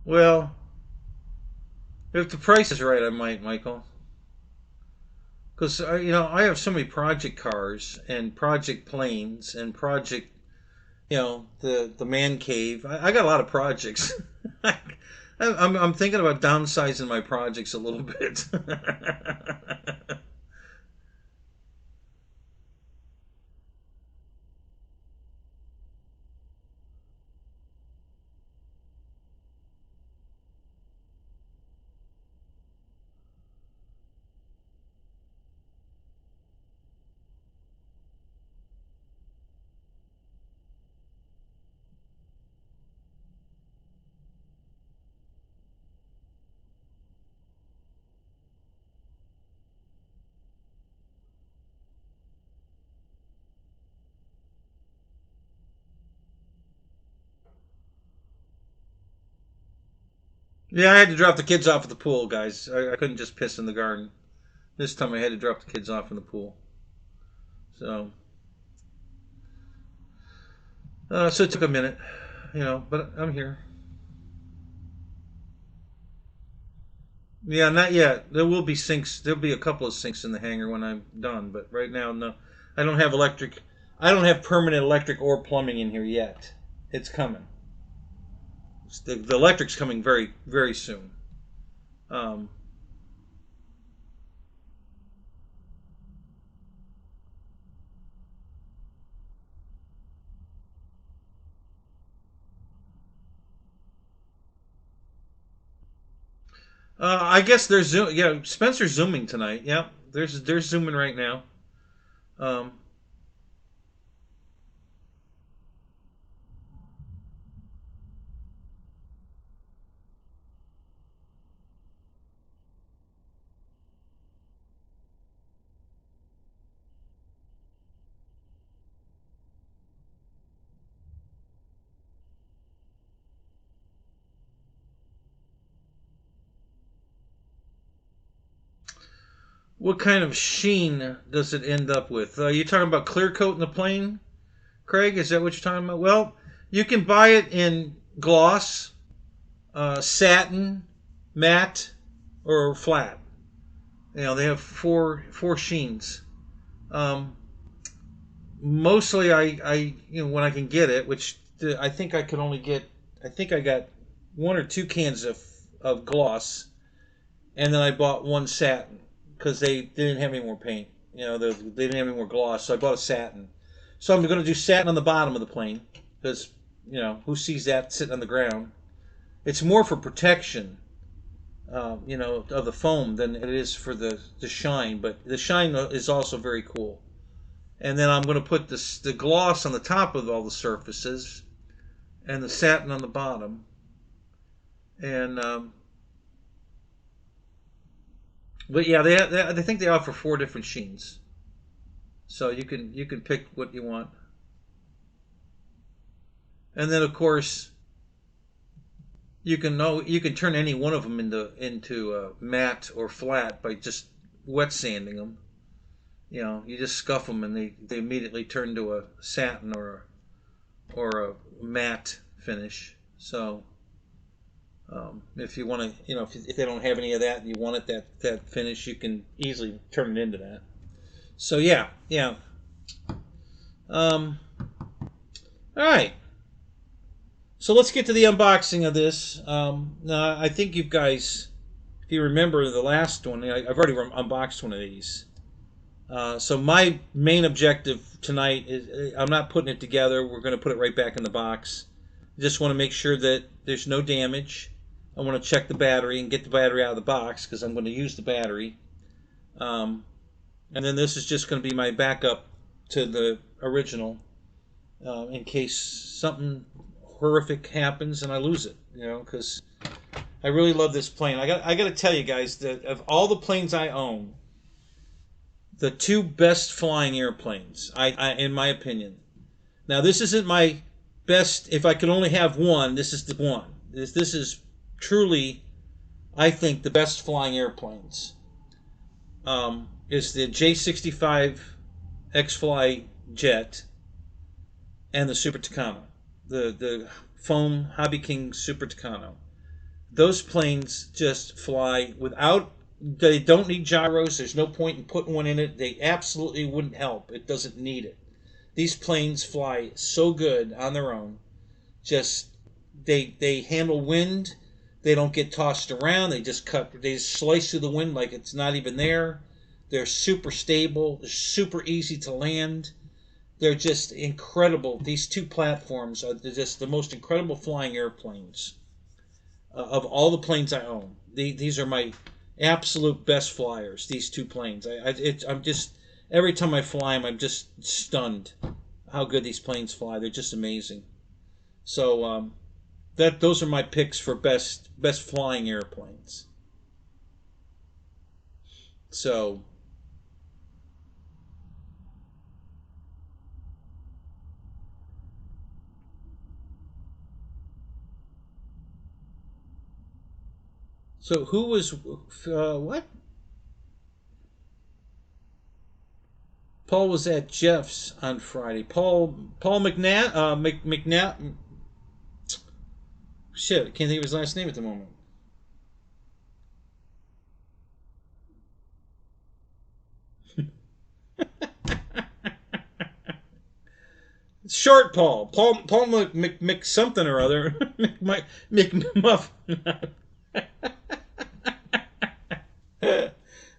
Well, if the price is right, I might, Michael. Because I have so many project cars and project planes and project, the man cave. I got a lot of projects. I'm thinking about downsizing my projects a little bit. Yeah, I had to drop the kids off at the pool, guys. I couldn't just piss in the garden. This time I had to drop the kids off in the pool. So it took a minute, but I'm here. Yeah, not yet. There will be sinks. There'll be a couple of sinks in the hangar when I'm done, but right now, no. I don't have electric. I don't have permanent electric or plumbing in here yet. It's coming. The electric's coming very, very soon. Um, I guess there's zoom. Yeah, Spencer's zooming tonight. Yeah, there's zooming right now. Um, What kind of sheen does it end up with? You talking about clear coat in the plane, Craig? Is that what you're talking about? Well, you can buy it in gloss, satin, matte, or flat. You know, they have four sheens. Um, Mostly, I when I can get it, which I think I could only get. I think I got 1 or 2 cans of gloss, and then I bought one satin because they didn't have any more paint. You know, they didn't have any more gloss, so I bought a satin. So I'm going to do satin on the bottom of the plane because who sees that sitting on the ground? It's more for protection, of the foam than it is for the shine. But the shine is also very cool. And then I'm going to put the gloss on the top of all the surfaces, and the satin on the bottom. And but yeah, I think they offer 4 different sheens, so you can pick what you want. And then of course you can turn any one of them into matte or flat by just wet sanding them. You just scuff them and they immediately turn to a satin or a matte finish. So if you want to, if they don't have any of that and you want it that finish, you can easily turn it into that. So yeah. All right. So let's get to the unboxing of this. Now I think you guys, if you remember the last one, I've already unboxed one of these. So my main objective tonight is I'm not putting it together. We're going to put it right back in the box. I just want to make sure that there's no damage. I want to check the battery and get the battery out of the box because I'm going to use the battery. And then this is just going to be my backup to the original in case something horrific happens and I lose it. Because I really love this plane. I got to tell you guys that of all the planes I own, the 2 best flying airplanes, in my opinion. Now, this isn't my best. If I could only have one, this is the one. This is truly, I think, the best flying airplanes. Is the J65 X-Fly jet and the Super Tucano, the foam Hobby King Super Tucano. Those planes just fly without. They don't need gyros. There's no point in putting one in it. They absolutely wouldn't help. It doesn't need it. These planes fly so good on their own. Just they handle wind. They don't get tossed around. They just slice through the wind like it's not even there. They're super stable. They're super easy to land. They're just incredible. These 2 platforms are just the most incredible flying airplanes of all the planes I own. These are my absolute best flyers. These 2 planes. I'm just every time I fly them, I'm just stunned how good these planes fly. They're just amazing. So those are my picks for best flying airplanes. So who was what? Paul was at Jeff's on Friday. Paul McNatt McNatt. Shit, I can't think of his last name at the moment. Short Paul Mc something or other. McMuff.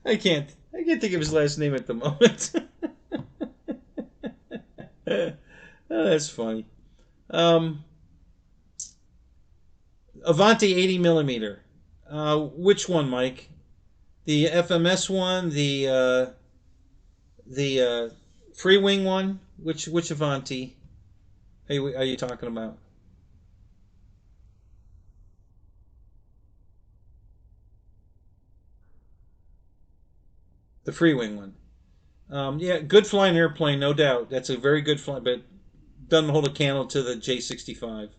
I can't think of his last name at the moment. Oh, that's funny. Avanti 80mm. Which one, Mike? The FMS one, the free wing one. Which Avanti are you talking about? The free wing one. Yeah, good flying airplane, no doubt. That's a very good flying, but doesn't hold a candle to the J65.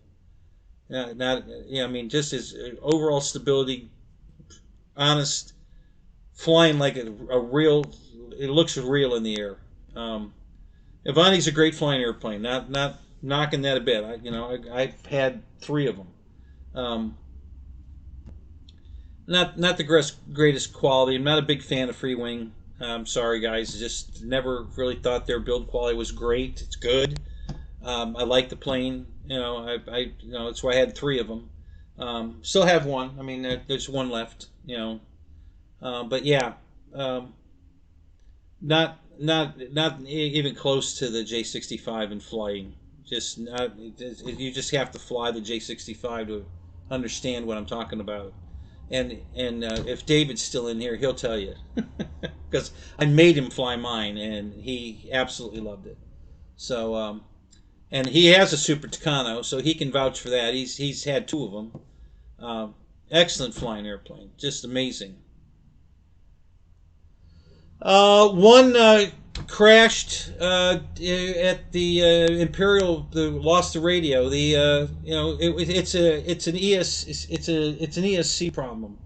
I mean, just his overall stability, honest, flying like a real. It looks real in the air. Avanti's a great flying airplane. Not knocking that a bit. I've had 3 of them. Not the greatest quality. I'm not a big fan of free wing. I'm sorry, guys. Just never really thought their build quality was great. It's good. I like the plane. That's why I had 3 of them. Still have one. I mean, there's one left. But yeah, not even close to the J65 in flying. Just not. You just have to fly the J65 to understand what I'm talking about. And if David's still in here, he'll tell you, because I made him fly mine, and he absolutely loved it. So, and he has a Super Tucano, so he can vouch for that. He's had 2 of them. Excellent flying airplane, just amazing. One crashed at the Imperial. Lost the radio. It's an ESC problem.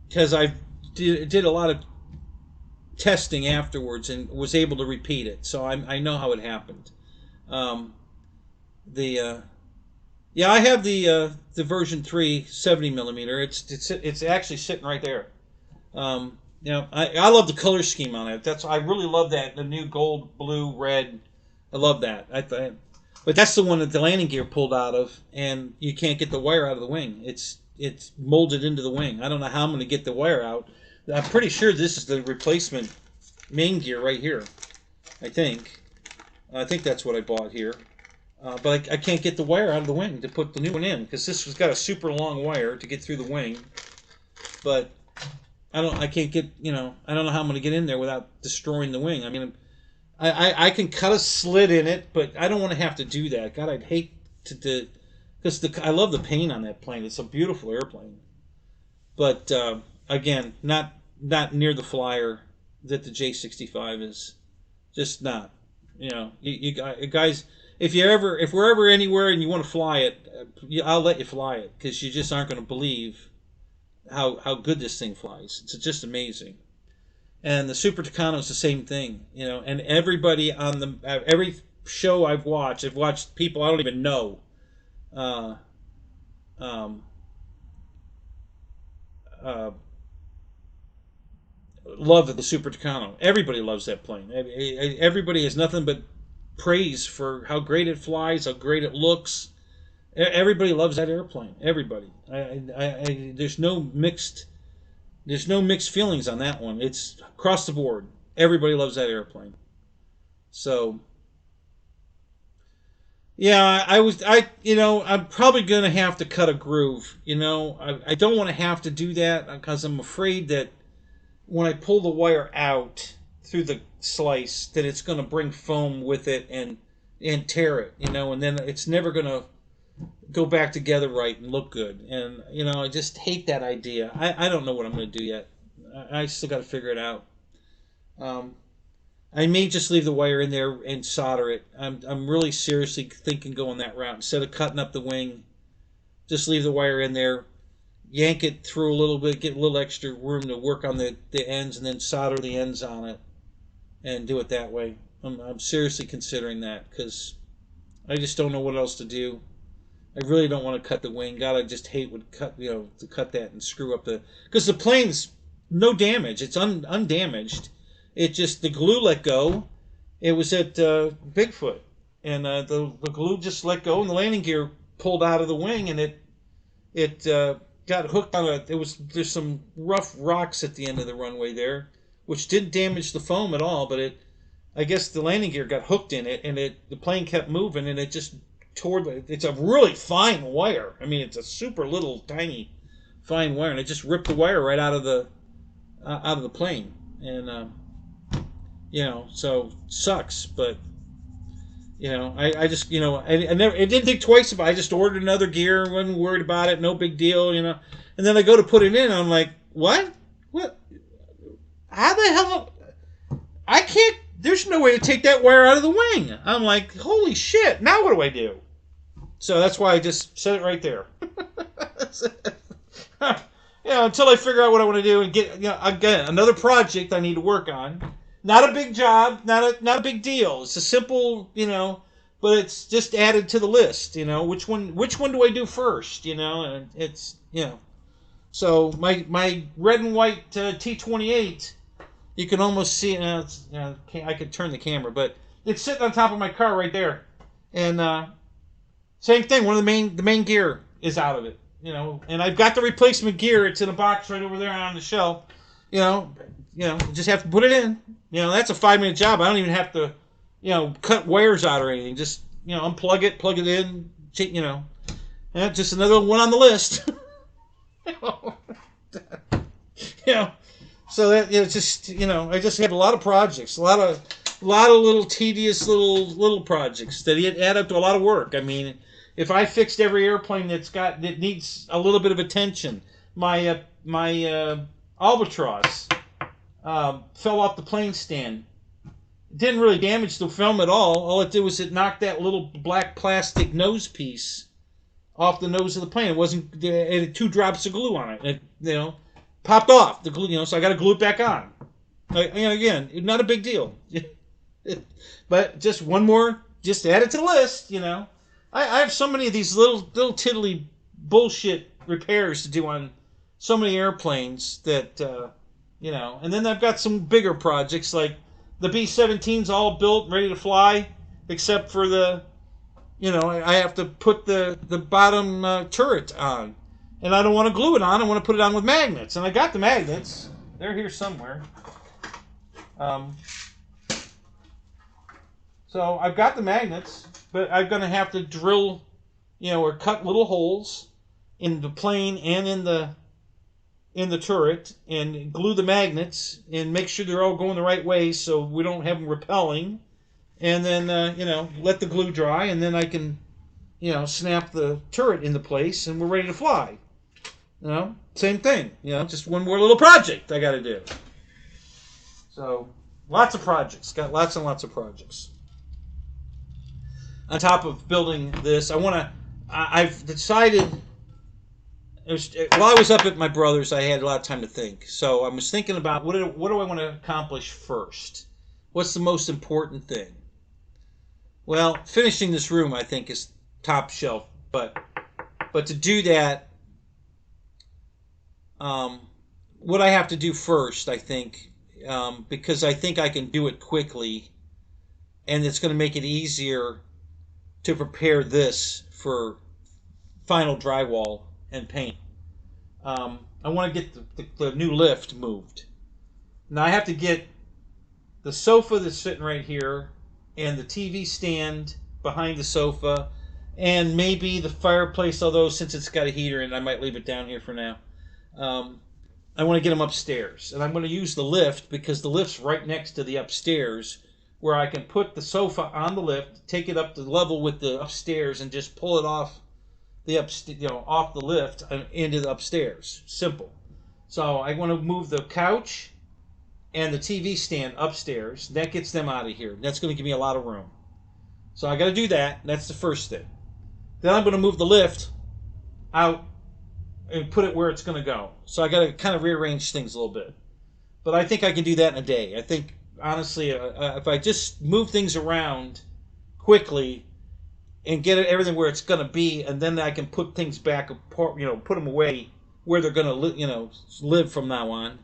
Because I did a lot of testing afterwards and was able to repeat it, so I know how it happened. I have the version 3 70mm. It's actually sitting right there. I love the color scheme on it. I really love that, the new gold, blue, red. I love that. But that's the one that the landing gear pulled out of, and you can't get the wire out of the wing. It's molded into the wing. I don't know how I'm going to get the wire out. I'm pretty sure this is the replacement main gear right here. I think that's what I bought here. But I can't get the wire out of the wing to put the new one in, because this has got a super long wire to get through the wing. But I can't get, I don't know how I'm going to get in there without destroying the wing. I mean, I can cut a slit in it, but I don't want to have to do that. God, I'd hate to because I love the paint on that plane. It's a beautiful airplane. But, again, not near the flyer that the J65 is. Just not. You guys, if we're ever anywhere and you want to fly it, I'll let you fly it, because you just aren't going to believe how good this thing flies. It's just amazing. And the Super Tucano is the same thing, and everybody on every show I've watched people I don't even know love the Super Tucano. Everybody loves that plane. Everybody has nothing but praise for how great it flies, how great it looks. Everybody loves that airplane. Everybody. There's no mixed feelings on that one. It's across the board. Everybody loves that airplane. So, yeah, I'm probably gonna have to cut a groove. I don't want to have to do that, because I'm afraid that when I pull the wire out through the slice, that it's gonna bring foam with it and tear it. And then it's never gonna go back together right and look good. And I just hate that idea. I don't know what I'm going to do yet. I still got to figure it out. I may just leave the wire in there and solder it. I'm really seriously thinking going that route. Instead of cutting up the wing, just leave the wire in there, yank it through a little bit, get a little extra room to work on the ends, and then solder the ends on it and do it that way. I'm seriously considering that, because I just don't know what else to do. I really don't want to cut the wing. God, I just hate to cut that and screw up because the plane's no damage. It's undamaged. It just, the glue let go. It was at Bigfoot, and the glue just let go, and the landing gear pulled out of the wing, and it got hooked on there's some rough rocks at the end of the runway there, which didn't damage the foam at all, but I guess the landing gear got hooked in it, and the plane kept moving, and it just it's a really fine wire. I mean, it's a super little tiny fine wire, and it just ripped the wire right out of the plane. And so sucks. But I just I never, it didn't think twice about it. I just ordered another gear, wasn't worried about it, no big deal. And then I go to put it in, and I'm like, what how the hell, I can't, there's no way to take that wire out of the wing. I'm like, holy shit, now what do I do? So that's why I just set it right there. until I figure out what I want to do and get, again, another project I need to work on. Not a big job, not a big deal. It's a simple, but it's just added to the list. Which one do I do first? And it's So my red and white T28, you can almost see. I could turn the camera, but it's sitting on top of my car right there. And same thing. One of the main gear is out of it. And I've got the replacement gear. It's in a box right over there on the shelf. Just have to put it in. That's a 5-minute job. I don't even have to, cut wires out or anything. Just, unplug it, plug it in, and just another one on the list. So that, just, I just have a lot of projects, a lot of little tedious little projects that add up to a lot of work. I mean, if I fixed every airplane that needs a little bit of attention, my Albatross fell off the plane stand. It didn't really damage the film at all. All it did was it knocked that little black plastic nose piece off the nose of the plane. It had 2 drops of glue on it. It, popped off the glue. So I got to glue it back on. Again, not a big deal. But just one more, just add it to the list. I have so many of these little tiddly bullshit repairs to do on so many airplanes that. And then I've got some bigger projects like the B-17's all built, ready to fly, except for the, I have to put the bottom turret on. And I don't want to glue it on, I want to put it on with magnets. And I got the magnets. They're here somewhere. So I've got the magnets, but I'm going to have to drill, or cut little holes in the plane and in the turret and glue the magnets and make sure they're all going the right way so we don't have them repelling. And then, let the glue dry, and then I can, snap the turret into place and we're ready to fly. Same thing. Just one more little project I got to do. So, lots of projects. Got lots and lots of projects. On top of building this, I've decided... While I was up at my brother's, I had a lot of time to think. So I was thinking about what do I want to accomplish first? What's the most important thing? Well, finishing this room, I think, is top shelf. But to do that, what I have to do first, I think, because I think I can do it quickly, and it's going to make it easier to prepare this for final drywall and paint. I want to get the new lift moved. Now I have to get the sofa that's sitting right here and the TV stand behind the sofa and maybe the fireplace, although since it's got a heater in it, I might leave it down here for now. I want to get them upstairs, and I'm going to use the lift because the lift's right next to the upstairs, where I can put the sofa on the lift, take it up to level with the upstairs, and just pull it off off the lift and into the upstairs. Simple. So I want to move the couch and the TV stand upstairs. That gets them out of here. That's going to give me a lot of room. So I got to do that. That's the first thing. Then I'm going to move the lift out and put it where it's going to go. So I got to kind of rearrange things a little bit. But I think I can do that in a day. I think, honestly, if I just move things around quickly and get everything where it's going to be, and then I can put things back, put them away where they're going to live from now on.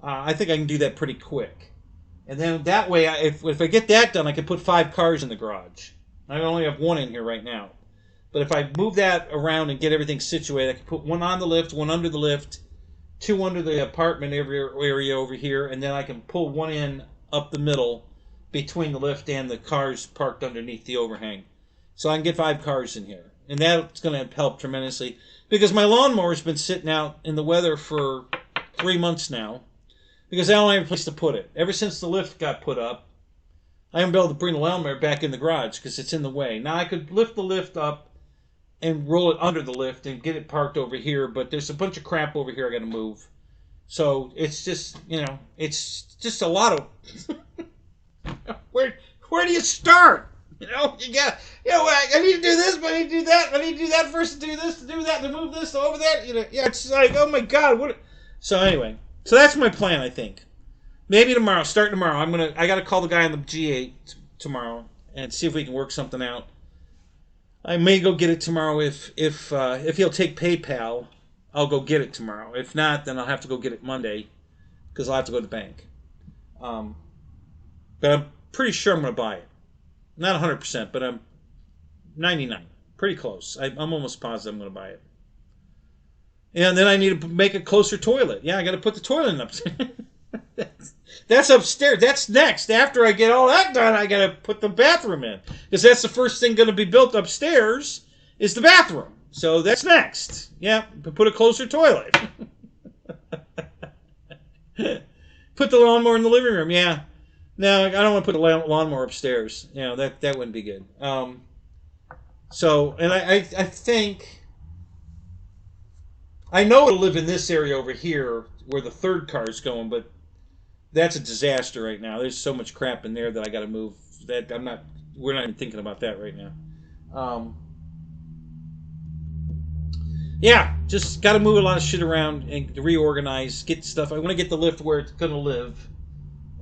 I think I can do that pretty quick. And then that way, if I get that done, I can put 5 cars in the garage. I only have 1 in here right now. But if I move that around and get everything situated, I can put 1 on the lift, 1 under the lift, 2 under the apartment area over here, and then I can pull 1 in up the middle between the lift and the cars parked underneath the overhang. So I can get 5 cars in here. And that's going to help tremendously. Because my lawnmower's been sitting out in the weather for 3 months now. Because I don't have a place to put it. Ever since the lift got put up, I haven't been able to bring the lawnmower back in the garage because it's in the way. Now I could lift the lift up and roll it under the lift and get it parked over here. But there's a bunch of crap over here I got to move. So it's just, it's just a lot of... Where do you start? I need to do this, but I need to do that, but I need to do that first, to do this, to do that, to move this, to over that. It's like, oh my god, what? So anyway, so that's my plan. I think maybe tomorrow, start tomorrow. I gotta call the guy on the G8 tomorrow and see if we can work something out. I may go get it tomorrow if he'll take PayPal. I'll go get it tomorrow. If not, then I'll have to go get it Monday because I'll have to go to the bank. But I'm pretty sure I'm going to buy it. Not 100%, but I'm 99. Pretty close. I'm almost positive I'm going to buy it. And then I need to make a closer toilet. Yeah, I got to put the toilet in upstairs. That's upstairs. That's next. After I get all that done, I got to put the bathroom in. Because that's the first thing going to be built upstairs is the bathroom. So that's next. Yeah, put a closer toilet. Put the lawnmower in the living room. Yeah. No, I don't want to put a lawnmower upstairs. That wouldn't be good. So, and I think... I know it'll live in this area over here where the third car is going, but that's a disaster right now. There's so much crap in there that I got to move. We're not even thinking about that right now. Yeah, just got to move a lot of shit around and reorganize, get stuff. I want to get the lift where it's going to live,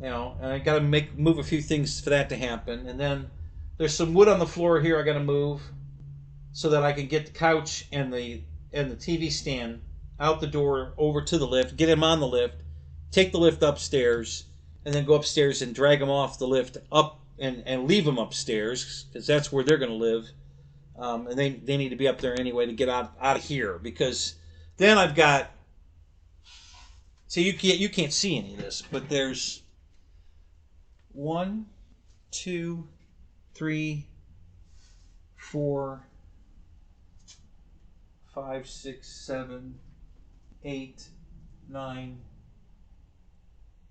and I got to move a few things for that to happen. And then there's some wood on the floor here I got to move so that I can get the couch and the TV stand out the door over to the lift, get him on the lift, take the lift upstairs, and then go upstairs and drag them off the lift up and leave them upstairs because that's where they're going to live. And they need to be up there anyway to get out of here because then I've got. So you can't see any of this, but there's 1, 2, 3, 4, 5, 6, 7, 8, 9,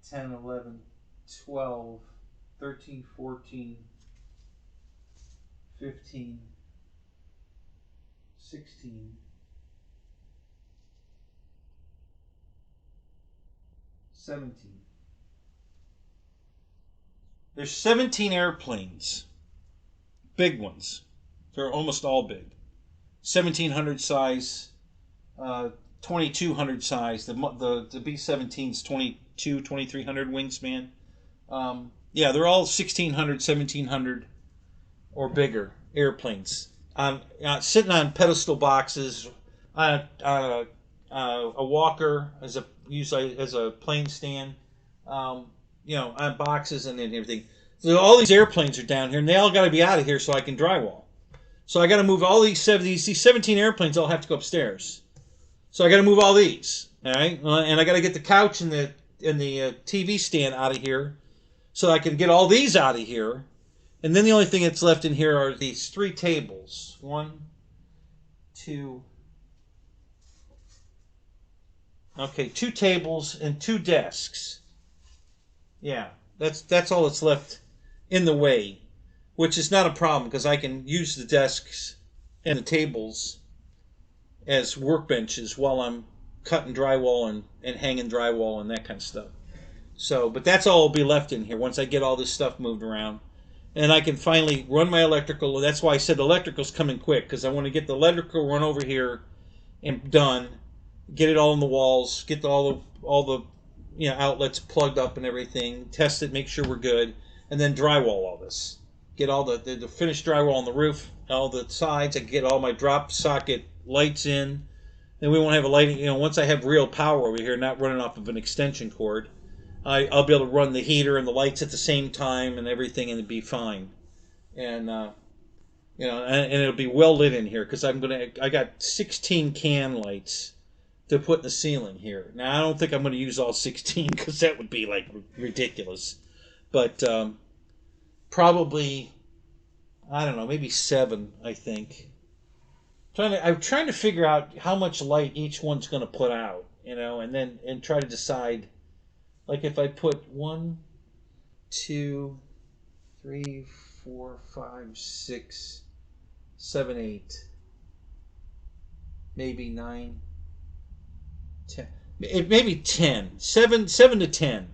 10, 11, 12, 13, 14, 15, 16, 17. There's 17 airplanes. Big ones. They're almost all big. 1700 size, 2200 size. The B-17's 2300 wingspan. Yeah, they're all 1600, 1700 or bigger airplanes. Sitting on pedestal boxes, a walker used as a plane stand, on boxes and everything. So all these airplanes are down here, and they all got to be out of here so I can drywall. So I got to move all these 17 airplanes. All have to go upstairs. So I got to move all these. All right, and I got to get the couch and the TV stand out of here, so I can get all these out of here. And then the only thing that's left in here are these 3 tables. 1, 2. Okay, 2 tables and 2 desks. Yeah, that's all that's left in the way, which is not a problem because I can use the desks and the tables as workbenches while I'm cutting drywall and hanging drywall and that kind of stuff. So, but that's all will be left in here once I get all this stuff moved around. And I can finally run my electrical. That's why I said the electrical's coming quick, because I want to get the electrical run over here and done, get it all in the walls, get all the outlets plugged up and everything, test it, make sure we're good, and then drywall all this. Get all the finished drywall on the roof, all the sides. I can get all my drop socket lights in. Then we won't have a lighting. Once I have real power over here, not running off of an extension cord, I'll be able to run the heater and the lights at the same time and everything, and it'll be fine. And and it'll be well lit in here because I got 16 can lights to put in the ceiling here. Now I don't think I'm going to use all 16 because that would be like ridiculous. But probably, I don't know, maybe 7. I think. I'm trying to figure out how much light each one's going to put out, and try to decide. Like if I put 1, 2, 3, 4, 5, 6, 7, 8, maybe 9, 10, maybe 10, 7 to 10.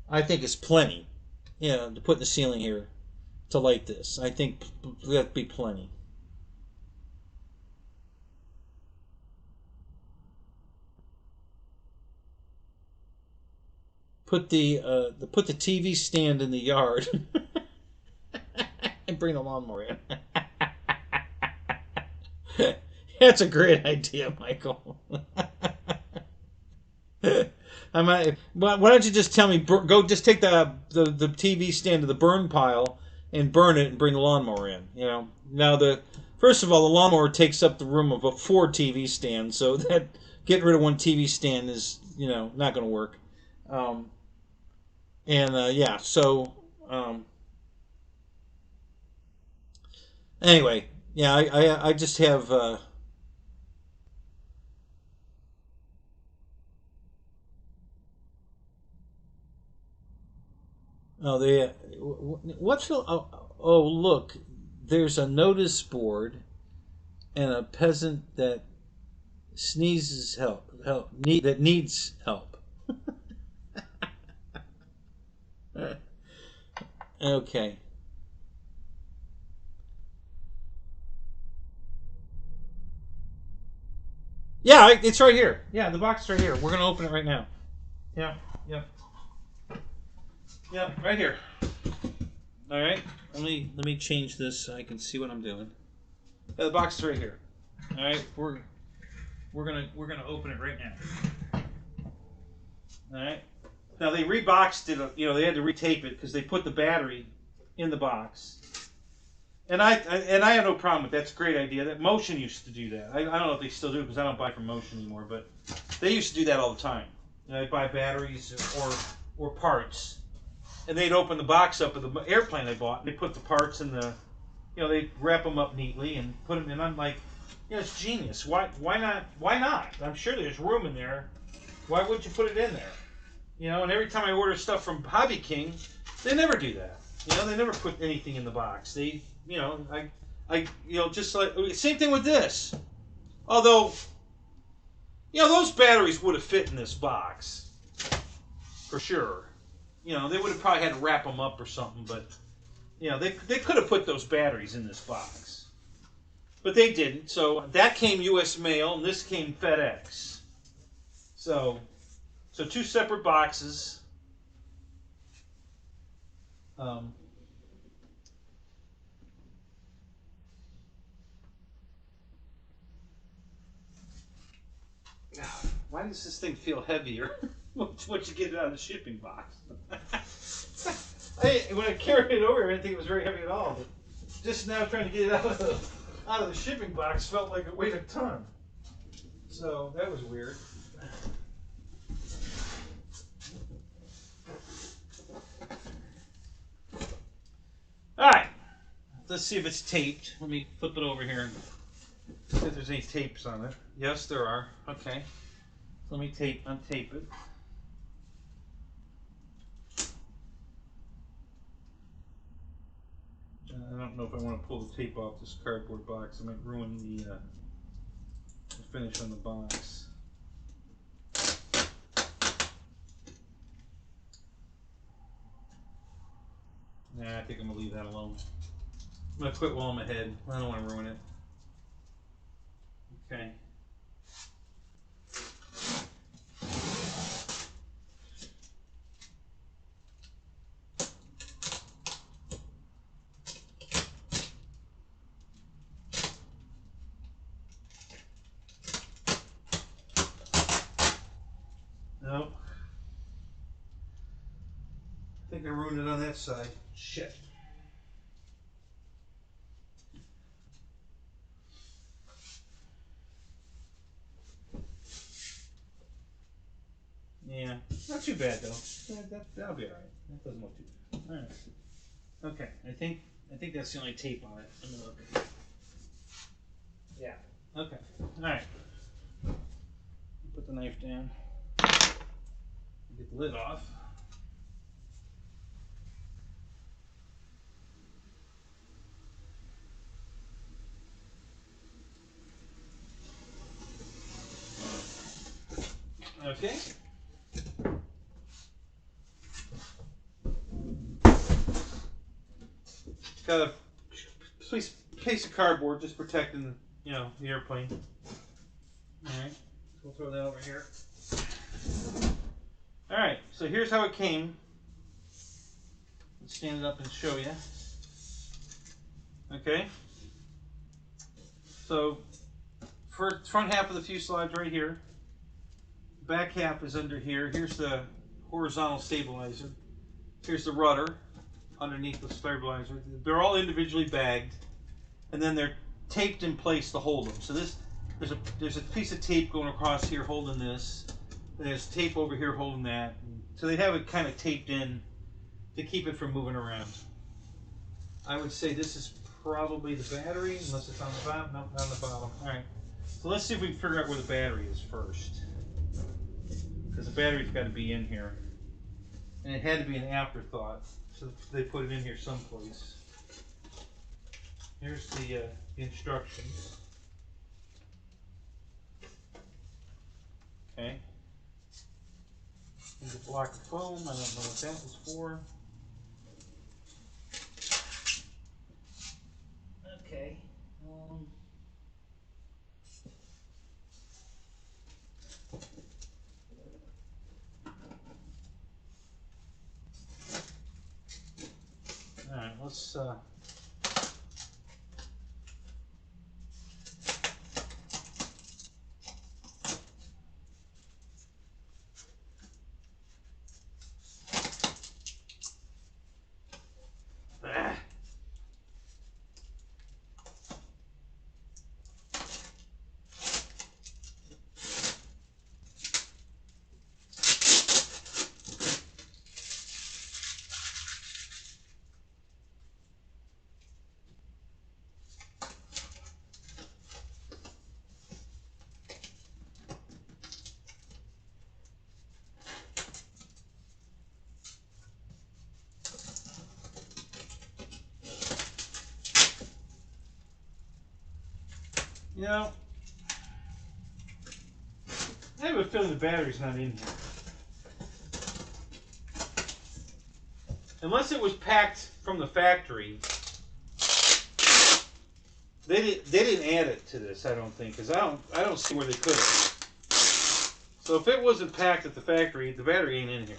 I think is plenty, to put in the ceiling here to light this. I think that'd be plenty. Put the TV stand in the yard and bring the lawnmower in. That's a great idea, Michael. I might. Why don't you just tell me? Go, just take the TV stand to the burn pile and burn it, and bring the lawnmower in. You know. Now first of all, the lawnmower takes up the room of 4 TV stands, so that getting rid of one TV stand is not going to work. Yeah. So anyway, yeah. I just have. What's the? Oh, look, there's a notice board and a peasant that sneezes that needs help. Okay. Yeah, it's right here. Yeah, the box is right here. We're gonna open it right now. Yeah. Yep. Yeah, right here. All right. Let me change this so I can see what I'm doing. Yeah, the box is right here. All right. We're gonna open it right now. All right. Now they reboxed it. They had to retape it because they put the battery in the box. And I have no problem with that. That's a great idea. That Motion used to do that. I don't know if they still do because I don't buy from Motion anymore, but they used to do that all the time. I'd buy batteries or parts, and they'd open the box up of the airplane I bought, and they put the parts in the, they wrap them up neatly and put them in. I'm like, it's genius. Why not? Why not? I'm sure there's room in there. Why would you put it in there? And every time I order stuff from Hobby King, they never do that. They never put anything in the box. They, just like, same thing with this. Although, those batteries would have fit in this box. For sure. They would have probably had to wrap them up or something, but, they could have put those batteries in this box. But they didn't. So that came U.S. mail, and this came FedEx. So 2 separate boxes. Why does this thing feel heavier once you get it out of the shipping box? When I carried it over, I didn't think it was very heavy at all. But just now trying to get it out of the shipping box felt like it weighed a ton. So that was weird. All right, let's see if it's taped. Let me flip it over here and see if there's any tapes on it. Yes, there are. Okay. Let me untape it. I don't know if I want to pull the tape off this cardboard box. I might ruin the finish on the box. Nah, I think I'm going to leave that alone. I'm going to quit while I'm ahead. I don't want to ruin it. Okay. Nope. I think I ruined it on that side. Shit. Yeah, not too bad though. That'll be all right. That doesn't look too bad. All right. Okay, I think that's the only tape on it. Let me look. Yeah. Okay. All right. Put the knife down. Get the lid off. Okay. got a piece of cardboard just protecting, you know, the airplane. All right, we'll throw that over here. All right, so here's how it came. Let's stand it up and show you. Okay. So, front half of the fuselage right here. Back half is under here. Here's the horizontal stabilizer. Here's the rudder underneath the stabilizer. They're all individually bagged, and then they're taped in place to hold them. So there's a piece of tape going across here holding this. And there's tape over here holding that. So they have it kind of taped in to keep it from moving around. I would say this is probably the battery, unless it's on the bottom. No, not on the bottom. All right. So let's see if we can figure out where the battery is first. Because the battery's got to be in here. And it had to be an afterthought. So they put it in here someplace. Here's the instructions. Okay. There's a block of foam. I don't know what that was for. Okay. All right, let's you know, I have a feeling the battery's not in here. Unless it was packed from the factory. They didn't add it to this, I don't think, because I don't see where they could have. So if it wasn't packed at the factory, the battery ain't in here.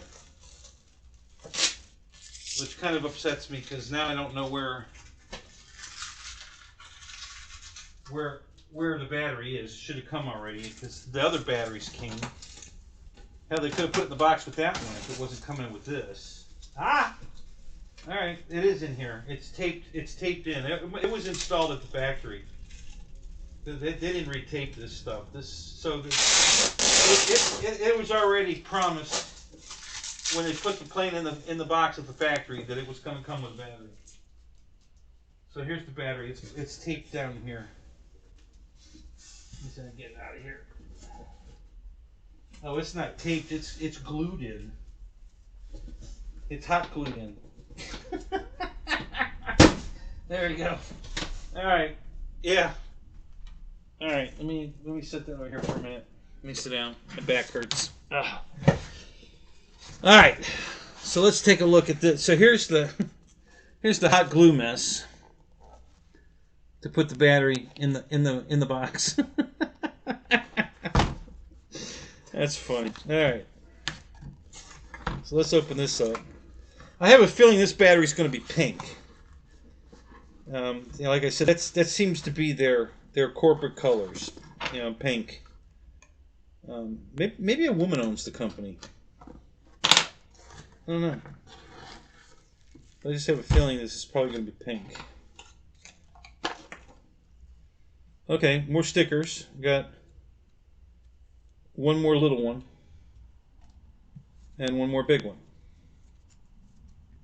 Which kind of upsets me, because now I don't know where the battery is. Should have come already, because the other batteries came. Hell, they could have put it in the box with that one if it wasn't coming with this. Ah! Alright, it is in here. It's taped in. It was installed at the factory. They didn't retape this stuff. It was already promised when they put the plane in the box at the factory that it was going to come with a battery. So here's the battery. It's taped down here. I'm just gonna get it out of here. Oh, it's not taped. It's glued in. It's hot glued in. There we go. All right. Yeah. All right. Let me sit down over here for a minute. Let me sit down. My back hurts. Ugh. All right. So let's take a look at this. So here's the hot glue mess to put the battery in the box. That's funny. All right. So let's open this up. I have a feeling this battery's going to be pink. You know, like I said, that seems to be their corporate colors. You know, pink. Maybe a woman owns the company. I don't know. I just have a feeling this is probably going to be pink. Okay, more stickers. We got one more little one and one more big one.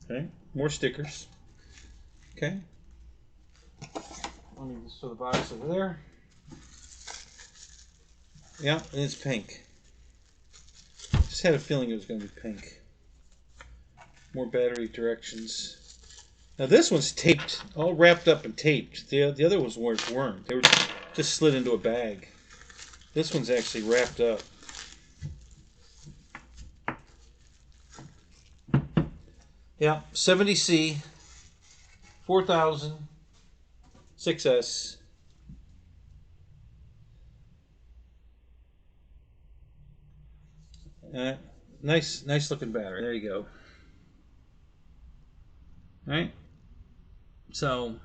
Okay, more stickers. Okay. Let me just throw the box over there. Yeah, and it's pink. Just had a feeling it was going to be pink. More battery directions. Now this one's taped, all wrapped up and taped. The other ones weren't. They were just slid into a bag. This one's actually wrapped up. Yeah, 70C, 4000 6S. Nice looking battery. There you go. All right. So,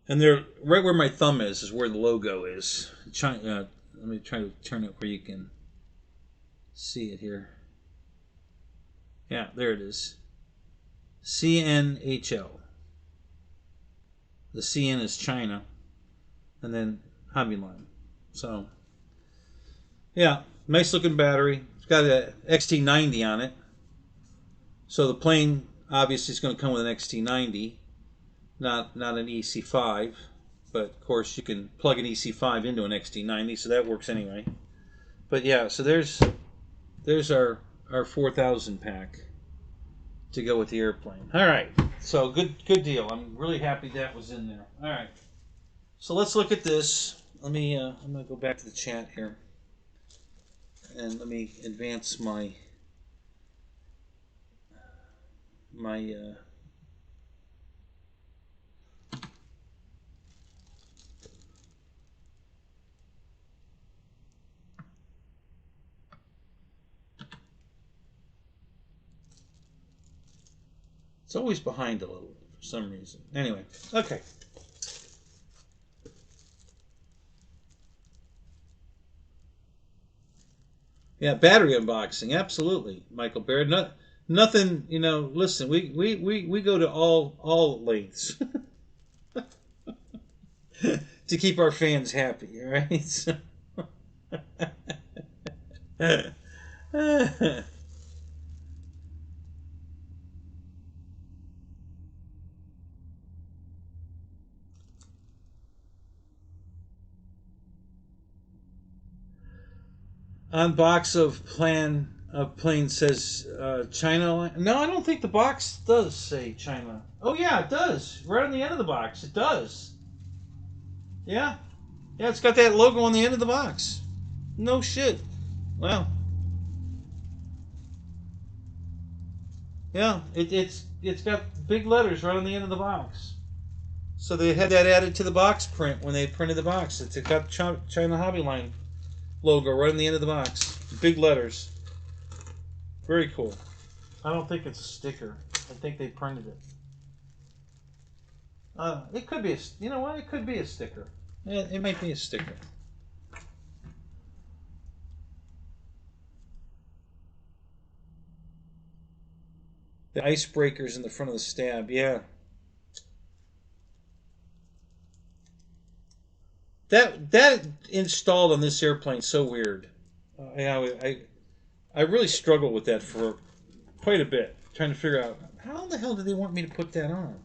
and they're right where my thumb is where the logo is. Let me try to turn it where you can see it here. Yeah, there it is. CNHL. The CN is China, and then Hobby Line. So, yeah, nice looking battery. It's got a XT90 on it. So the plane obviously is going to come with an XT90, not an EC5. But of course you can plug an EC5 into an XT90, so that works anyway. But yeah, so there's our 4000 pack to go with the airplane. All right, so good deal. I'm really happy that was in there. All right, so let's look at this. Let me I'm gonna go back to the chat here, and let me advance my it's always behind a little for some reason. Anyway, okay. Yeah, battery unboxing, absolutely, Michael Baird. Nothing, you know. Listen, we go to all lengths to keep our fans happy, right? So, on box of plane says China. No, I don't think the box does say China. Oh yeah, it does. Right on the end of the box, it does. Yeah, yeah, it's got that logo on the end of the box. No shit. Wow. Yeah, it's got big letters right on the end of the box. So they had that added to the box print when they printed the box. It's got China Hobby Line logo right on the end of the box. Big letters. Very cool. I don't think it's a sticker. I think they printed it. It could be a. You know what? It could be a sticker. It might be a sticker. The icebreakers in the front of the stab. Yeah. That installed on this airplane so weird. I really struggled with that for quite a bit, trying to figure out how the hell did they want me to put that on.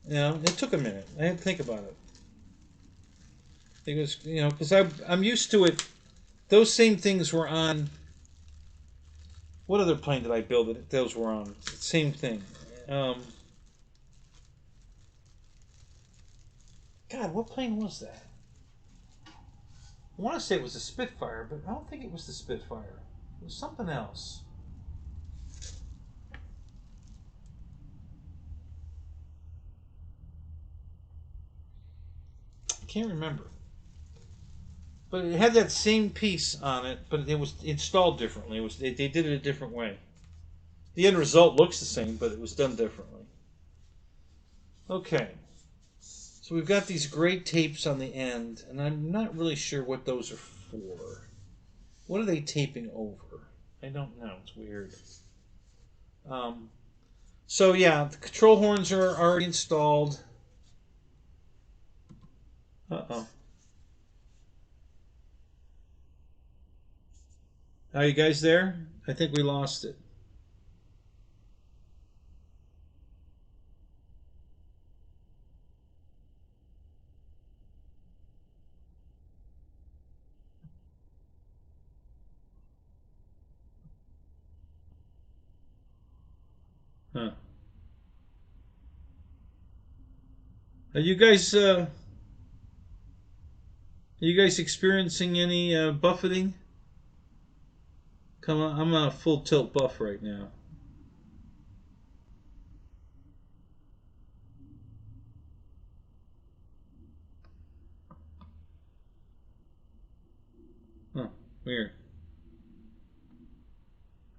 You know, it took a minute. I had to think about it. It was, you know, because I'm used to it. Those same things were on. What other plane did I build that those were on? Same thing. God, what plane was that? I want to say it was a Spitfire, but I don't think it was the Spitfire. It was something else. I can't remember. But it had that same piece on it, but it was installed differently. It was they did it a different way. The end result looks the same, but it was done differently. Okay. So we've got these great tapes on the end, and I'm not really sure what those are for. What are they taping over? I don't know. It's weird. So yeah, the control horns are already installed. Uh-oh. Are you guys there? I think we lost it. Huh. Are you guys experiencing any buffeting? Come on, I'm on a full tilt buff right now. Huh, weird.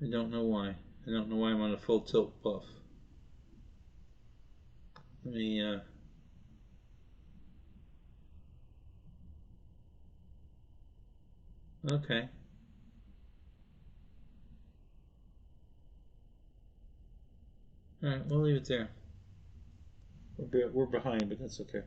I don't know why. I don't know why I'm on a full tilt buff. Let me, okay. Alright, we'll leave it there. We're behind, but that's okay.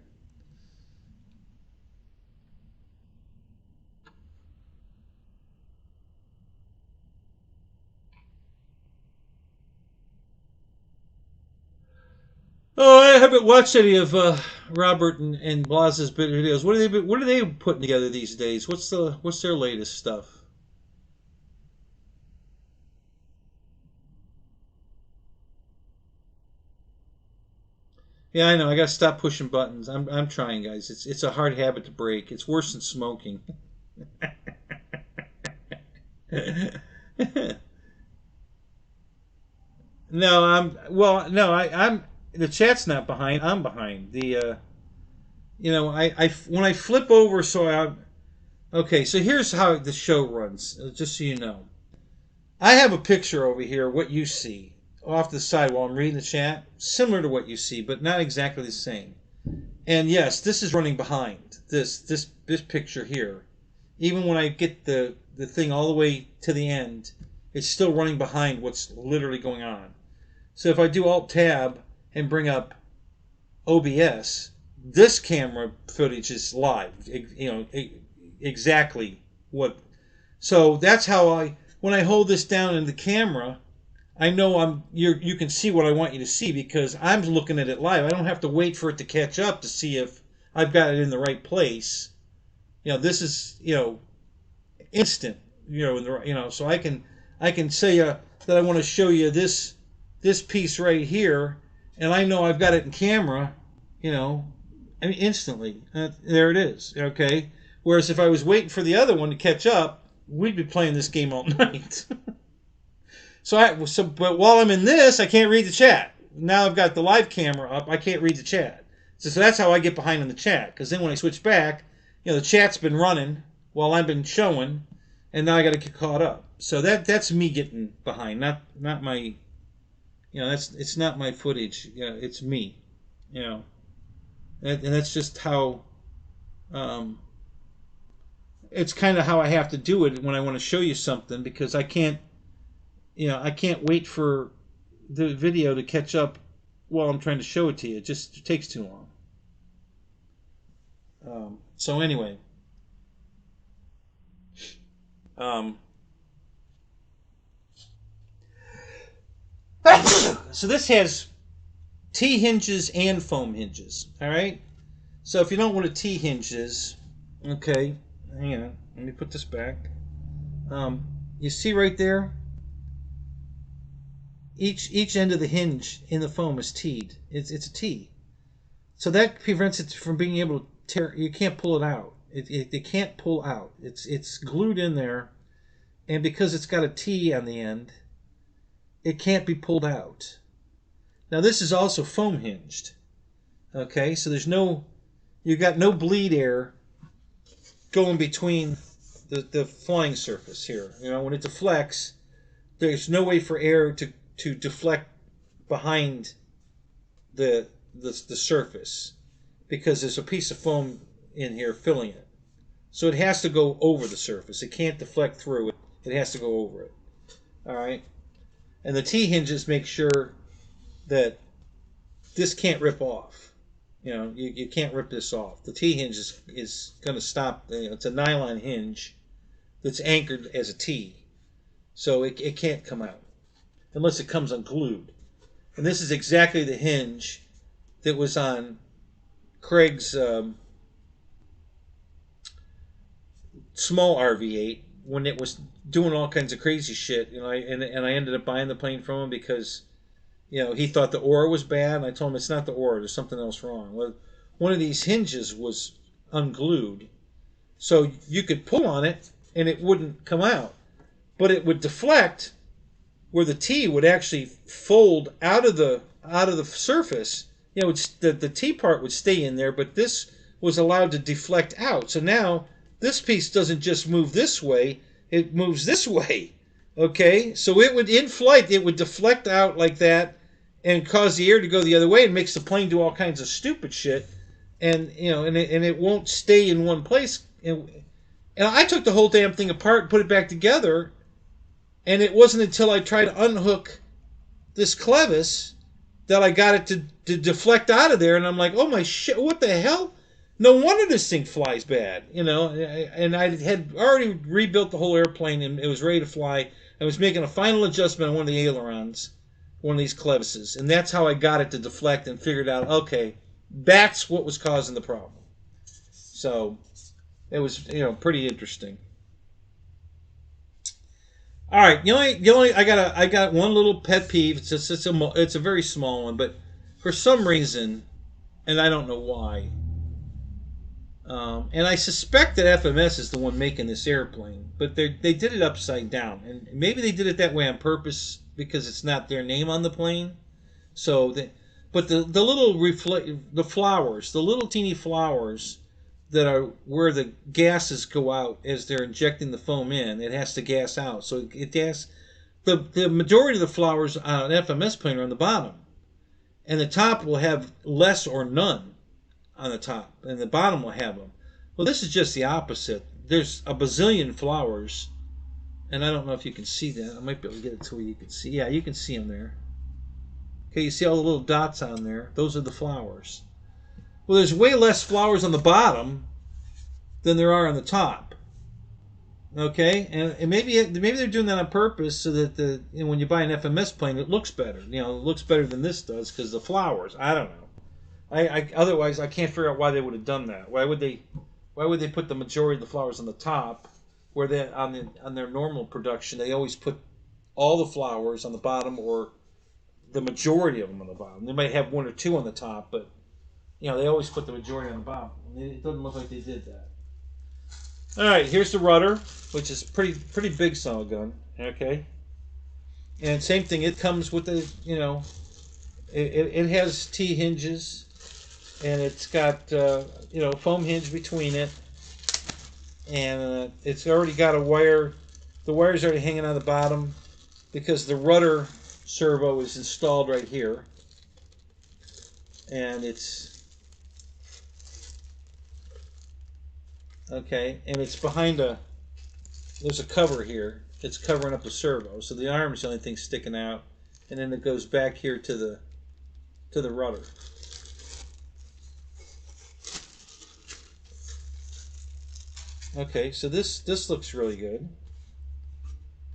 Oh, I haven't watched any of Robert and Blaz's videos. What are they putting together these days? What's their latest stuff? Yeah, I know. I gotta stop pushing buttons. I'm trying, guys. It's a hard habit to break. It's worse than smoking. No, I'm the chat's not behind. I'm behind. I when I flip over, okay. So here's how the show runs. Just so you know, I have a picture over here. What you see off the side while I'm reading the chat, similar to what you see, but not exactly the same. And yes, this is running behind this picture here. Even when I get the thing all the way to the end, it's still running behind what's literally going on. So if I do Alt Tab and bring up OBS, this camera footage is live. Exactly what. So that's how when I hold this down in the camera, I know you can see what I want you to see because I'm looking at it live. I don't have to wait for it to catch up to see if I've got it in the right place. This is instant. So I can say that I want to show you this piece right here, and I know I've got it in camera. Instantly. There it is. Okay. Whereas if I was waiting for the other one to catch up, we'd be playing this game all night. But while I'm in this, I can't read the chat. Now I've got the live camera up. I can't read the chat. So that's how I get behind in the chat. Because then when I switch back, the chat's been running while I've been showing, and now I got to get caught up. So that's me getting behind, not my. It's not my footage. It's me. And that's just how. It's kind of how I have to do it when I want to show you something because I can't wait for the video to catch up while I'm trying to show it to you. It just takes too long. So anyway, so this has T hinges and foam hinges. All right. So if you don't know what a T hinge is, okay, hang on. Let me put this back. You see right there. Each end of the hinge in the foam is teed. It's a T. So that prevents it from being able to tear. You can't pull it out. It can't pull out. It's glued in there, and because it's got a T on the end, it can't be pulled out. Now this is also foam hinged. Okay, so you've got no bleed air going between the flying surface here. When it deflects, there's no way for air to deflect behind the surface because there's a piece of foam in here filling it. So it has to go over the surface. It can't deflect through it. It has to go over it. All right? And the T-hinges make sure that this can't rip off. You can't rip this off. The T-hinge is going to stop. It's a nylon hinge that's anchored as a T. So it can't come out unless it comes unglued. And this is exactly the hinge that was on Craig's small RV-8 when it was doing all kinds of crazy shit. And I ended up buying the plane from him because he thought the aura was bad. And I told him it's not the aura. There's something else wrong. Well, one of these hinges was unglued, so you could pull on it and it wouldn't come out. but it would deflect where the T would actually fold out of the surface. You know, the T part would stay in there, but this was allowed to deflect out. So now this piece doesn't just move this way, it moves this way. Okay, so it would, in flight, it would deflect out like that and cause the air to go the other way and makes the plane do all kinds of stupid shit. And, you know, and it won't stay in one place. And I took the whole damn thing apart and put it back together, and it wasn't until I tried to unhook this clevis that I got it to deflect out of there, and I'm like, oh my shit, what the hell? No wonder this thing flies bad, you know. And I had already rebuilt the whole airplane, and it was ready to fly. I was making a final adjustment on one of the ailerons, one of these clevises, and that's how I got it to deflect and figured out, okay, that's what was causing the problem. So it was, you know, pretty interesting. All right, the only I got one little pet peeve. It's a very small one, but for some reason, and I don't know why, and I suspect that FMS is the one making this airplane, but they did it upside down, and maybe they did it that way on purpose because it's not their name on the plane. So, but the little the flowers, the little teeny flowers that are where the gases go out as they're injecting the foam in, it has to gas out. So it gas. The majority of the flowers on an FMS plane are on the bottom, and the top will have less or none on the top, and the bottom will have them. Well, this is just the opposite. There's a bazillion flowers, and I don't know if you can see that. I might be able to get it to where you can see. Yeah, you can see them there. Okay, you see all the little dots on there? Those are the flowers. Well, there's way less flowers on the bottom than there are on the top. Okay, and maybe they're doing that on purpose so that when you buy an FMS plane, it looks better. You know, it looks better than this does because the flowers. I don't know. Otherwise I can't figure out why they would have done that. Why would they put the majority of the flowers on the top, where they on their normal production they always put all the flowers on the bottom or the majority of them on the bottom. They might have one or two on the top, but you know, they always put the majority on the bottom. It doesn't look like they did that. All right, here's the rudder, which is pretty big son of a gun. Okay, and same thing. It comes with the, you know, it has T hinges, and it's got you know, foam hinge between it, and it's already got a wire. The wire's already hanging on the bottom because the rudder servo is installed right here, and it's okay, and it's behind there's a cover here. It's covering up the servo, so the arm's the only thing sticking out, and then it goes back here to the rudder. Okay, so this looks really good.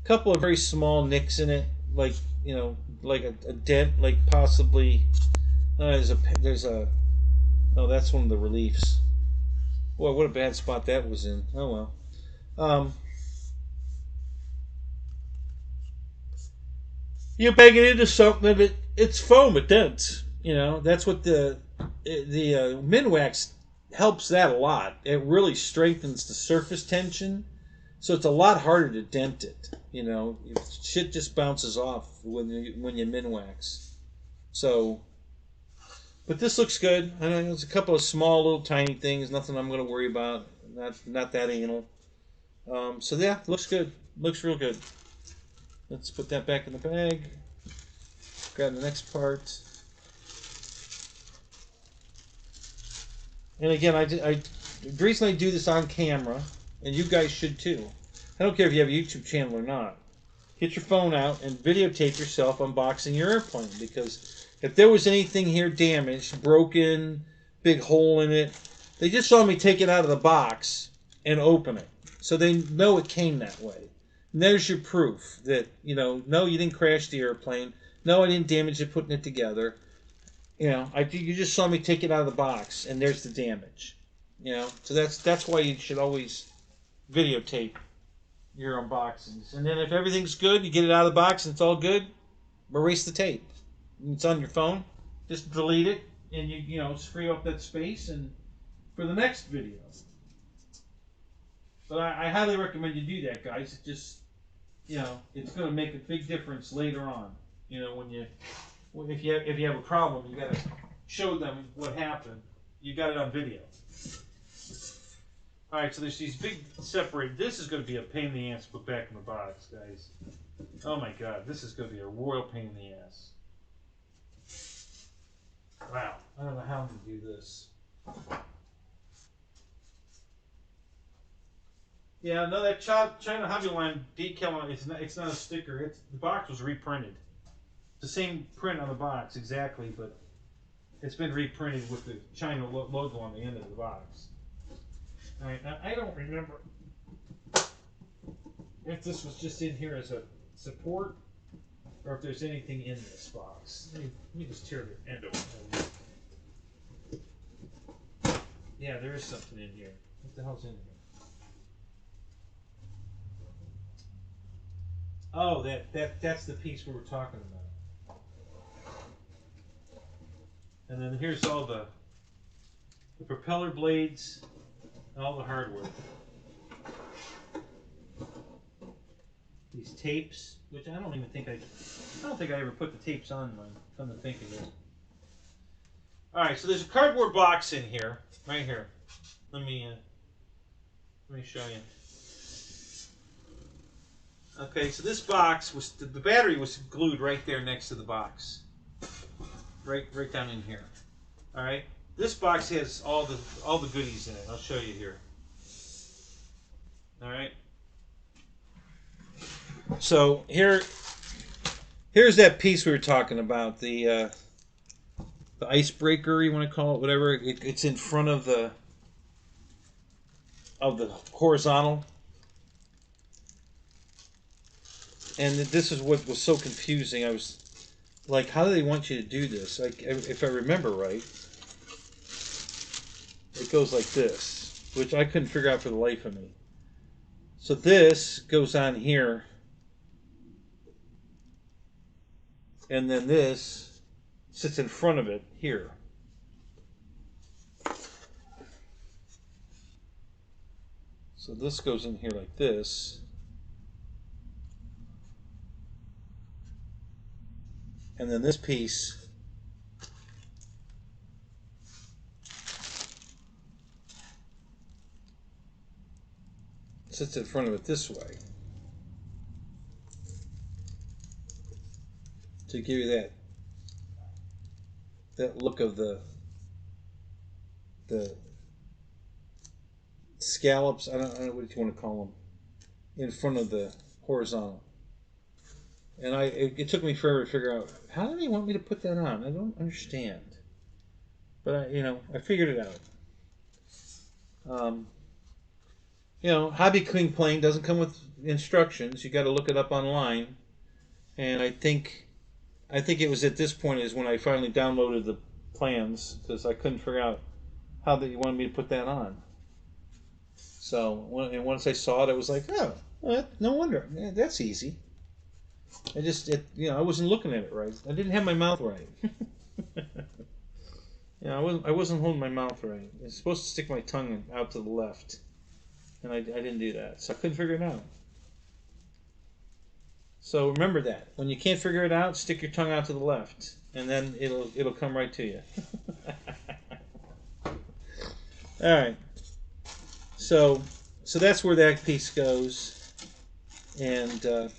A couple of very small nicks in it, like, you know, like a dent, like possibly there's a oh, that's one of the reliefs. Boy, what a bad spot that was in. Oh well. You bang it into something, and it's foam. It dents. You know, that's what the Minwax helps that a lot. It really strengthens the surface tension, so it's a lot harder to dent it. You know, shit just bounces off when you Minwax. So. But this looks good. I know there's a couple of small, little, tiny things. Nothing I'm going to worry about. Not that anal. So yeah, looks good. Looks real good. Let's put that back in the bag. Grab the next part. And again, the reason I do this on camera, and you guys should too. I don't care if you have a YouTube channel or not. Get your phone out and videotape yourself unboxing your airplane, because if there was anything here damaged, broken, big hole in it, they just saw me take it out of the box and open it. So they know it came that way. And there's your proof that, you know, no, you didn't crash the airplane. No, I didn't damage it putting it together. You know, you just saw me take it out of the box, and there's the damage. You know, so that's why you should always videotape your unboxings. And then if everything's good, you get it out of the box and it's all good, erase the tape. It's on your phone. Just delete it, and you know, free up that space and for the next video. But I highly recommend you do that, guys. It just you know, it's going to make a big difference later on. You know, if you have a problem, you got to show them what happened. You got it on video. All right, so there's these big separated. This is going to be a pain in the ass to put back in the box, guys. Oh my God, this is going to be a royal pain in the ass. Wow, I don't know how to do this. Yeah, no, that China Hobby Line decal on it's not a sticker. The box was reprinted. The same print on the box exactly, but it's been reprinted with the China logo on the end of the box. All right, now I don't remember if this was just in here as a support or if there's anything in this box. Let me just tear the end open. Yeah, there is something in here. What the hell's in here? Oh, that's the piece we were talking about. And then here's all the propeller blades and all the hardware. These tapes, which I don't think I ever put the tapes on mine. Come to think of it. All right, so there's a cardboard box in here, right here. Let me show you. Okay, so this box was the battery was glued right there next to the box, right down in here. All right, this box has all the goodies in it. I'll show you here. All right. So here's that piece we were talking about, the icebreaker, you want to call it, whatever. It's in front of the horizontal. And this is what was so confusing. I was like, how do they want you to do this? Like, if I remember right, it goes like this, which I couldn't figure out for the life of me. So this goes on here, and then this sits in front of it here. So this goes in here like this. And then this piece sits in front of it this way to give you that look of the scallops. I don't know what you want to call them in front of the horizontal. And it took me forever to figure out, how do they want me to put that on? I don't understand. But I figured it out. Hobby Cling Plane doesn't come with instructions. You got to look it up online. And I think it was at this point is when I finally downloaded the plans, because I couldn't figure out how that you wanted me to put that on. So once I saw it, I was like, oh, well, no wonder. Yeah, that's easy. I wasn't looking at it right. I didn't have my mouth right. I wasn't holding my mouth right. I was supposed to stick my tongue out to the left, and I didn't do that, so I couldn't figure it out. So remember that when you can't figure it out, stick your tongue out to the left, and then it'll come right to you. All right. So that's where that piece goes, and.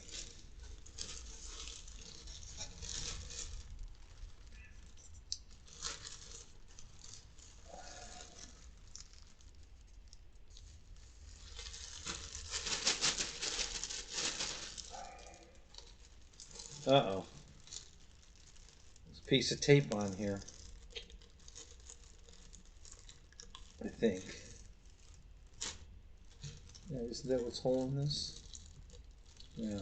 Uh-oh. There's a piece of tape on here. I think. Yeah, isn't that what's holding this? Yeah.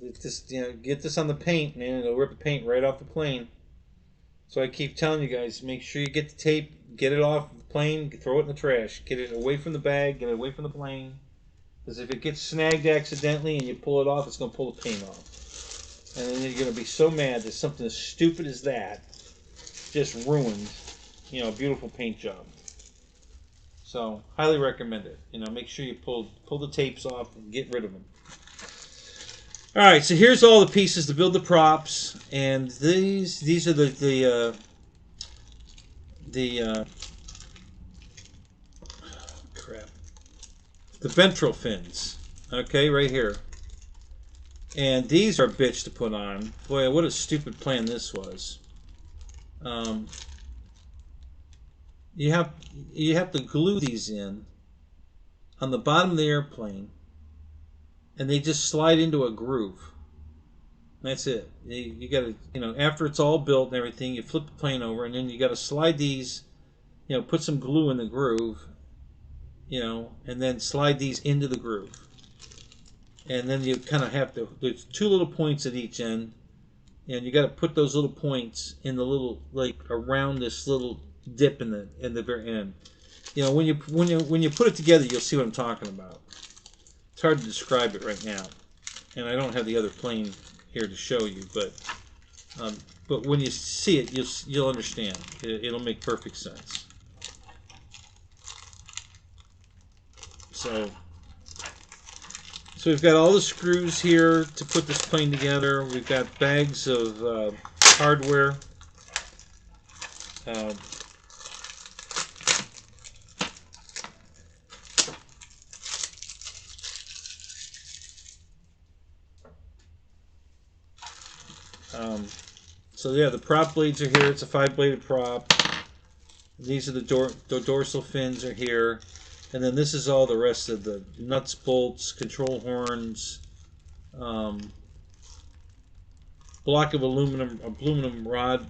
Get this on the paint, man. It'll rip the paint right off the plane. So I keep telling you guys, make sure you get the tape, get it off the plane, throw it in the trash. Get it away from the bag, get it away from the plane. Because if it gets snagged accidentally and you pull it off, it's going to pull the paint off. And then you're going to be so mad that something as stupid as that just ruined, a beautiful paint job. So highly recommend it. You know, make sure you pull the tapes off and get rid of them. All right, so here's all the pieces to build the props, and these are the crap, the ventral fins. Okay, right here. And these are a bitch to put on. Boy, what a stupid plan this was. You have to glue these in on the bottom of the airplane, and they just slide into a groove. That's it. You got to, you know, after it's all built and everything, you flip the plane over, and then you got to slide these, you know, put some glue in the groove, you know, and then slide these into the groove. And then you kind of have to, there's two little points at each end, and you got to put those little points in the little, like around this little dip in the very end. You know, when you put it together, you'll see what I'm talking about. It's hard to describe it right now, and I don't have the other plane here to show you, but when you see it, you'll understand. It'll make perfect sense. So we've got all the screws here to put this plane together. We've got bags of hardware. So yeah, the prop blades are here. It's a 5-bladed prop. These are the dorsal fins are here. And then this is all the rest of the nuts, bolts, control horns, block of aluminum rod,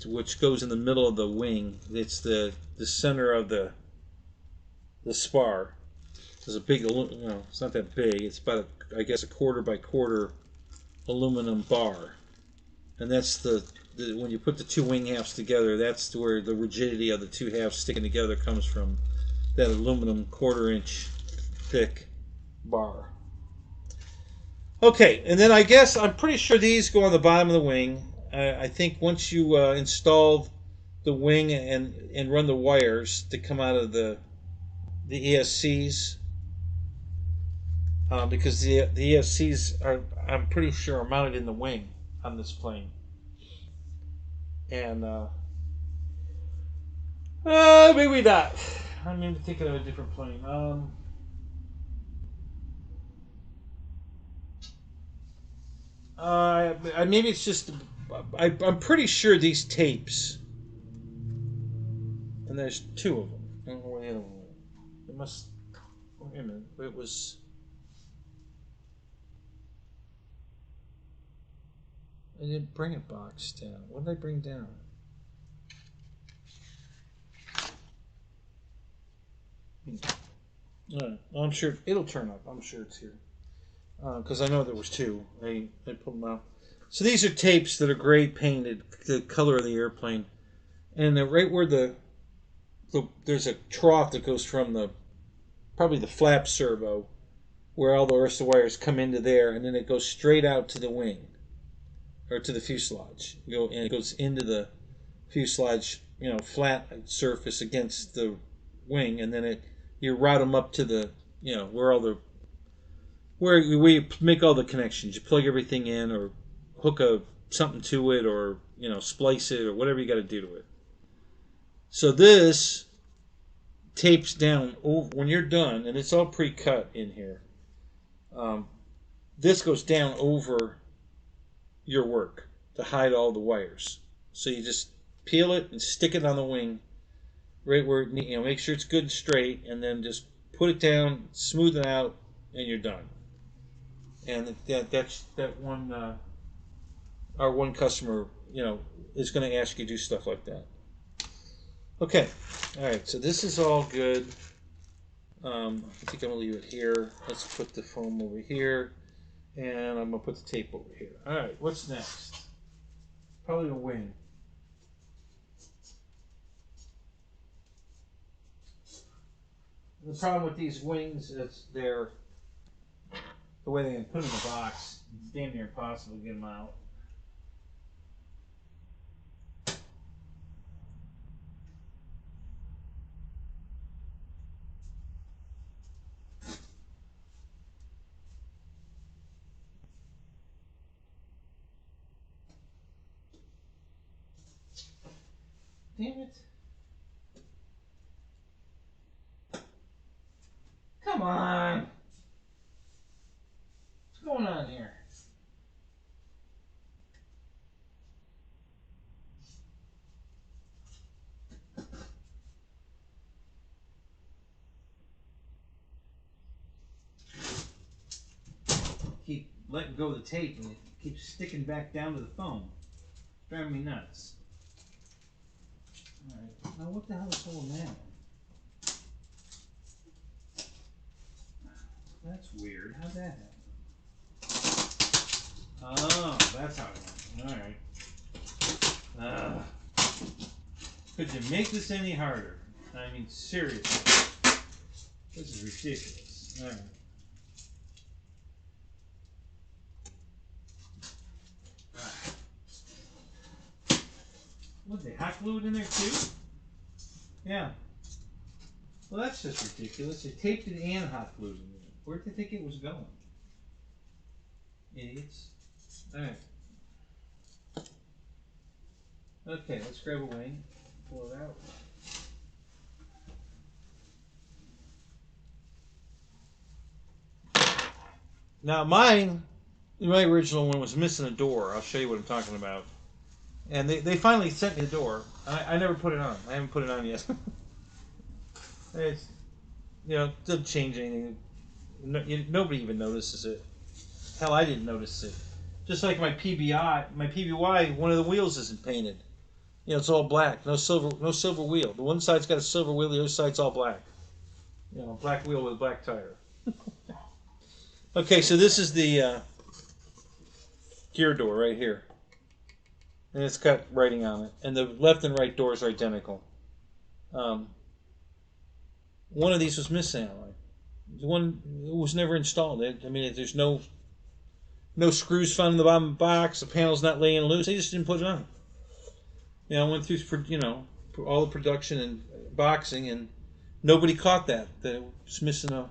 which goes in the middle of the wing. It's the center of the spar. There's a big, you know, it's not that big. It's about I guess a 1/4 by 1/4 aluminum bar, and that's when you put the two wing halves together. That's where the rigidity of the two halves sticking together comes from. That aluminum 1/4 inch thick bar. Okay, and then I guess I'm pretty sure these go on the bottom of the wing. I think once you install the wing and run the wires to come out of the ESCs, because the ESCs are, I'm pretty sure, are mounted in the wing on this plane. And maybe not. I'm maybe thinking of a different plane. Maybe it's just. I'm pretty sure these tapes, and there's two of them. I don't know where the other one went. It must. Wait a minute. It was. I didn't bring a box down. What did I bring down? Well, I'm sure it'll turn up. I'm sure it's here. Because I know there was two. I pulled them out. So these are tapes that are gray painted, the color of the airplane. And right where there's a trough that goes from probably the flap servo, where all the rest of the wires come into there, and then it goes straight out to the wing, or to the fuselage. And it goes into the fuselage, you know, flat surface against the wing, and then you route them up to the, you know, where you make all the connections. You plug everything in, or hook something to it, or, you know, splice it, or whatever you got to do to it. So this tapes down over, when you're done, and it's all pre-cut in here. This goes down over your work to hide all the wires. So you just peel it and stick it on the wing, right where, you know, make sure it's good and straight, and then just put it down, smooth it out, and you're done. And that one, our one customer, you know, is going to ask you to do stuff like that. Okay, all right. So this is all good. I think I'm gonna leave it here. Let's put the foam over here, and I'm gonna put the tape over here. All right. What's next? Probably the wing. The problem with these wings is the way they put them in the box. It's damn near impossible to get them out. Damn it. Come on. What's going on here? Keep letting go of the tape and it keeps sticking back down to the phone. Driving me nuts. Alright, now what the hell is holding that? That's weird. How'd that happen? Oh, that's how it went. Alright. Could you make this any harder? I mean, seriously. This is ridiculous. Alright. What, they hot glued in there too? Yeah. Well, that's just ridiculous. They taped it and hot glued it in there. Where did they think it was going? Idiots. Alright. Okay, let's grab a wing. Pull it out. Now mine, my original one was missing a door. I'll show you what I'm talking about. And they finally sent me the door. I never put it on. I haven't put it on yet. It's, you know, it doesn't change anything. Nobody even notices it. Hell, I didn't notice it. Just like my PBY, one of the wheels isn't painted. You know, it's all black. No silver wheel. The one side's got a silver wheel. The other side's all black. You know, black wheel with a black tire. Okay, so this is the gear door right here. And it's got writing on it. And the left and right doors are identical. One of these was missing. The one was never installed. I mean, there's no screws found in the bottom of the box. The panel's not laying loose. They just didn't put it on. You know, I went through, you know, all the production and boxing, and nobody caught that it was missing a.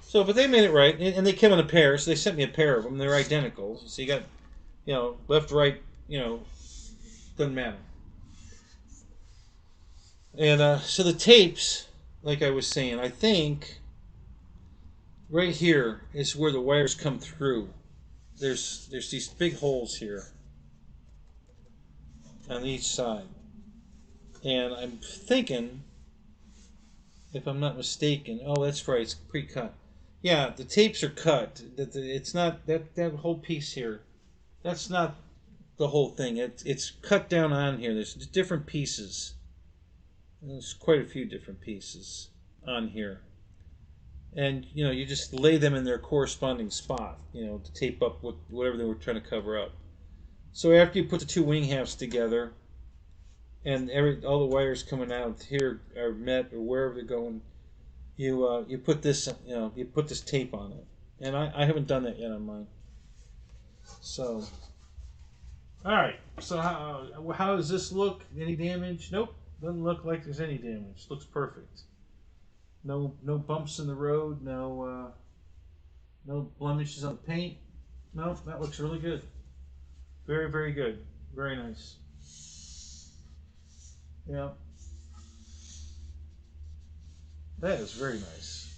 So, but they made it right, and they came in a pair. So they sent me a pair of them. They're identical. So you got, you know, left, right. You know, doesn't matter. And so the tapes, like I was saying, I think right here is where the wires come through. There's these big holes here on each side. And I'm thinking, if I'm not mistaken, oh, that's right, it's pre-cut. Yeah, the tapes are cut. It's not, that whole piece here, that's not the whole thing. It's cut down on here. There's different pieces. There's quite a few different pieces on here. And, you know, you just lay them in their corresponding spot, you know, to tape up whatever they were trying to cover up. So after you put the two wing halves together, and all the wires coming out here are met, or wherever they're going, you put this, you know, you put this tape on it. And I haven't done that yet on mine. So, all right. So how does this look? Any damage? Nope. Doesn't look like there's any damage. Looks perfect. No bumps in the road. No blemishes on the paint. No, that looks really good. Very, very good. Very nice. Yeah. That is very nice.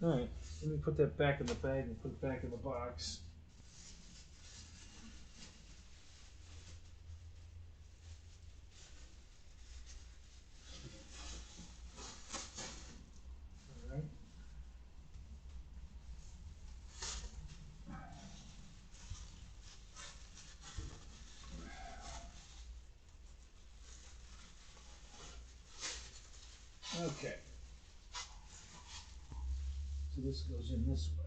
All right. Let me put that back in the bag and put it back in the box. Okay. So this goes in this way.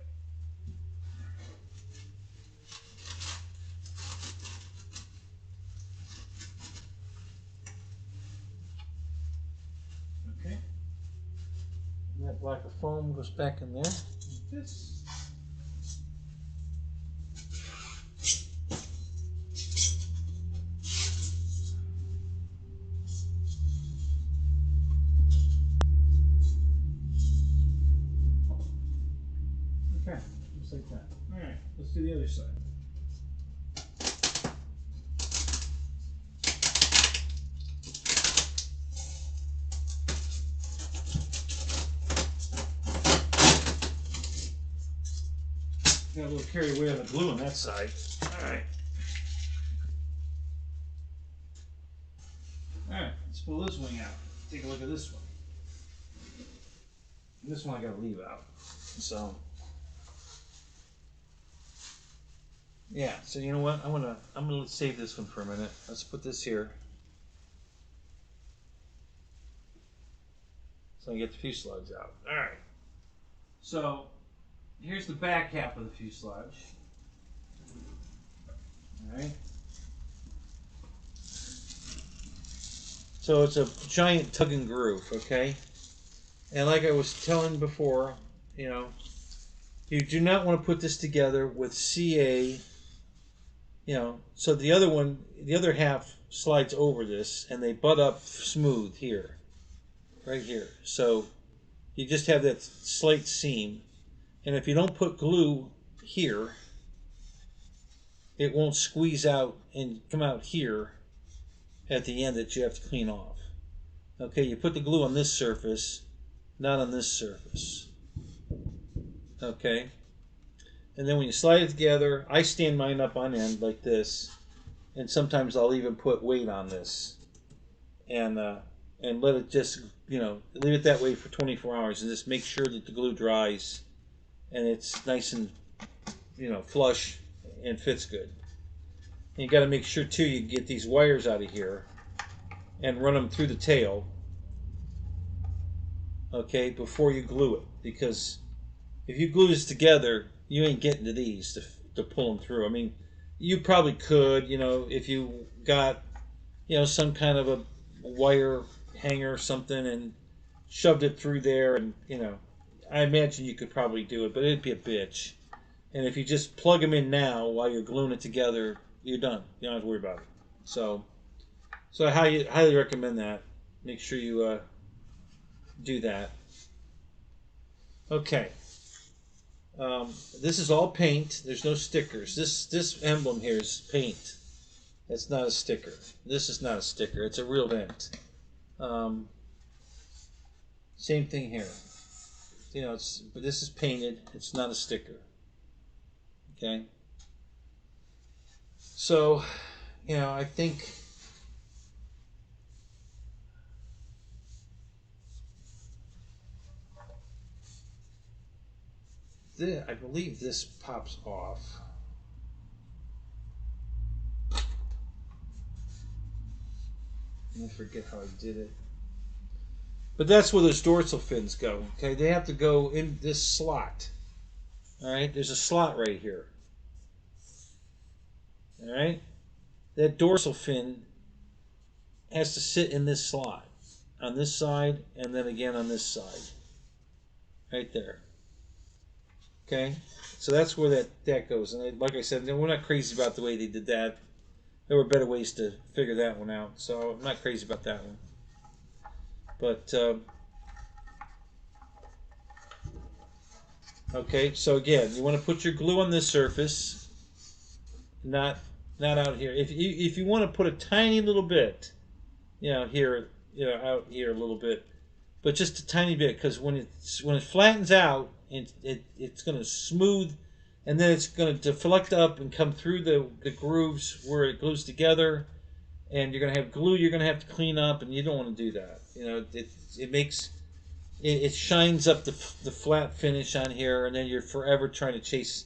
Okay. And that block of foam goes back in there. Like this. Okay, just like that. All right, let's do the other side. Got a little carried away on the glue on that side. Alright. Alright, let's pull this wing out. Take a look at this one. This one I gotta leave out. So yeah, so you know what? I'm gonna save this one for a minute. Let's put this here. So I get the fuselage out. Alright. So here's the back half of the fuselage. Alright. So it's a giant tug and groove, okay? And like I was telling before, you know, you do not want to put this together with CA, you know, so the other one, the other half slides over this and they butt up smooth here, right here. So you just have that slight seam. And if you don't put glue here, it won't squeeze out and come out here at the end that you have to clean off. Okay, you put the glue on this surface, not on this surface. Okay, and then when you slide it together, I stand mine up on end like this, and sometimes I'll even put weight on this, and let it just, you know, leave it that way for 24 hours, and just make sure that the glue dries, and it's nice and, you know, flush and fits good. And you got to make sure too you get these wires out of here and run them through the tail, okay, before you glue it, because if you glue this together, you ain't getting to these to pull them through. I mean, you probably could, you know, if you got, you know, some kind of a wire hanger or something and shoved it through there, and, you know, I imagine you could probably do it, but it'd be a bitch. And if you just plug them in now while you're gluing it together, you're done. You don't have to worry about it. So I highly recommend that. Make sure you do that. Okay. This is all paint. There's no stickers. This emblem here is paint. It's not a sticker. This is not a sticker. It's a real vent. Same thing here. You know, but this is painted. It's not a sticker. Okay. So, you know, I think I believe this pops off. I forget how I did it. But that's where those dorsal fins go. Okay, they have to go in this slot. All right, there's a slot right here. All right, that dorsal fin has to sit in this slot on this side, and then again on this side, right there. Okay, so that's where that goes. And like I said, we're not crazy about the way they did that. There were better ways to figure that one out, so I'm not crazy about that one. But okay, so again, you want to put your glue on this surface, not out here. If you want to put a tiny little bit, you know, here, you know, out here a little bit, but just a tiny bit, because when it flattens out, it's going to smooth, and then it's going to deflect up and come through the grooves where it glues together, and you're going to have glue you're going to have to clean up, and you don't want to do that. You know, it shines up the flat finish on here, and then you're forever trying to chase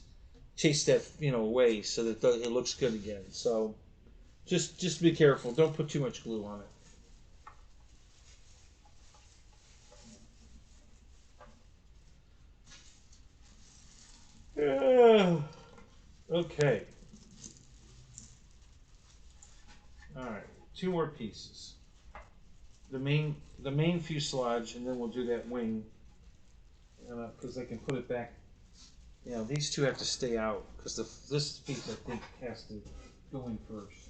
that, you know, away so that it looks good again. So just be careful. Don't put too much glue on it. Okay. All right. 2 more pieces. The main fuselage, and then we'll do that wing, because I can put it back. You know, these 2 have to stay out because this piece, I think, has to go in first.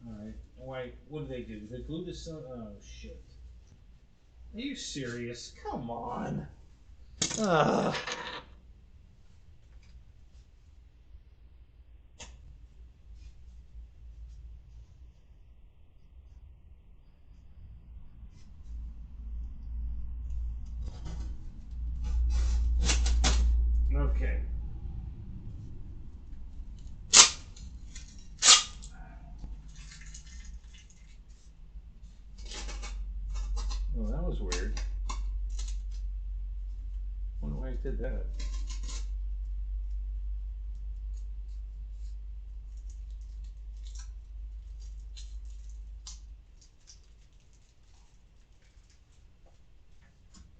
All right. Why? What did they do? Did they glue this on? Oh shit! Are you serious? Come on. Okay. did that.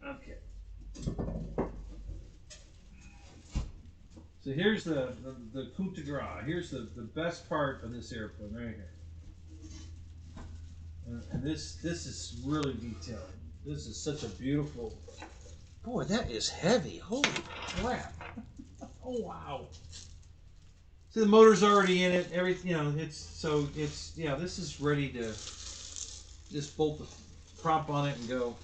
Okay. So here's the coup de grace. Here's the best part of this airplane right here. And this is really detailed. This is such a beautiful. Boy, that is heavy. Holy crap! Oh wow. See, the motor's already in it. Everything, you know, this is ready to just bolt the prop on it and go.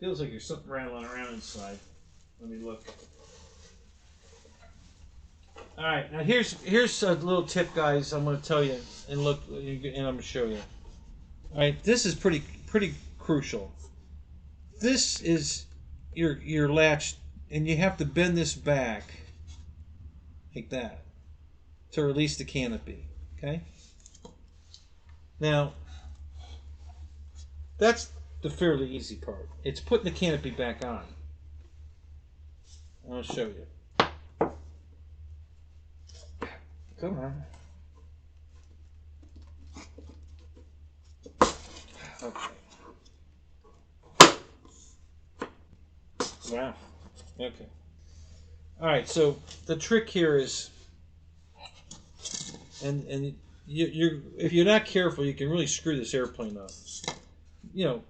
Feels like there's something rattling around inside. Let me look. All right, now here's a little tip, guys. I'm going to tell you, and look, and I'm going to show you. All right, this is pretty crucial. This is your latch, and you have to bend this back like that to release the canopy. Okay. Now that's the fairly easy part. It's putting the canopy back on. I'll show you. Come on. Okay. Wow. Okay. All right. So the trick here is, and you're if you're not careful, you can really screw this airplane up. You know,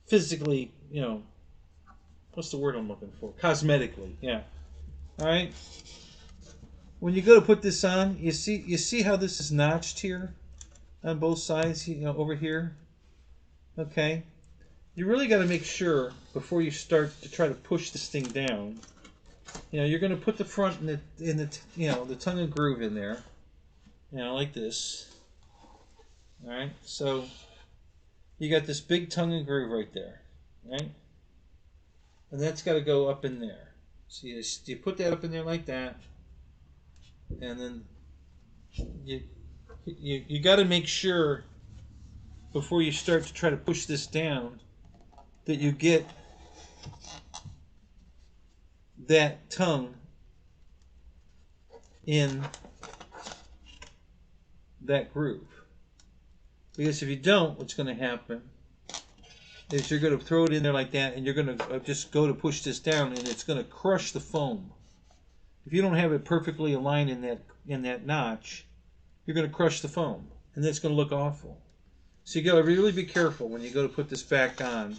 physically. You know, what's the word I'm looking for? Cosmetically. Yeah. All right. When you go to put this on, you see how this is notched here on both sides. You know, over here. Okay. You really got to make sure before you start to try to push this thing down. You know, you're going to put the front in the you know, the tongue and groove in there. You know, like this. All right. So you got this big tongue and groove right there, right? And that's got to go up in there. So you put that up in there like that, and then you got to make sure before you start to try to push this down that you get that tongue in that groove. Because if you don't, what's going to happen is you're going to throw it in there like that, and you're going to just go to push this down, and it's going to crush the foam. If you don't have it perfectly aligned in that notch, you're going to crush the foam, and that's going to look awful. So you got to really be careful when you go to put this back on,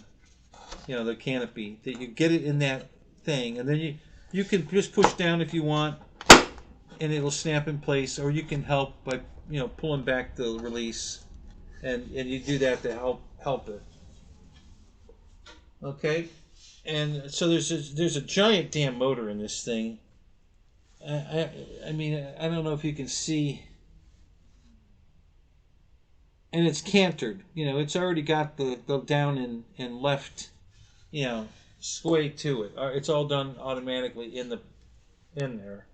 you know, the canopy, that you get it in that thing, and then you can just push down if you want, and it'll snap in place, or you can help by, you know, pulling back the release, and you do that to help it. Okay, and so there's a giant damn motor in this thing. I mean, I don't know if you can see. And it's cantered. You know, it's already got the down and left, you know, sway to it. It's all done automatically in there.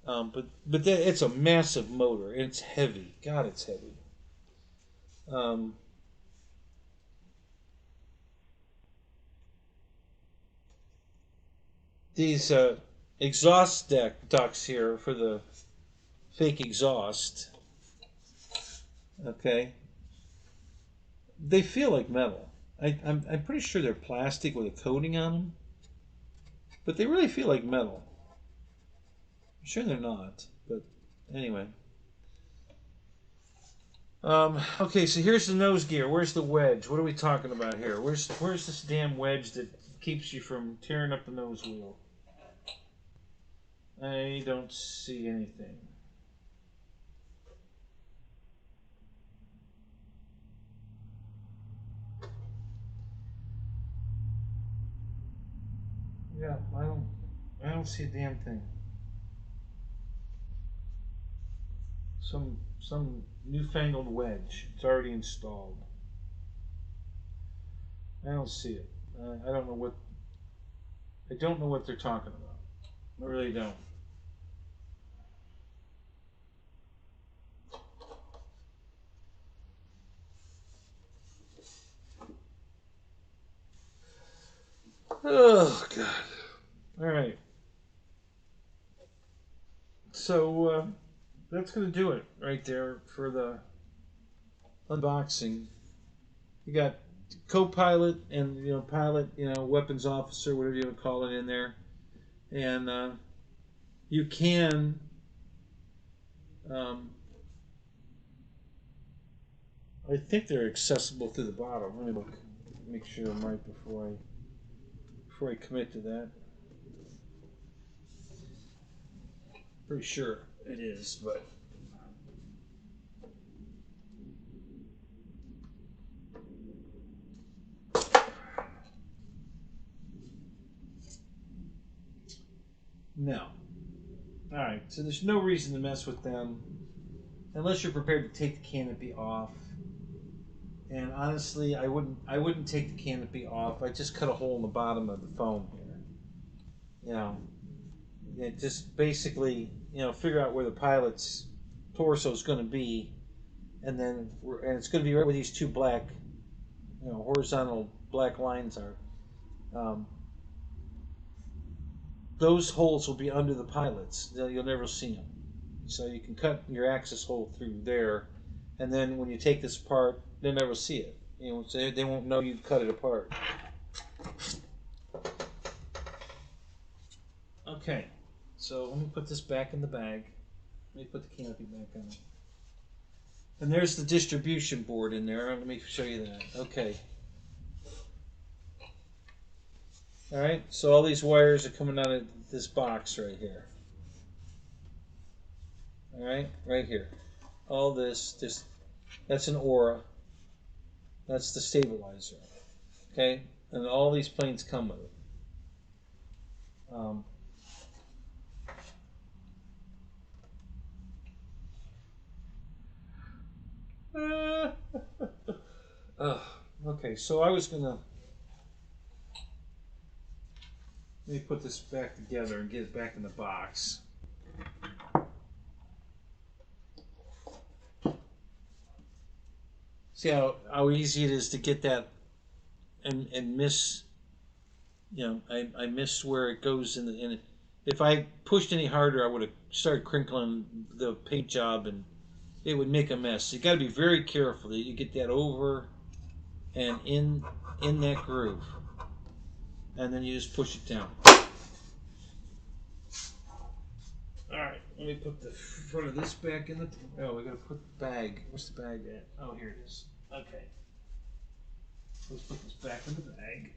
But it's a massive motor. It's heavy. God, it's heavy. These exhaust ducts here for the fake exhaust. Okay. They feel like metal. I'm pretty sure they're plastic with a coating on them, but they really feel like metal. I'm sure they're not, but anyway. Okay, so here's the nose gear. Where's the wedge? What are we talking about here? Where's this damn wedge that keeps you from tearing up the nose wheel? I don't see anything. Yeah, I don't see a damn thing. Some newfangled wedge. It's already installed. I don't see it. I don't know what they're talking about. I really don't. Oh, God. All right. So that's going to do it right there for the unboxing. You got co-pilot and, pilot, weapons officer, whatever you want to call it in there. And you can I think they're accessible through the bottom. Let me look, make sure I'm right before I commit to that. Pretty sure it is, but no. All right, so there's no reason to mess with them unless you're prepared to take the canopy off. And honestly, I wouldn't take the canopy off. I just cut a hole in the bottom of the foam here. Just basically, figure out where the pilot's torso is going to be, and it's going to be right where these two black, horizontal black lines are. Those holes will be under the pilots. You'll never see them. So you can cut your access hole through there, and then when you take this apart, they'll never see it. So they won't know you cut it apart. Okay, so let me put this back in the bag. Let me put the canopy back on. And there's the distribution board in there. Let me show you that. Okay. All right, so all these wires are coming out of this box right here. All right here. All this, that's an aura. That's the stabilizer. Okay, and all these planes come with it. Okay, so I was gonna let me put this back together and get it back in the box. See how easy it is to get that and miss. I missed where it goes in it. If I pushed any harder, I would have started crinkling the paint job and it would make a mess. So you got to be very careful that you get that over and in that groove, and then you just push it down. All right, let me put the front of this back in the. Oh, we got to put the bag. Where's the bag at? Oh, here it is. Okay, let's put this back in the bag.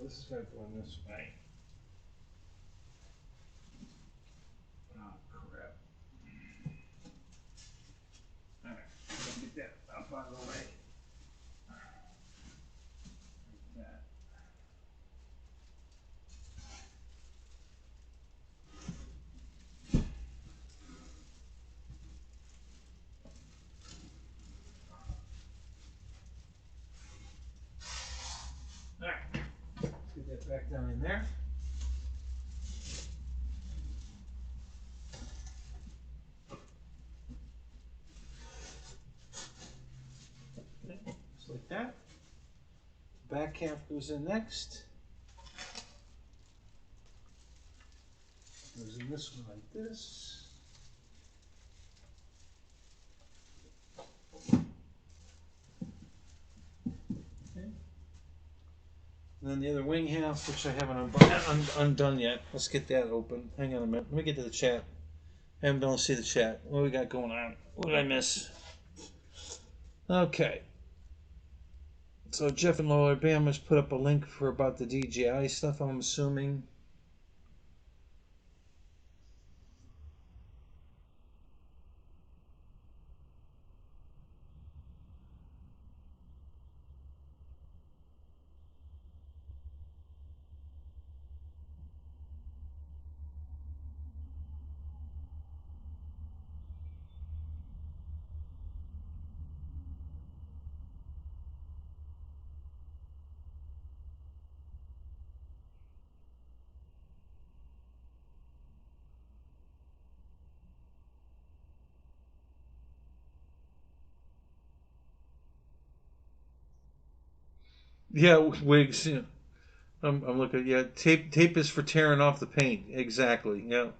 This is going to go in this way. Oh, crap. Alright, get that up out of the way. Like that. Alright, let's get that back down in there. Just like that. Back half goes in next. Goes in this one like this. Okay. And then the other wing half, which I haven't undone yet. Let's get that open. Hang on a minute. Let me get to the chat. I haven't been able to see the chat. What do we got going on? What did I miss? Okay. So Jeff in Lower Alabama's put up a link for about the DJI stuff, I'm assuming. Yeah, wigs. Yeah. I'm looking. Yeah, tape is for tearing off the paint. Exactly. Yeah.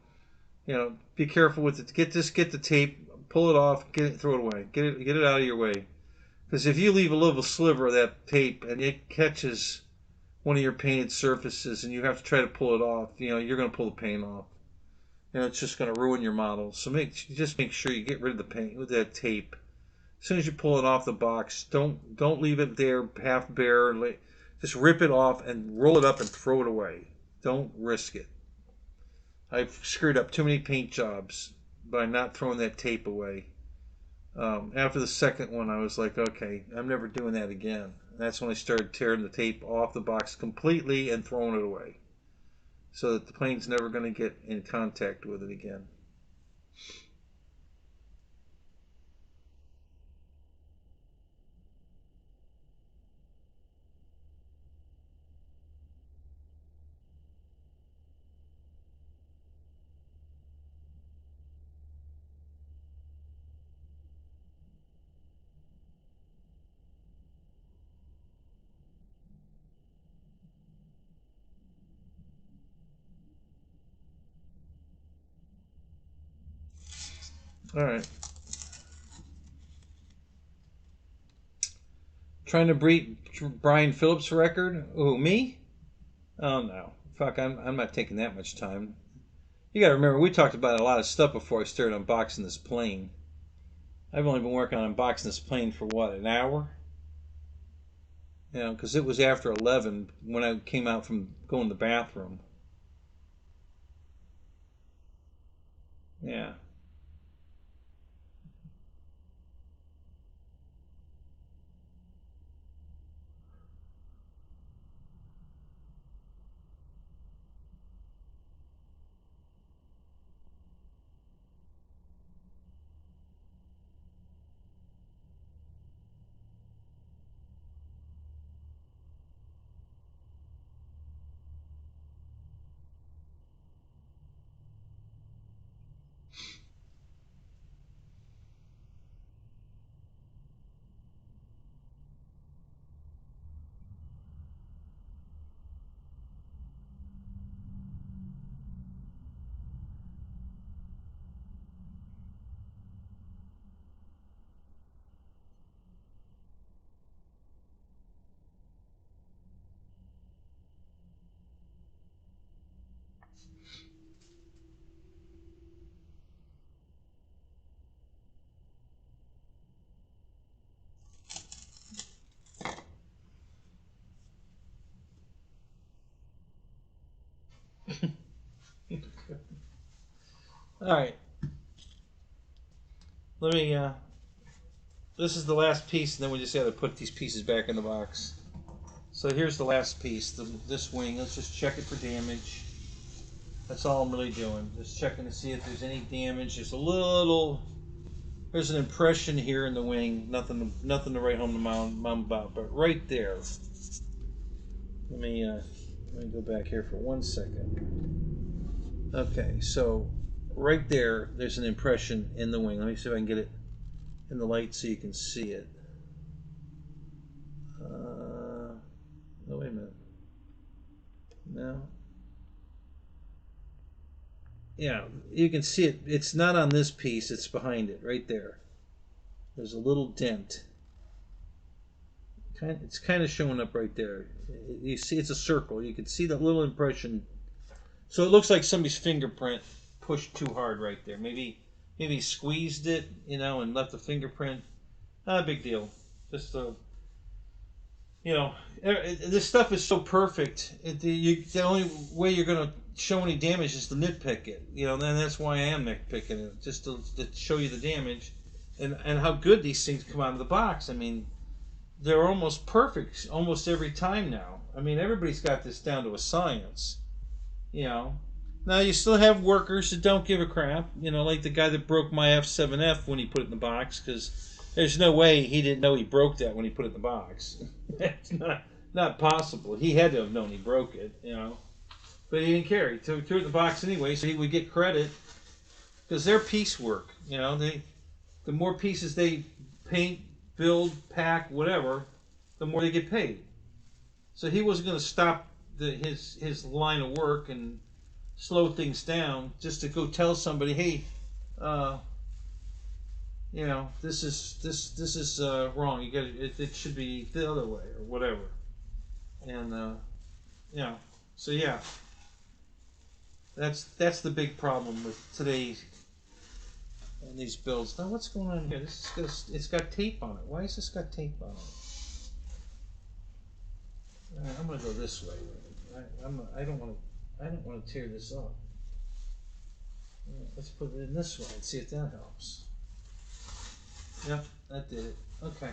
Be careful with it. Get the tape, pull it off, throw it away. Get it out of your way. Because if you leave a little sliver of that tape and it catches one of your painted surfaces and you have to try to pull it off, you're going to pull the paint off. It's just going to ruin your model. So just make sure you get rid of the paint with that tape. As soon as you pull it off the box, don't leave it there half bare. Just rip it off and roll it up and throw it away. Don't risk it. I've screwed up too many paint jobs by not throwing that tape away. After the second one, I was like, okay, I'm never doing that again. And that's when I started tearing the tape off the box completely and throwing it away, so that the plane's never going to get in contact with it again. All right. Trying to beat Brian Phillips' record? Who, me? Oh no. Fuck, I'm not taking that much time. You gotta remember, we talked about a lot of stuff before I started unboxing this plane. I've only been working on unboxing this plane for what, an hour? Because it was after 11 when I came out from going to the bathroom. Yeah. All right. Let me. This is the last piece, and then we just got to put these pieces back in the box. So here's the last piece. This wing. Let's just check it for damage. That's all I'm really doing. Just checking to see if there's any damage. There's an impression here in the wing. Nothing to write home to mom about. But right there. Let me go back here for 1 second. Okay, so right there's an impression in the wing. Let me see if I can get it in the light so you can see it. Oh, wait a minute. No. Yeah, you can see it. It's not on this piece. It's behind it, right there. There's a little dent. It's kind of showing up right there. You see, it's a circle. You can see that little impression. So it looks like somebody's fingerprint pushed too hard right there. Maybe he squeezed it, and left a fingerprint. Not a big deal. Just you know, this stuff is so perfect. The only way you're gonna show any damage is to nitpick it. You know, and that's why I am nitpicking it, just to show you the damage, and how good these things come out of the box. I mean, they're almost perfect almost every time now. I mean, everybody's got this down to a science. You know. Now you still have workers that don't give a crap. You know, like the guy that broke my F7F when he put it in the box, because there's no way he didn't know he broke that when he put it in the box. That's not possible. He had to have known he broke it, you know. But he didn't care. He threw it in the box anyway, so he would get credit, because they're piecework. You know, the more pieces they paint, build, pack, whatever, the more they get paid. So he wasn't going to stop his line of work and slow things down just to go tell somebody, hey, you know, this is wrong. You got it should be the other way or whatever. And you know, so yeah, that's the big problem with today's and these builds. Now what's going on here? It's got tape on it. Why has this got tape on it? I'm gonna go this way. I don't want to tear this up. Let's put it in this way and see if that helps. Yep, that did it. Okay.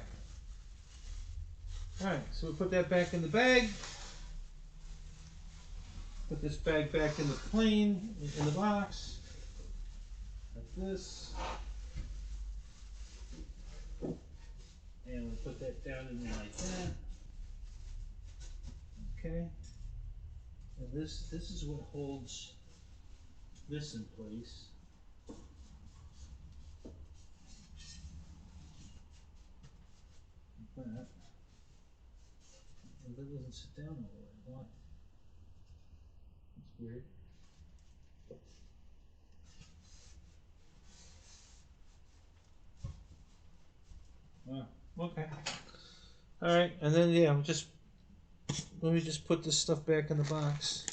Alright, so we put that back in the bag. Put this bag back in the plane, in the box. Like this. And we'll put that down in there like that. Okay. And this is what holds this in place. Like that. And that doesn't sit down all the way. Why? That's weird. Wow. Okay. All right, and then yeah, let me just put this stuff back in the box.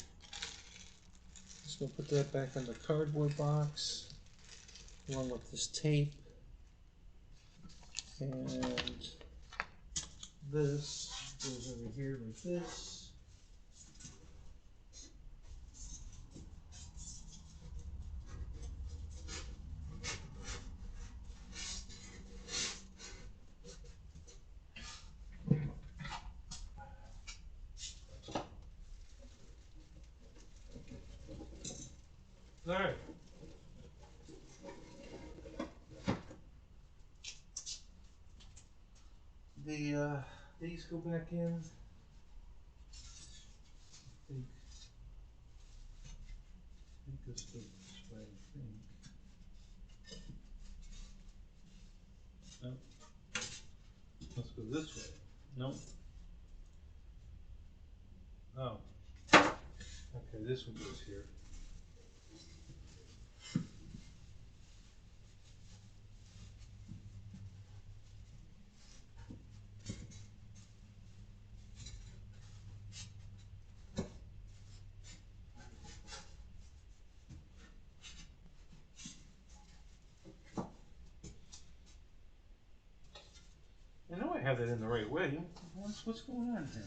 Just gonna put that back in the cardboard box, along with this tape, and this goes over here like this. All right. These go back in. I think this goes this way. Nope. Let's go this way. Nope. Oh. Okay, this one goes here. I know I have that in the right way. What's going on here?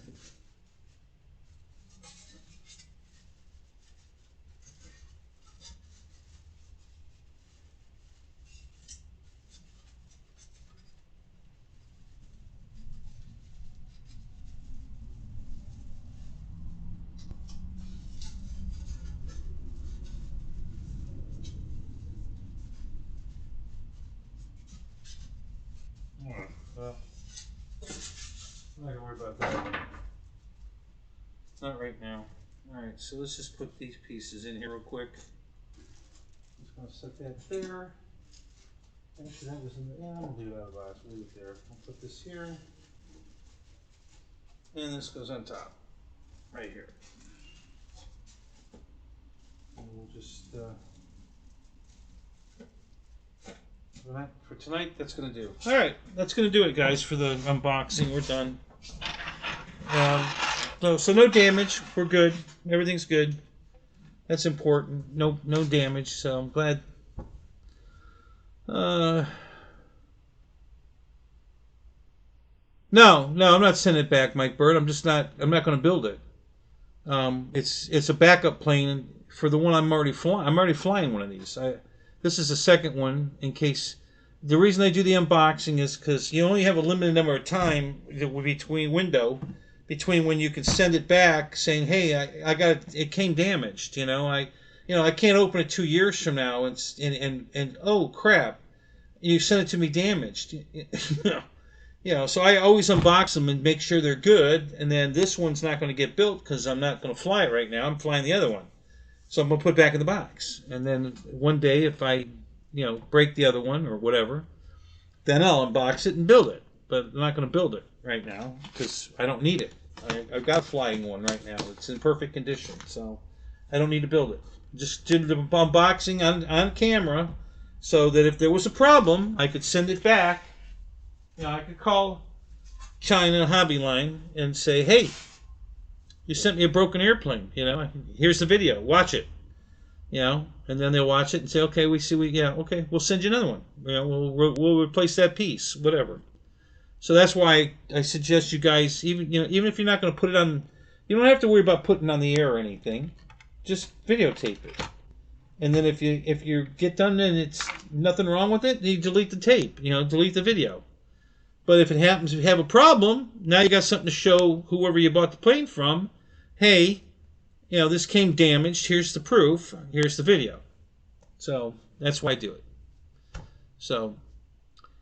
Alright, well, I'm not gonna worry about that. Not right now. Alright, so let's just put these pieces in here real quick. Just gonna set that there. Actually, that was in the. Yeah, I'm gonna leave it out of the box. Leave it there. I'll put this here. And this goes on top. Right here. And we'll just. For tonight, that's going to do. All right, that's going to do it, guys, for the unboxing. We're done. So no damage. We're good. Everything's good. That's important. No damage. So I'm glad. No, no, I'm not sending it back, Mike Bird. I'm not going to build it. It's a backup plane for the one I'm already flying. I'm already flying one of these. This is the second one in case. The reason I do the unboxing is because you only have a limited number of time between when you can send it back saying, "Hey, I got it. It came damaged." I can't open it 2 years from now and oh crap, you sent it to me damaged. So I always unbox them and make sure they're good, and then this one's not going to get built because I'm not going to fly it right now. I'm flying the other one. So I'm going to put it back in the box. And then one day if I, break the other one or whatever, then I'll unbox it and build it. But I'm not going to build it right now because I don't need it. I've got a flying one right now. It's in perfect condition, so I don't need to build it. Just did the unboxing on camera so that if there was a problem, I could send it back. I could call China Hobby Line and say, "Hey, you sent me a broken airplane. Here's the video. Watch it." And then they'll watch it and say, "Okay, okay, we'll send you another one. We'll replace that piece, whatever." So that's why I suggest you guys, even if you're not going to put it on, you don't have to worry about putting it on the air or anything. Just videotape it. And then if you get done and it's nothing wrong with it, you delete the tape. Delete the video. But if it happens to have a problem, now you got something to show whoever you bought the plane from. Hey, this came damaged. Here's the proof. Here's the video. So that's why I do it. So,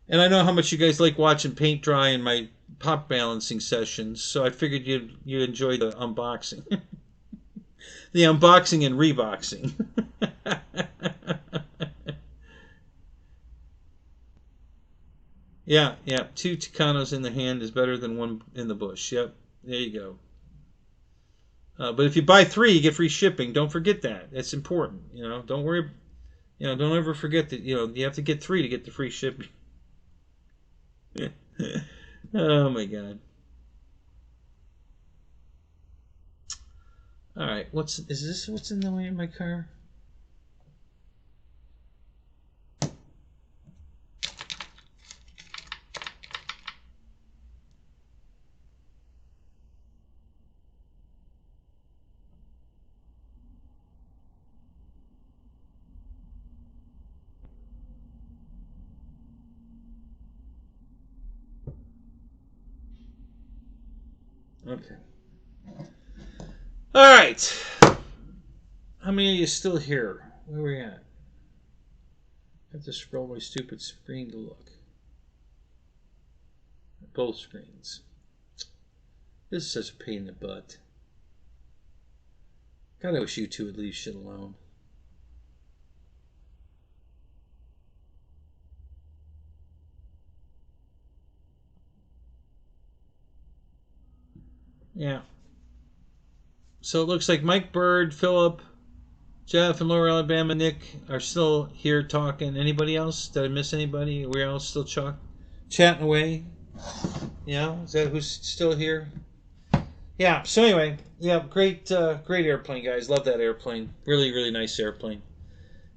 and I know how much you guys like watching paint dry in my pop balancing sessions. So I figured you'd enjoy the unboxing, the unboxing and reboxing. Yeah, 2 Tucanos in the hand is better than 1 in the bush. Yep, there you go. But if you buy 3, you get free shipping. Don't forget that. It's important. Don't worry. Don't ever forget that. You have to get 3 to get the free shipping. Oh my God. All right, what's in the way of my car? Okay. All right. How many of you still here? Where are we at? I have to scroll my stupid screen to look. Both screens. This is such a pain in the butt. God, I wish you two would leave shit alone. Yeah. So it looks like Mike Bird, Philip, Jeff, and Laura, Alabama, Nick are still here talking. Anybody else? Did I miss anybody? Are we all still chatting away? Is that who's still here? Yeah. So anyway, great airplane, guys. Love that airplane. Really, really nice airplane.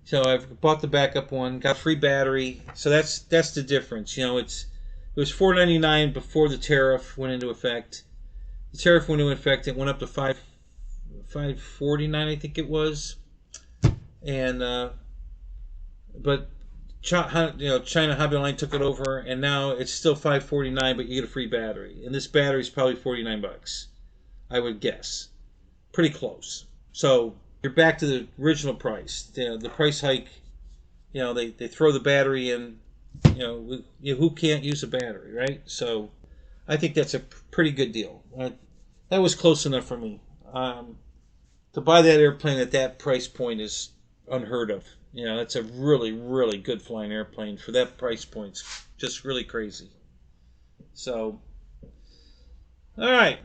So I've bought the backup one, got free battery. So that's the difference. It was $4.99 before the tariff went into effect. The tariff went into effect. It went up to $5.49, I think it was. And but China Hobby Line took it over, and now it's still $5.49, but you get a free battery. And this battery is probably $49, I would guess. Pretty close. So you're back to the original price. The price hike. They throw the battery in. Who can't use a battery, right? So I think that's a pretty good deal. That was close enough for me. To buy that airplane at that price point is unheard of. It's a really, really good flying airplane for that price point. It's just really crazy. So, all right,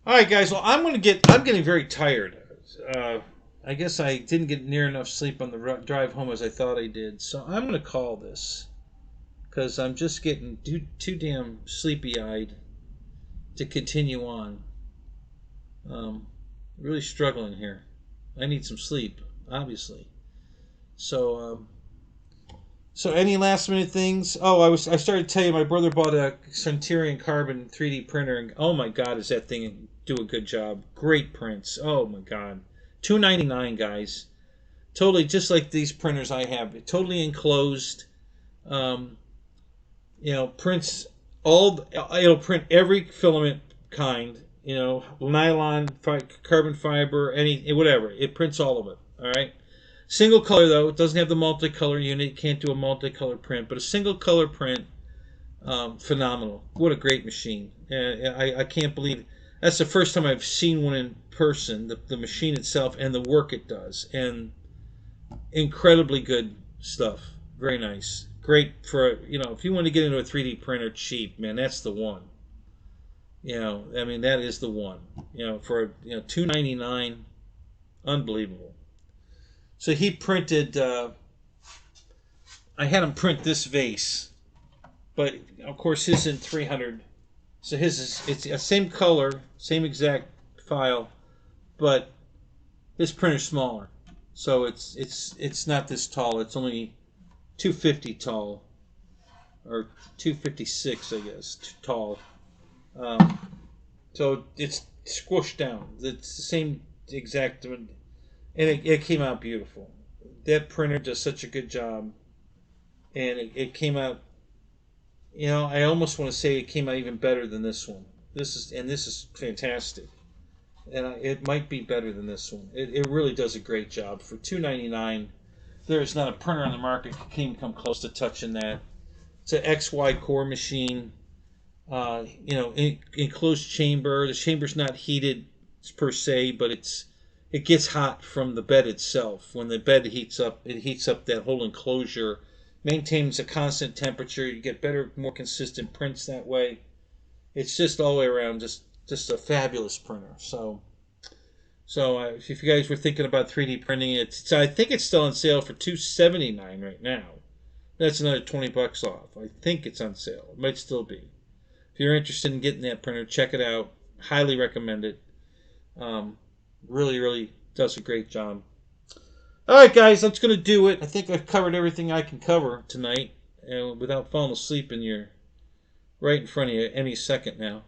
guys. Well, I'm getting very tired. I guess I didn't get near enough sleep on the drive home as I thought I did. So I'm going to call this because I'm just getting too damn sleepy-eyed to continue on. Really struggling here. I need some sleep, obviously. So So any last minute things? Oh, I started to tell you my brother bought a Centurion Carbon 3D printer, and oh my God, is that thing do a good job? Great prints. Oh my God, $299, guys. Totally just like these printers I have. Totally enclosed. Um, prints all. It'll print every filament kind. Nylon, carbon fiber, any whatever. It prints all of it. All right. Single color though, it doesn't have the multicolor unit. You can't do a multicolor print, but a single color print, phenomenal. What a great machine! I can't believe that's the first time I've seen one in person. The machine itself and the work it does, and incredibly good stuff. Very nice. Great for if you want to get into a 3D printer cheap, man, that's the one. I mean that is the one. For $299, unbelievable. So he printed. I had him print this vase, but of course his in 300. So his it's the same color, same exact file, but his printer's smaller. So it's not this tall. It's only 250 tall, or 256, I guess, tall. So it's squished down. It's the same exact, and it came out beautiful. That printer does such a good job, and it came out. I almost want to say it came out even better than this one. This is fantastic, and it might be better than this one. It really does a great job for $299. There's not a printer on the market that can even come close to touching that. It's an XY core machine. Enclosed chamber. The chamber's not heated per se, but it gets hot from the bed itself. When the bed heats up, it heats up that whole enclosure. Maintains a constant temperature. You get better, more consistent prints that way. It's just all the way around, just a fabulous printer. So if you guys were thinking about 3D printing, I think it's still on sale for $279 right now. That's another $20 off. I think it's on sale. It might still be. If you're interested in getting that printer, check it out. Highly recommend it. Really, really does a great job. All right, guys, that's going to do it. I think I've covered everything I can cover tonight, and without falling asleep in your right in front of you any second now.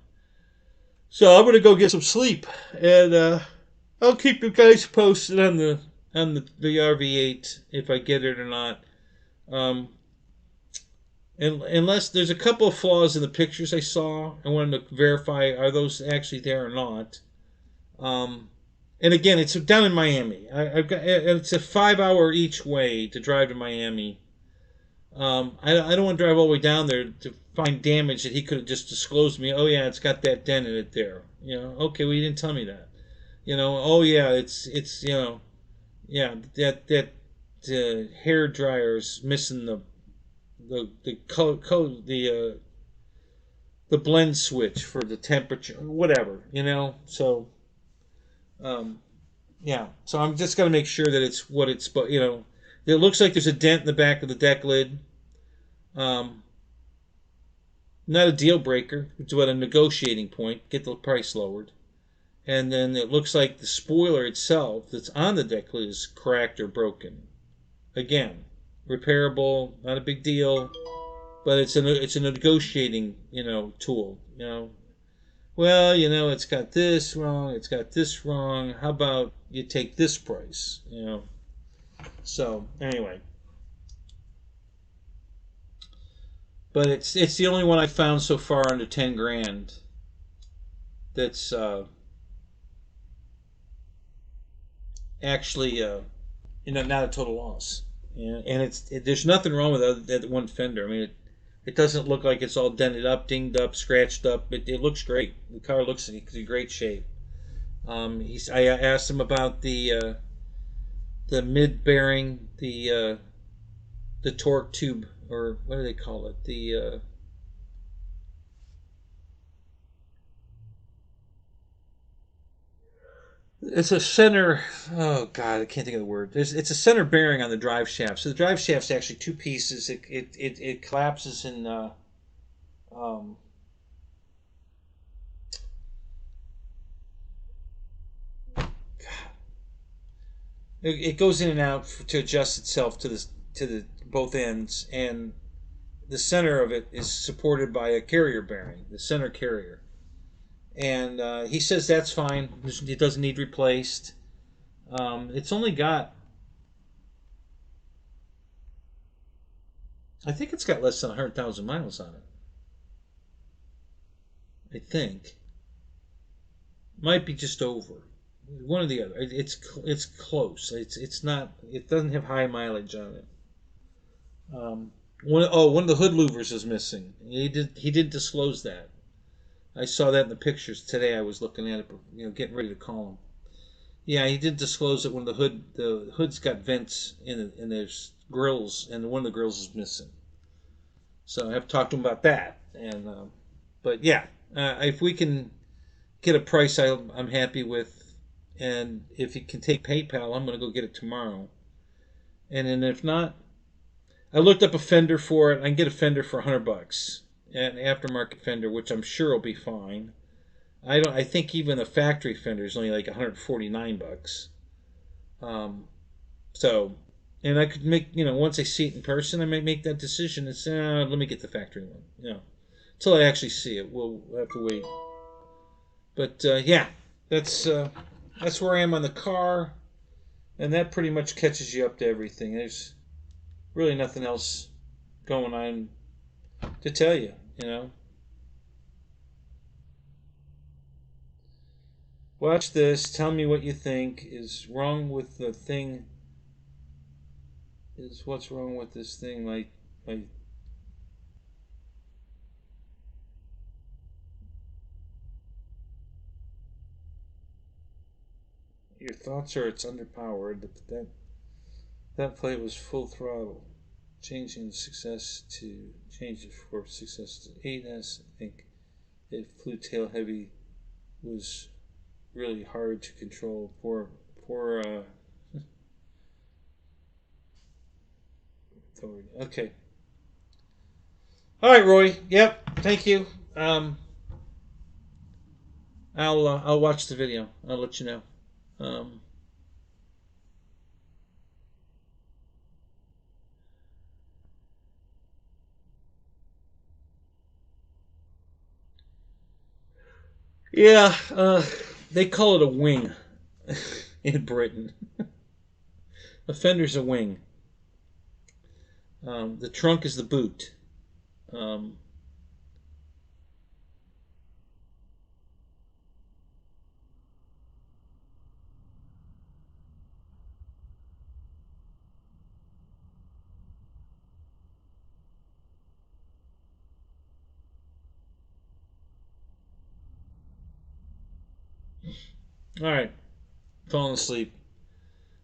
So I'm going to go get some sleep, and I'll keep you guys posted on the RV8 if I get it or not. Unless there's a couple of flaws in the pictures I saw, I wanted to verify are those actually there or not. And again, it's down in Miami. It's a 5-hour each way to drive to Miami. I don't want to drive all the way down there to find damage that he could have just disclosed me. Oh yeah, it's got that dent in it there. Okay, well you didn't tell me that. Oh yeah, it's yeah, that hair dryer's missing the color code, the blend switch for the temperature, whatever. So yeah, so I'm just gonna make sure that it's what it's, but it looks like there's a dent in the back of the deck lid. Not a deal breaker. It's about a negotiating point. Get the price lowered. And then it looks like the spoiler itself that's on the deck lid is cracked or broken. Again, repairable, not a big deal, but it's a negotiating tool. Well, it's got this wrong, it's got this wrong. How about you take this price? So anyway, but it's the only one I found so far under 10 grand. That's actually not a total loss. And there's nothing wrong with that one fender. I mean, it doesn't look like it's all dented up, dinged up, scratched up. It looks great. The car looks in great shape. I asked him about the mid bearing, the torque tube, or what do they call it? It's a center. Oh God, I can't think of the word. It's a center bearing on the drive shaft. So the drive shaft's actually two pieces. It collapses in. Um, it goes in and out to adjust itself to the both ends, and the center of it is supported by a carrier bearing, the center carrier. And he says that's fine. It doesn't need replaced. It's only got, I think it's got less than 100,000 miles on it. I think. Might be just over. One or the other. It's close. It's not. It doesn't have high mileage on it. One of the hood louvers is missing. He did disclose that. I saw that in the pictures today. I was looking at it, getting ready to call him. Yeah, he did disclose that when the hood's got vents in it, and there's grills, and one of the grills is missing. So I have to talk to him about that. And but yeah, if we can get a price I'm happy with, and if he can take PayPal, I'm going to go get it tomorrow. And then if not, I looked up a fender for it. I can get a fender for $100, an aftermarket fender, which I'm sure will be fine. I think even a factory fender is only like $149. So, and I could make, once I see it in person, I might make that decision and say, let me get the factory one. Until I actually see it, we'll have to wait. But yeah, that's where I am on the car, and that pretty much catches you up to everything. There's really nothing else going on to tell you. Watch this. Tell me what you think is wrong with the thing. What's wrong with this thing? Like your thoughts are it's underpowered. That flight was full throttle. Changing the success to change it for success to 8S. I think it flew tail heavy was really hard to control. Poor authority. Okay. All right, Roy. Yep. Thank you. I'll watch the video. I'll let you know. Yeah, they call it a wing in Britain. A fender's a wing. The trunk is the boot. All right, falling asleep.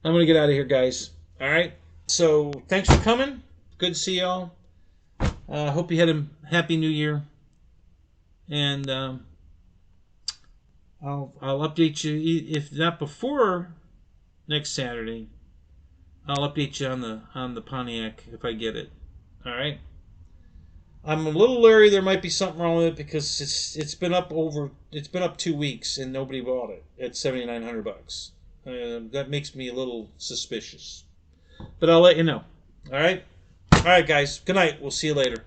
I'm gonna get out of here, guys. All right. So thanks for coming. Good to see y'all. Hope you had a happy New Year, and I'll update you if not before next Saturday. I'll update you on the Pontiac if I get it. All right. I'm a little leery there might be something wrong with it because it's been up 2 weeks and nobody bought it at $7,900. That makes me a little suspicious. But I'll let you know. All right. All right, guys. Good night. We'll see you later.